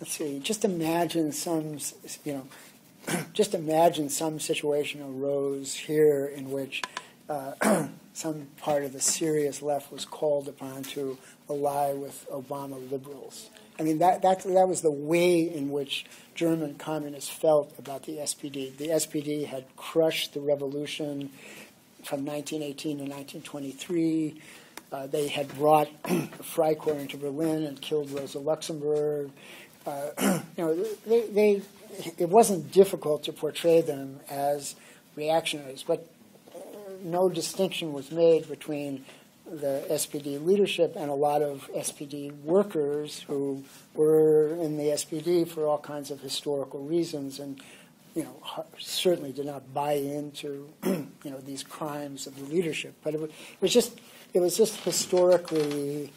Speaker 2: let's see. Just imagine some situation arose here in which some part of the serious left was called upon to ally with Obama liberals. I mean, that was the way in which German communists felt about the SPD. The SPD had crushed the revolution from 1918 to 1923. They had brought the Freikorps into Berlin and killed Rosa Luxemburg. It wasn't difficult to portray them as reactionaries, but no distinction was made between the SPD leadership and a lot of SPD workers who were in the SPD for all kinds of historical reasons and, certainly did not buy into, these crimes of the leadership. But it was just historically,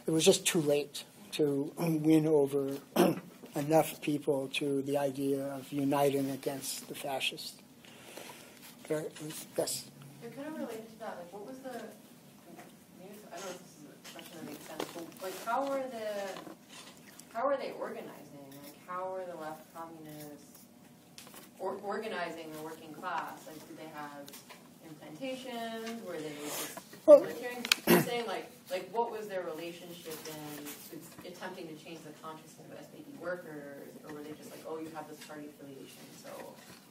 Speaker 2: it was just too late to win over enough people to the idea of uniting against the fascists. Yes?
Speaker 6: They're kind of related to that. Like, what was the? Maybe I don't know if this is a question that makes sense. But like, how are they organizing? Like, how are the left communists organizing the working class? Like, did they have implantations? Were they just volunteering? I'm saying like what was their relationship in attempting to change the consciousness of SPD workers, or were they just like, oh, you have this party affiliation, so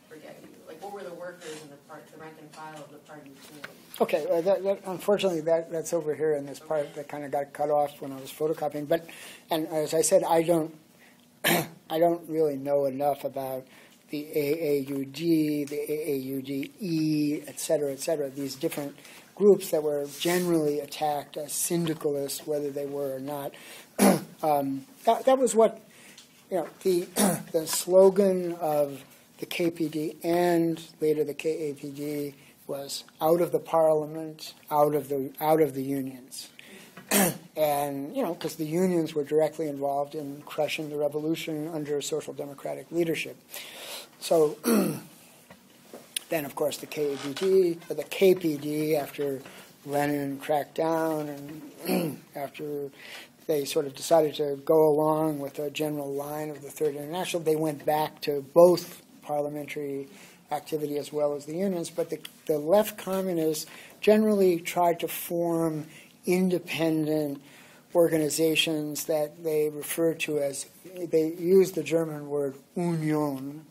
Speaker 6: forget you? Like, what were the workers and the rank and file of the party doing?
Speaker 2: Okay, unfortunately, that's over here in this part that kind of got cut off when I was photocopying. And as I said, I don't really know enough about the AAUD, the AAUDE, et cetera, these different groups that were generally attacked as syndicalists, whether they were or not. That was what the slogan of the KPD and later the KAPD was out of the parliament, out of the unions. And, because the unions were directly involved in crushing the revolution under social democratic leadership. So then, of course, the KPD, after Lenin cracked down and after they sort of decided to go along with a general line of the Third International, they went back to both parliamentary activity as well as the unions. But the left communists generally tried to form independent organizations that they refer to as, they use the German word Union,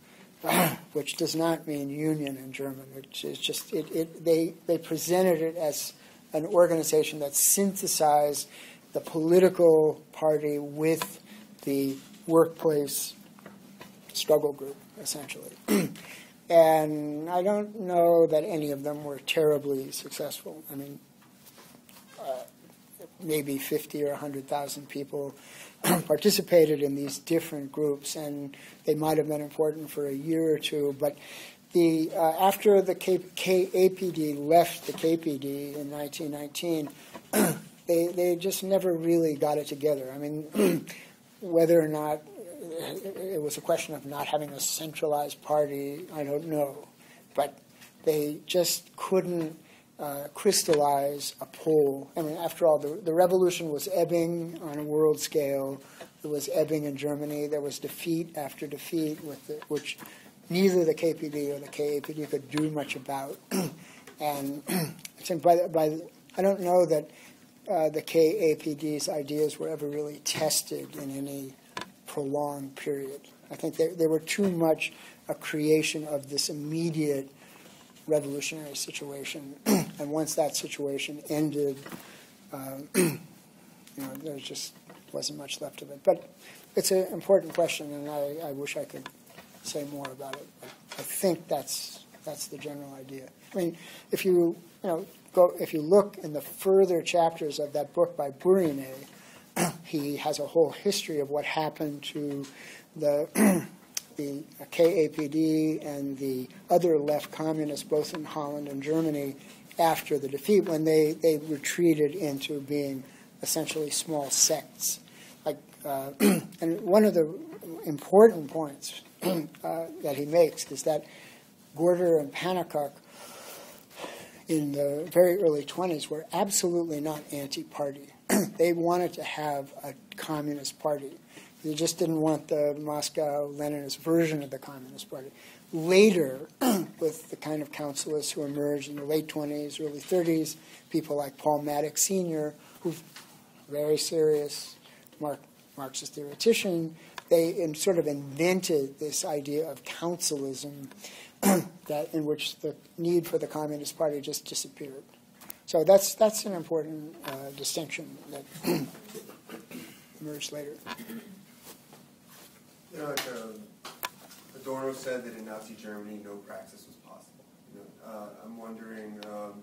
Speaker 2: which does not mean union in German. It's just, they presented it as an organization that synthesized the political party with the workplace struggle group, essentially. And I don't know that any of them were terribly successful. I mean, maybe 50 or 100,000 people participated in these different groups, and they might have been important for a year or two. But after the KAPD left the KPD in 1919, they just never really got it together. I mean, whether or not it was a question of not having a centralized party, I don't know. But they just couldn't crystallize a pole. I mean, after all, the revolution was ebbing on a world scale. It was ebbing in Germany. There was defeat after defeat, which neither the KPD or the KAPD could do much about. And I think I don't know that the KAPD's ideas were ever really tested in any prolonged period. I think they were too much a creation of this immediate revolutionary situation. And once that situation ended, there just wasn't much left of it. But it's an important question, and I wish I could say more about it. But I think that's the general idea. I mean, if you look in the further chapters of that book by Bourrienne, he has a whole history of what happened to the KAPD and the other left communists, both in Holland and Germany, after the defeat, when they retreated into being essentially small sects. And one of the important points that he makes is that Gorder and Pannekoek in the very early 20s were absolutely not anti-party. They wanted to have a communist party. They just didn't want the Moscow Leninist version of the Communist Party. Later, with the kind of councilists who emerged in the late 20s, early 30s, people like Paul Maddox Sr., who's very serious Marxist theoretician, they sort of invented this idea of councilism in which the need for the Communist Party just disappeared. So that's an important distinction that emerged later.
Speaker 8: Adorno said that in Nazi Germany no praxis was possible. I'm wondering to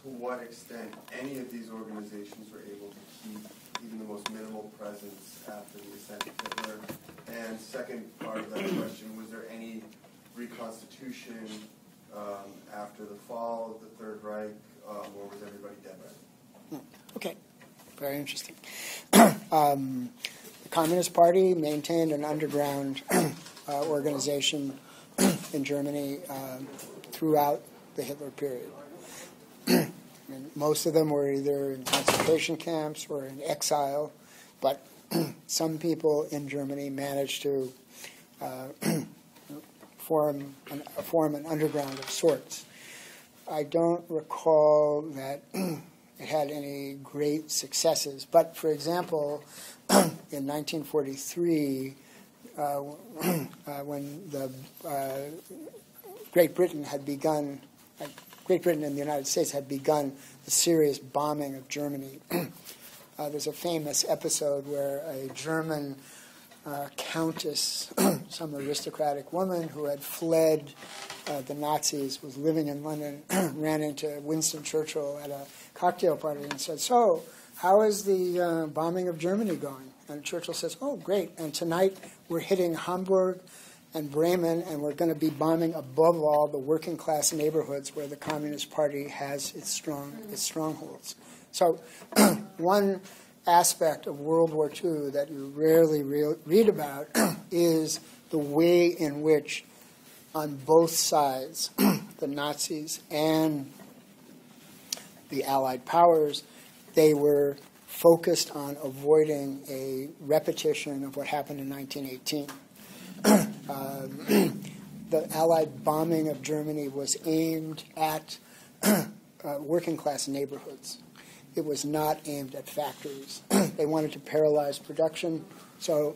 Speaker 8: what extent any of these organizations were able to keep even the most minimal presence after the ascent of Hitler. And second part of that question, was there any reconstitution after the fall of the Third Reich, or was everybody dead right?
Speaker 2: Okay, very interesting. The Communist Party maintained an underground organization in Germany throughout the Hitler period. And most of them were either in concentration camps or in exile, but some people in Germany managed to form an underground of sorts. I don't recall that it had any great successes, but for example, in 1943, when Great Britain and the United States had begun the serious bombing of Germany, there's a famous episode where a German countess, some aristocratic woman who had fled the Nazis, was living in London, ran into Winston Churchill at a cocktail party and said, "So, how is the bombing of Germany going?" And Churchill says, oh, great, and tonight we're hitting Hamburg and Bremen, and we're going to be bombing, above all, the working-class neighborhoods where the Communist Party has its strongholds. So one aspect of World War II that you rarely read about is the way in which, on both sides, the Nazis and the Allied powers, they were focused on avoiding a repetition of what happened in 1918. The Allied bombing of Germany was aimed at working-class neighborhoods. It was not aimed at factories. They wanted to paralyze production, so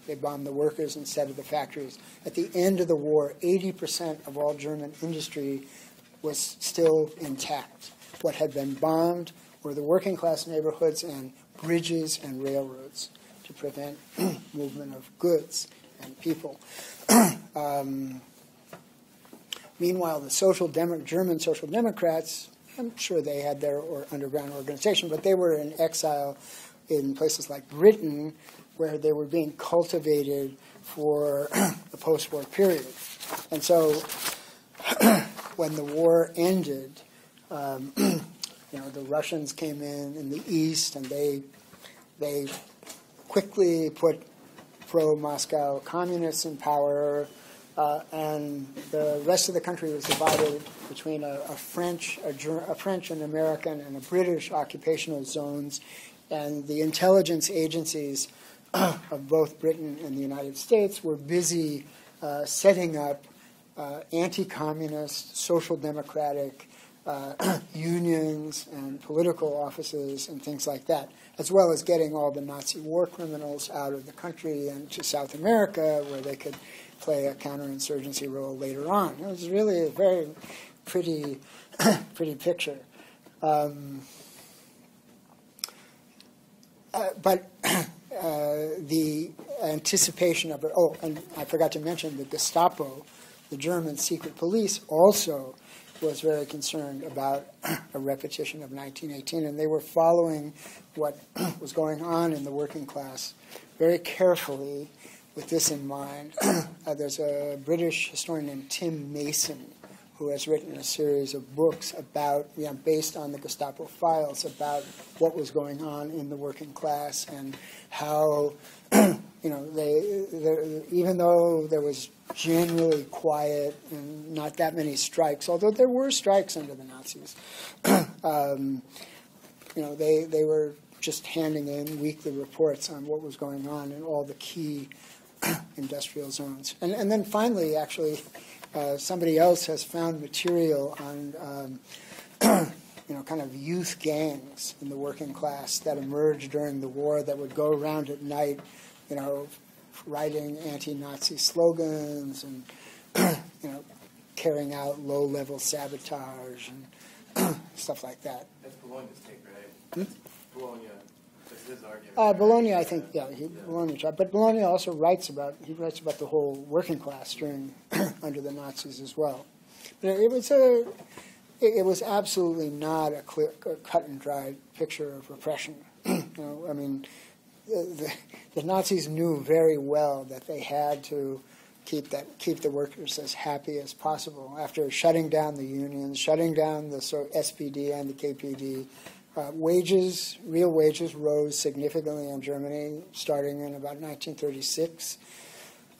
Speaker 2: they bombed the workers instead of the factories. At the end of the war, 80% of all German industry was still intact. What had been bombed were the working-class neighborhoods and bridges and railroads to prevent movement of goods and people. Meanwhile, the German Social Democrats, I'm sure they had their underground organization, but they were in exile in places like Britain, where they were being cultivated for the post-war period. And so when the war ended, the Russians came in the east, and they quickly put pro-Moscow communists in power, and the rest of the country was divided between a French, an American, and a British occupational zones, and the intelligence agencies of both Britain and the United States were busy setting up anti-communist, social democratic unions and political offices and things like that, as well as getting all the Nazi war criminals out of the country and to South America, where they could play a counterinsurgency role later on. It was really a very pretty picture. But the anticipation of it, oh, and I forgot to mention the Gestapo, the German secret police, also was very concerned about a repetition of 1918, and they were following what was going on in the working class very carefully with this in mind. There's a British historian named Tim Mason who has written a series of books about, based on the Gestapo files, about what was going on in the working class and how, even though there was generally quiet and not that many strikes, although there were strikes under the Nazis, they were just handing in weekly reports on what was going on in all the key industrial zones. And then finally, actually, somebody else has found material on, kind of youth gangs in the working class that emerged during the war that would go around at night, writing anti-Nazi slogans and, carrying out low-level sabotage and stuff like that.
Speaker 5: That's Bologna's take, right? Bologna. That's his argument.
Speaker 2: Bologna, I think, Bologna tried. But Bologna also writes about the whole working class during under the Nazis as well. But it was absolutely not a clear, cut and dried picture of repression. The Nazis knew very well that they had to keep the workers as happy as possible. After shutting down the unions, shutting down the SPD and the KPD, real wages rose significantly in Germany, starting in about 1936.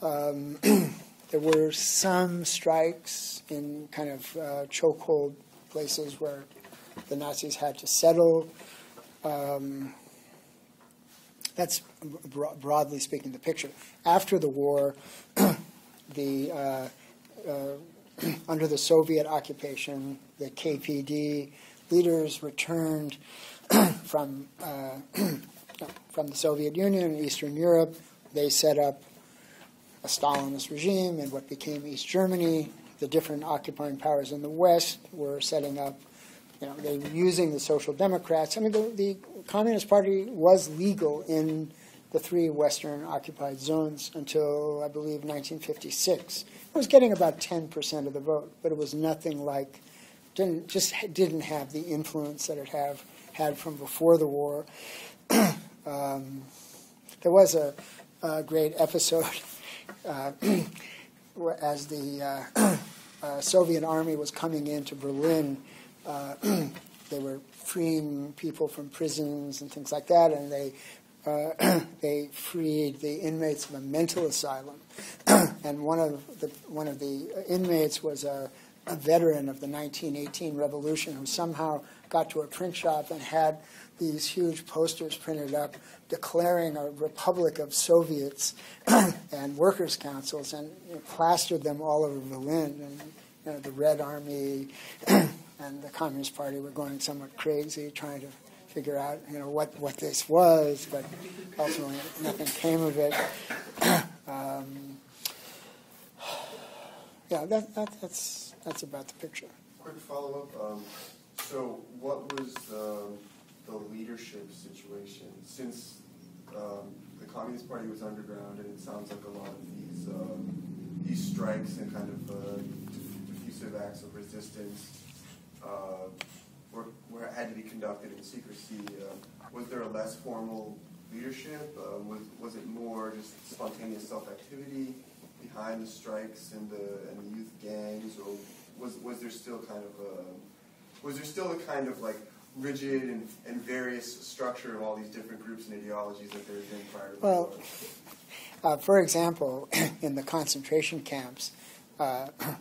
Speaker 2: There were some strikes in kind of chokehold places where the Nazis had to settle. That's broadly speaking the picture. After the war, under the Soviet occupation, the KPD leaders returned from the Soviet Union and Eastern Europe. They set up a Stalinist regime in what became East Germany. The different occupying powers in the West were setting up, they were using the Social Democrats. The Communist Party was legal in the three Western occupied zones until, I believe, 1956. It was getting about 10% of the vote, but it was nothing like, didn't have the influence that it had from before the war. there was a great episode as the Soviet army was coming into Berlin. They were freeing people from prisons and things like that, and they freed the inmates of a mental asylum. And one of the inmates was a veteran of the 1918 revolution who somehow got to a print shop and had these huge posters printed up declaring a republic of Soviets and workers' councils, and plastered them all over Berlin. And the Red Army and the Communist Party were going somewhat crazy trying to figure out what this was, but ultimately nothing came of it. That's about the picture.
Speaker 8: Quick follow-up. So what was the leadership situation? Since the Communist Party was underground, and it sounds like a lot of these strikes and kind of diffusive acts of resistance had to be conducted in secrecy. Was there a less formal leadership? Was it more just spontaneous self-activity behind the strikes and the youth gangs, or was there still a kind of like rigid and various structure of all these different groups and ideologies that there had been prior to the war?
Speaker 2: For example, in the concentration camps, the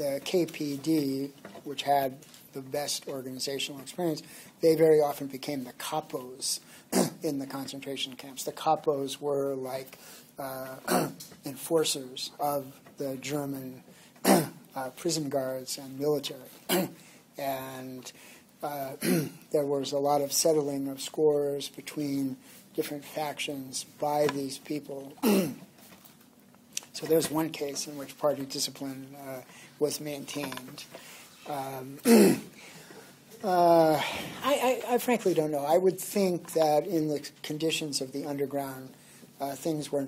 Speaker 2: KPD, which had the best organizational experience, they very often became the capos in the concentration camps. The capos were like enforcers of the German prison guards and military. And there was a lot of settling of scores between different factions by these people. So there's one case in which party discipline was maintained. I frankly don't know. I would think that in the conditions of the underground, things were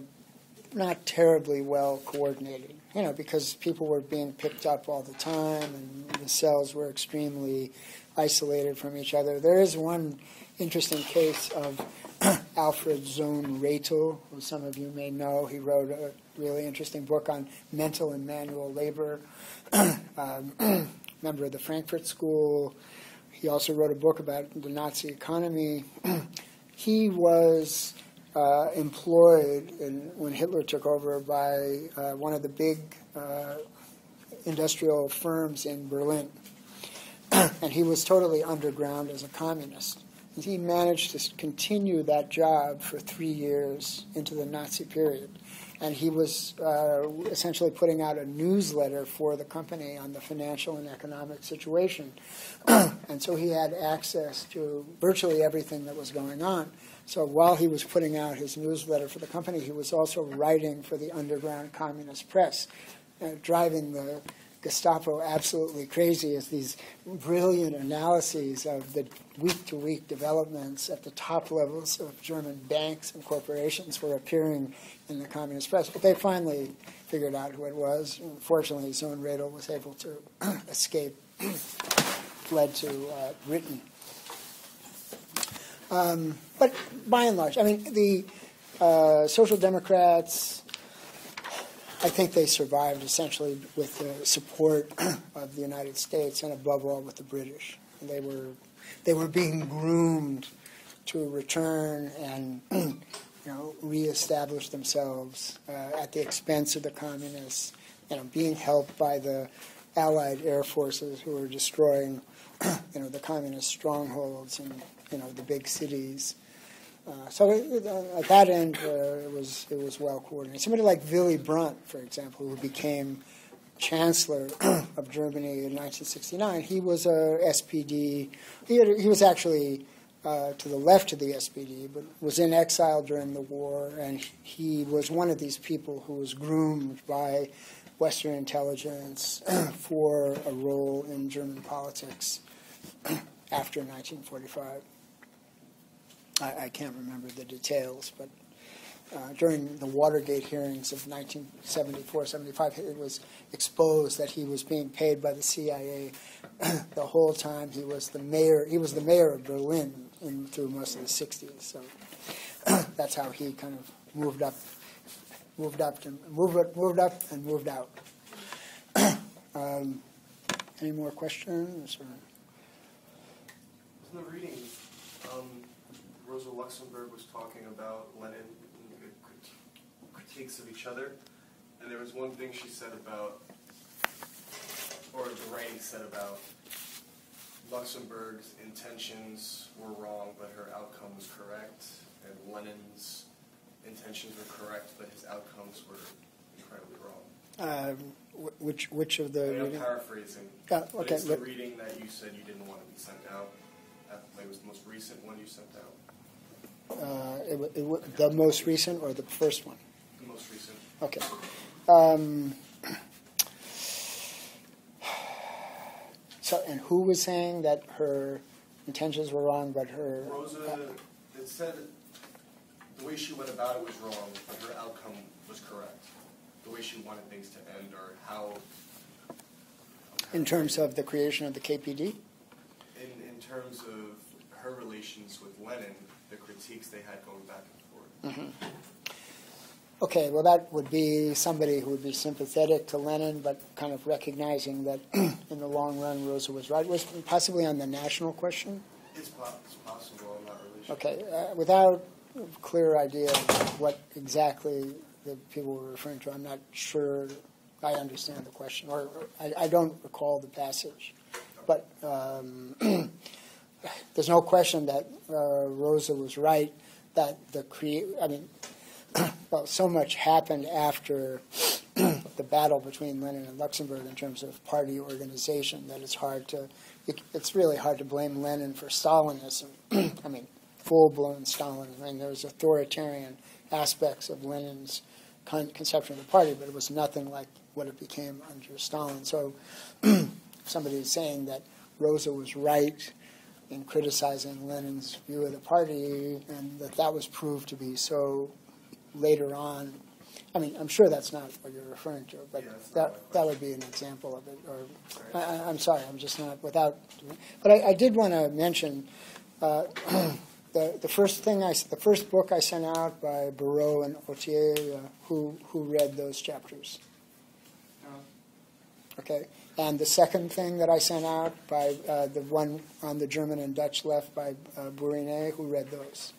Speaker 2: not terribly well coordinated, because people were being picked up all the time and the cells were extremely isolated from each other. There is one interesting case of Alfred Sohn Rethel, who some of you may know. He wrote a really interesting book on mental and manual labor, member of the Frankfurt School. He also wrote a book about the Nazi economy. He was employed when Hitler took over by one of the big industrial firms in Berlin. And he was totally underground as a communist. And he managed to continue that job for 3 years into the Nazi period. And he was essentially putting out a newsletter for the company on the financial and economic situation. And so he had access to virtually everything that was going on. So while he was putting out his newsletter for the company, he was also writing for the underground communist press, driving the Gestapo absolutely crazy as these brilliant analyses of the week-to-week developments at the top levels of German banks and corporations were appearing in the communist press. But they finally figured out who it was. Fortunately, Sohn Rethel was able to escape, fled to Britain. But by and large, the Social Democrats, I think they survived essentially with the support of the United States and above all with the British. And they were being groomed to return and reestablish themselves at the expense of the communists, being helped by the Allied air forces who were destroying the communist strongholds and the big cities. So at that end, it was well coordinated. Somebody like Willy Brandt, for example, who became Chancellor of Germany in 1969, he was a SPD. He was actually to the left of the SPD, but was in exile during the war, and he was one of these people who was groomed by Western intelligence for a role in German politics after 1945. I can't remember the details, but during the Watergate hearings of 1974-75, it was exposed that he was being paid by the CIA the whole time he was the mayor. He was the mayor of Berlin through most of the 60s. So that's how he kind of moved up and moved out. Any more questions? Or?
Speaker 8: In the reading, Rosa Luxemburg was talking about Lenin and the critiques of each other, and there was one thing she said about, or the writing said about, Luxemburg's intentions were wrong, but her outcome was correct, and Lenin's intentions were correct, but his outcomes were incredibly wrong.
Speaker 2: Which of the?
Speaker 8: I'm paraphrasing.
Speaker 2: Okay.
Speaker 8: But it's the reading that you said you didn't want to be sent out. It was the most recent one you sent out.
Speaker 2: The most recent or the first one?
Speaker 8: The most recent.
Speaker 2: Okay. So, and who was saying that her intentions were wrong, but her...
Speaker 8: Rosa, it said the way she went about it was wrong, but her outcome was correct. The way she wanted things to end, or how...
Speaker 2: In terms of the creation of the KPD?
Speaker 8: In terms of her relations with Lenin, the critiques they had going back and forth.
Speaker 2: Mm-hmm. Okay, well, that would be somebody who would be sympathetic to Lenin, but kind of recognizing that in the long run, Rosa was right. Was possibly on the national question?
Speaker 8: It's possible. I'm not really sure.
Speaker 2: Okay, without a clear idea of what exactly the people were referring to, I'm not sure I understand the question, or I don't recall the passage. But there's no question that Rosa was right, that well, so much happened after the battle between Lenin and Luxemburg in terms of party organization that it's really hard to blame Lenin for Stalinism. I mean, full-blown Stalinism. I mean, there was authoritarian aspects of Lenin's conception of the party, but it was nothing like what it became under Stalin. So somebody is saying that Rosa was right in criticizing Lenin's view of the party, and that was proved to be so later on. I mean, I'm sure that's not what you're referring to, but that would be an example of it. Or I'm sorry, I'm just not without. But I did want to mention the first book I sent out by Barreau and Autier. Who read those chapters? Okay, and the second thing that I sent out by the one on the German and Dutch left by Bourrinet. Who read those?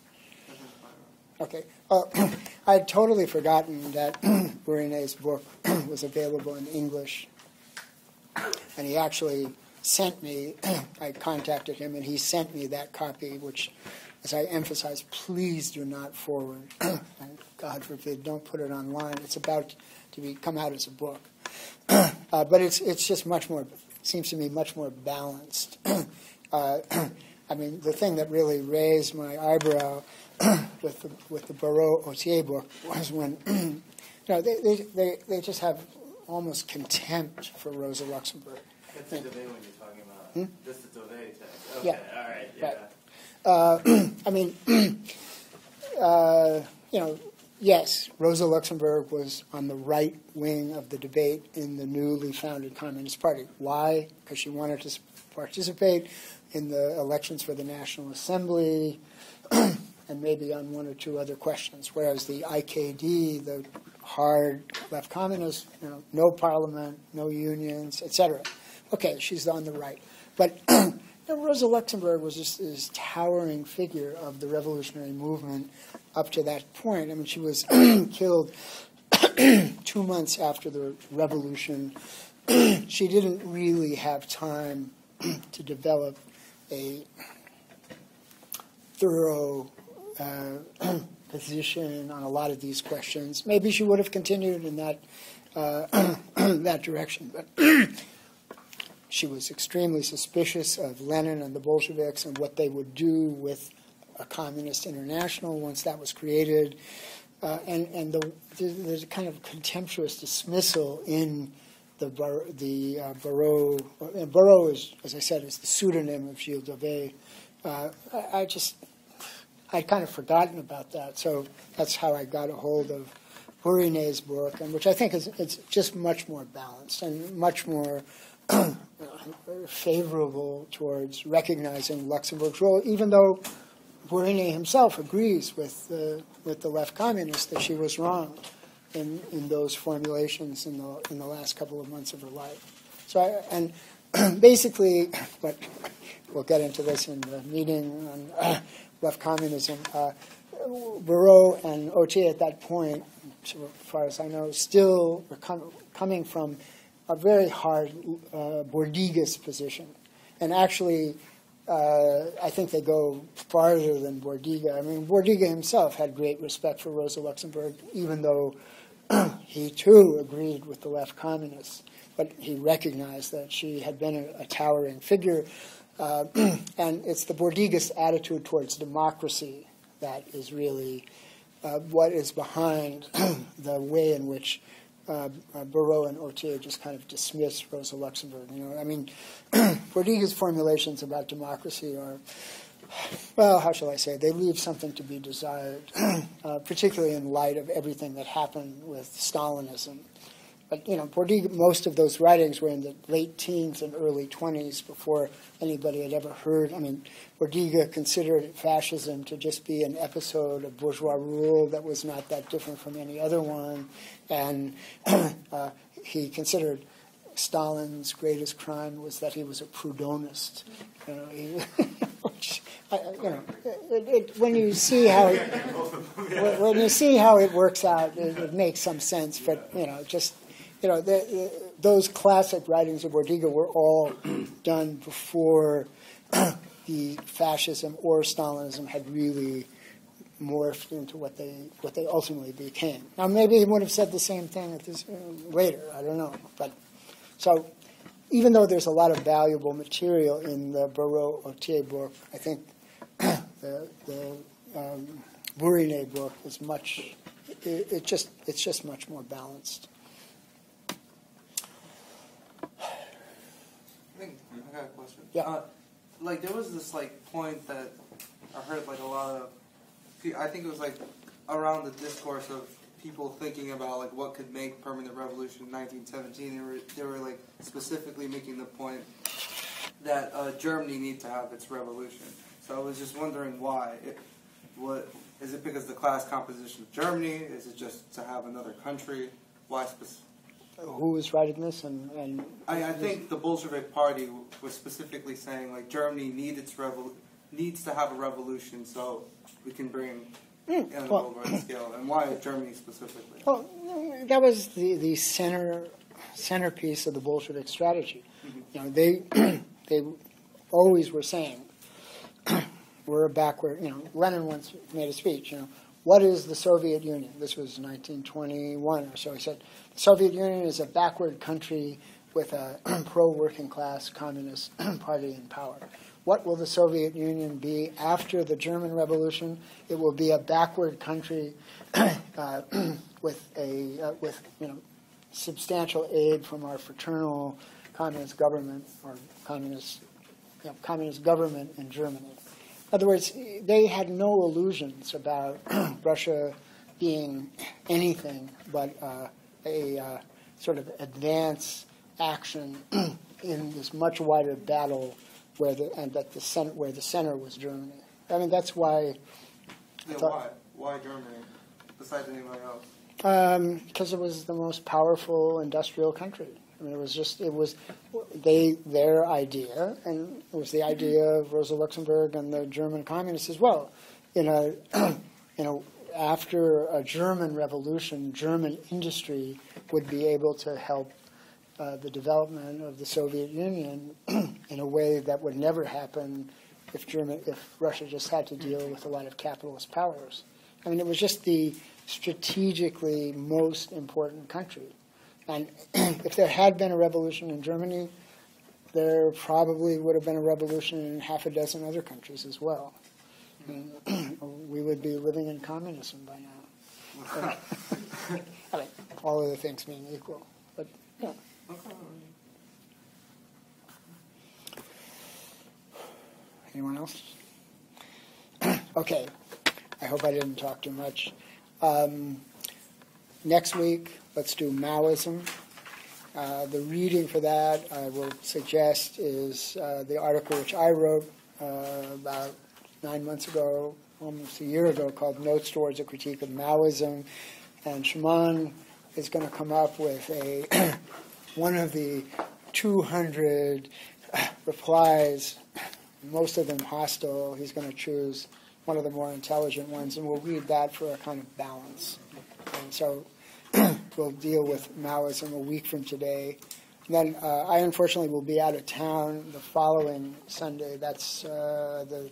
Speaker 2: Okay. I had totally forgotten that Bourrinet's book was available in English. And he actually sent me, I contacted him, and he sent me that copy, which, as I emphasize, please do not forward. And God forbid, don't put it online. It's about to come out as a book. But it's just much more, seems to me, much more balanced. I mean, the thing that really raised my eyebrow with the Barreau-Autier book was when they just have almost contempt for Rosa Luxemburg.
Speaker 5: That's the Daudet one you're talking about. That's the Daudet text. Okay,
Speaker 2: Yeah.
Speaker 5: all right, yeah.
Speaker 2: Right. I mean, yes, Rosa Luxemburg was on the right wing of the debate in the newly founded Communist Party. Why? Because she wanted to participate in the elections for the National Assembly, and maybe on one or two other questions. Whereas the IKD, the hard left communists, no parliament, no unions, etc. Okay, she's on the right. But Rosa Luxemburg was just this towering figure of the revolutionary movement up to that point. I mean, she was killed 2 months after the revolution. She didn't really have time to develop a thorough position on a lot of these questions. Maybe she would have continued in that that direction, but she was extremely suspicious of Lenin and the Bolsheviks and what they would do with a communist international once that was created, and there's a kind of contemptuous dismissal in the Barreau. Barreau is, as I said, is the pseudonym of Gilles Daudet. I'd kind of forgotten about that, so that's how I got a hold of Bourrinet's book, and which I think it's just much more balanced and much more favorable towards recognizing Luxemburg's role, even though Bourine himself agrees with the left communists that she was wrong in those formulations in the last couple of months of her life. So, basically, but we'll get into this in the meeting on left communism. Barrault and Autier at that point, so far as I know, still were coming from a very hard Bourdieu'ist position. And actually, I think they go farther than Bourdieu. I mean, Bourdieu himself had great respect for Rosa Luxemburg, even though he too agreed with the left communists. But he recognized that she had been a towering figure. And it's the Bourdieu'ist attitude towards democracy that is really what is behind the way in which Barrault and Autier just kind of dismiss Rosa Luxemburg. I mean, Bourdieu's formulations about democracy are, well, how shall I say, they leave something to be desired, particularly in light of everything that happened with Stalinism. But, Bourdieu, most of those writings were in the late teens and early 20s before anybody had ever heard. I mean, Bourdieu considered fascism to just be an episode of bourgeois rule that was not that different from any other one. And he considered Stalin's greatest crime was that he was a Proudhonist. When you see how it works out, it makes some sense. But those classic writings of Bourdieu were all done before the fascism or Stalinism had really morphed into what they ultimately became. Now, maybe he would have said the same thing at this later. I don't know. But so, even though there's a lot of valuable material in the Barrault-Autier book, I think the Bourine book is much. It's just much more balanced.
Speaker 9: I got a question.
Speaker 2: Yeah.
Speaker 9: There was this point that I heard a lot of. I think it was around the discourse of people thinking about what could make permanent revolution in 1917. They were specifically making the point that Germany needs to have its revolution. So I was just wondering why. Is it because of the class composition of Germany? Is it just to have another country? Why specifically?
Speaker 2: Who was writing this? And
Speaker 9: I think the Bolshevik Party was specifically saying Germany needs to have a revolution so we can bring in a worldwide scale. And why Germany specifically?
Speaker 2: Well, that was the centerpiece of the Bolshevik strategy. Mm-hmm. They always were saying we're a backward. Lenin once made a speech. What is the Soviet Union? This was 1921 or so. He said, the Soviet Union is a backward country with a pro-working class communist party in power. What will the Soviet Union be after the German Revolution? It will be a backward country with substantial aid from our fraternal communist government or communist government in Germany. In other words, they had no illusions about Russia being anything but a sort of advance action in this much wider battle where the center was Germany. I mean, that's why.
Speaker 9: Why Germany besides anybody else?
Speaker 2: Because it was the most powerful industrial country. I mean, it was their idea, and it was the idea of Rosa Luxemburg and the German communists as well. After a German revolution, German industry would be able to help the development of the Soviet Union in a way that would never happen if Russia just had to deal with a lot of capitalist powers. I mean, it was just the strategically most important country. And if there had been a revolution in Germany, there probably would have been a revolution in half a dozen other countries as well. I mean, we would be living in communism by now. I mean, all other things being equal. But, yeah. Anyone else? Okay. I hope I didn't talk too much. Next week, let's do Maoism. The reading for that, I will suggest, is the article which I wrote about 9 months ago, almost a year ago, called Notes Towards a Critique of Maoism. And Shimon is going to come up with one of the 200 replies, most of them hostile. He's going to choose one of the more intelligent ones, and we'll read that for a kind of balance. And so we'll deal with Maoism a week from today. And then I unfortunately will be out of town the following Sunday. That's the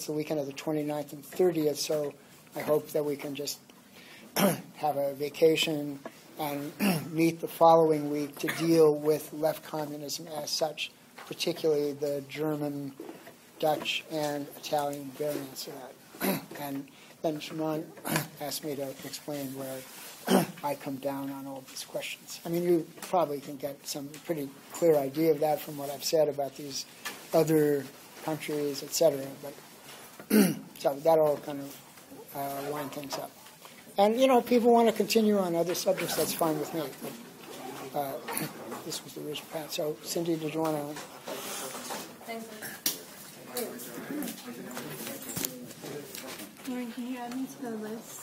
Speaker 2: weekend of the 29th and 30th. So I hope that we can just have a vacation and meet the following week to deal with left communism as such, particularly the German, Dutch, and Italian variants of that. And then Shimon asked me to explain where I come down on all these questions. I mean, you probably can get some pretty clear idea of that from what I've said about these other countries, etc. But so that'll kind of wind things up. And, if people want to continue on other subjects, that's fine with me. But, this was the original path. So, Cindy, did you want to?
Speaker 6: Thanks.
Speaker 10: Lauren, can you add me to the list?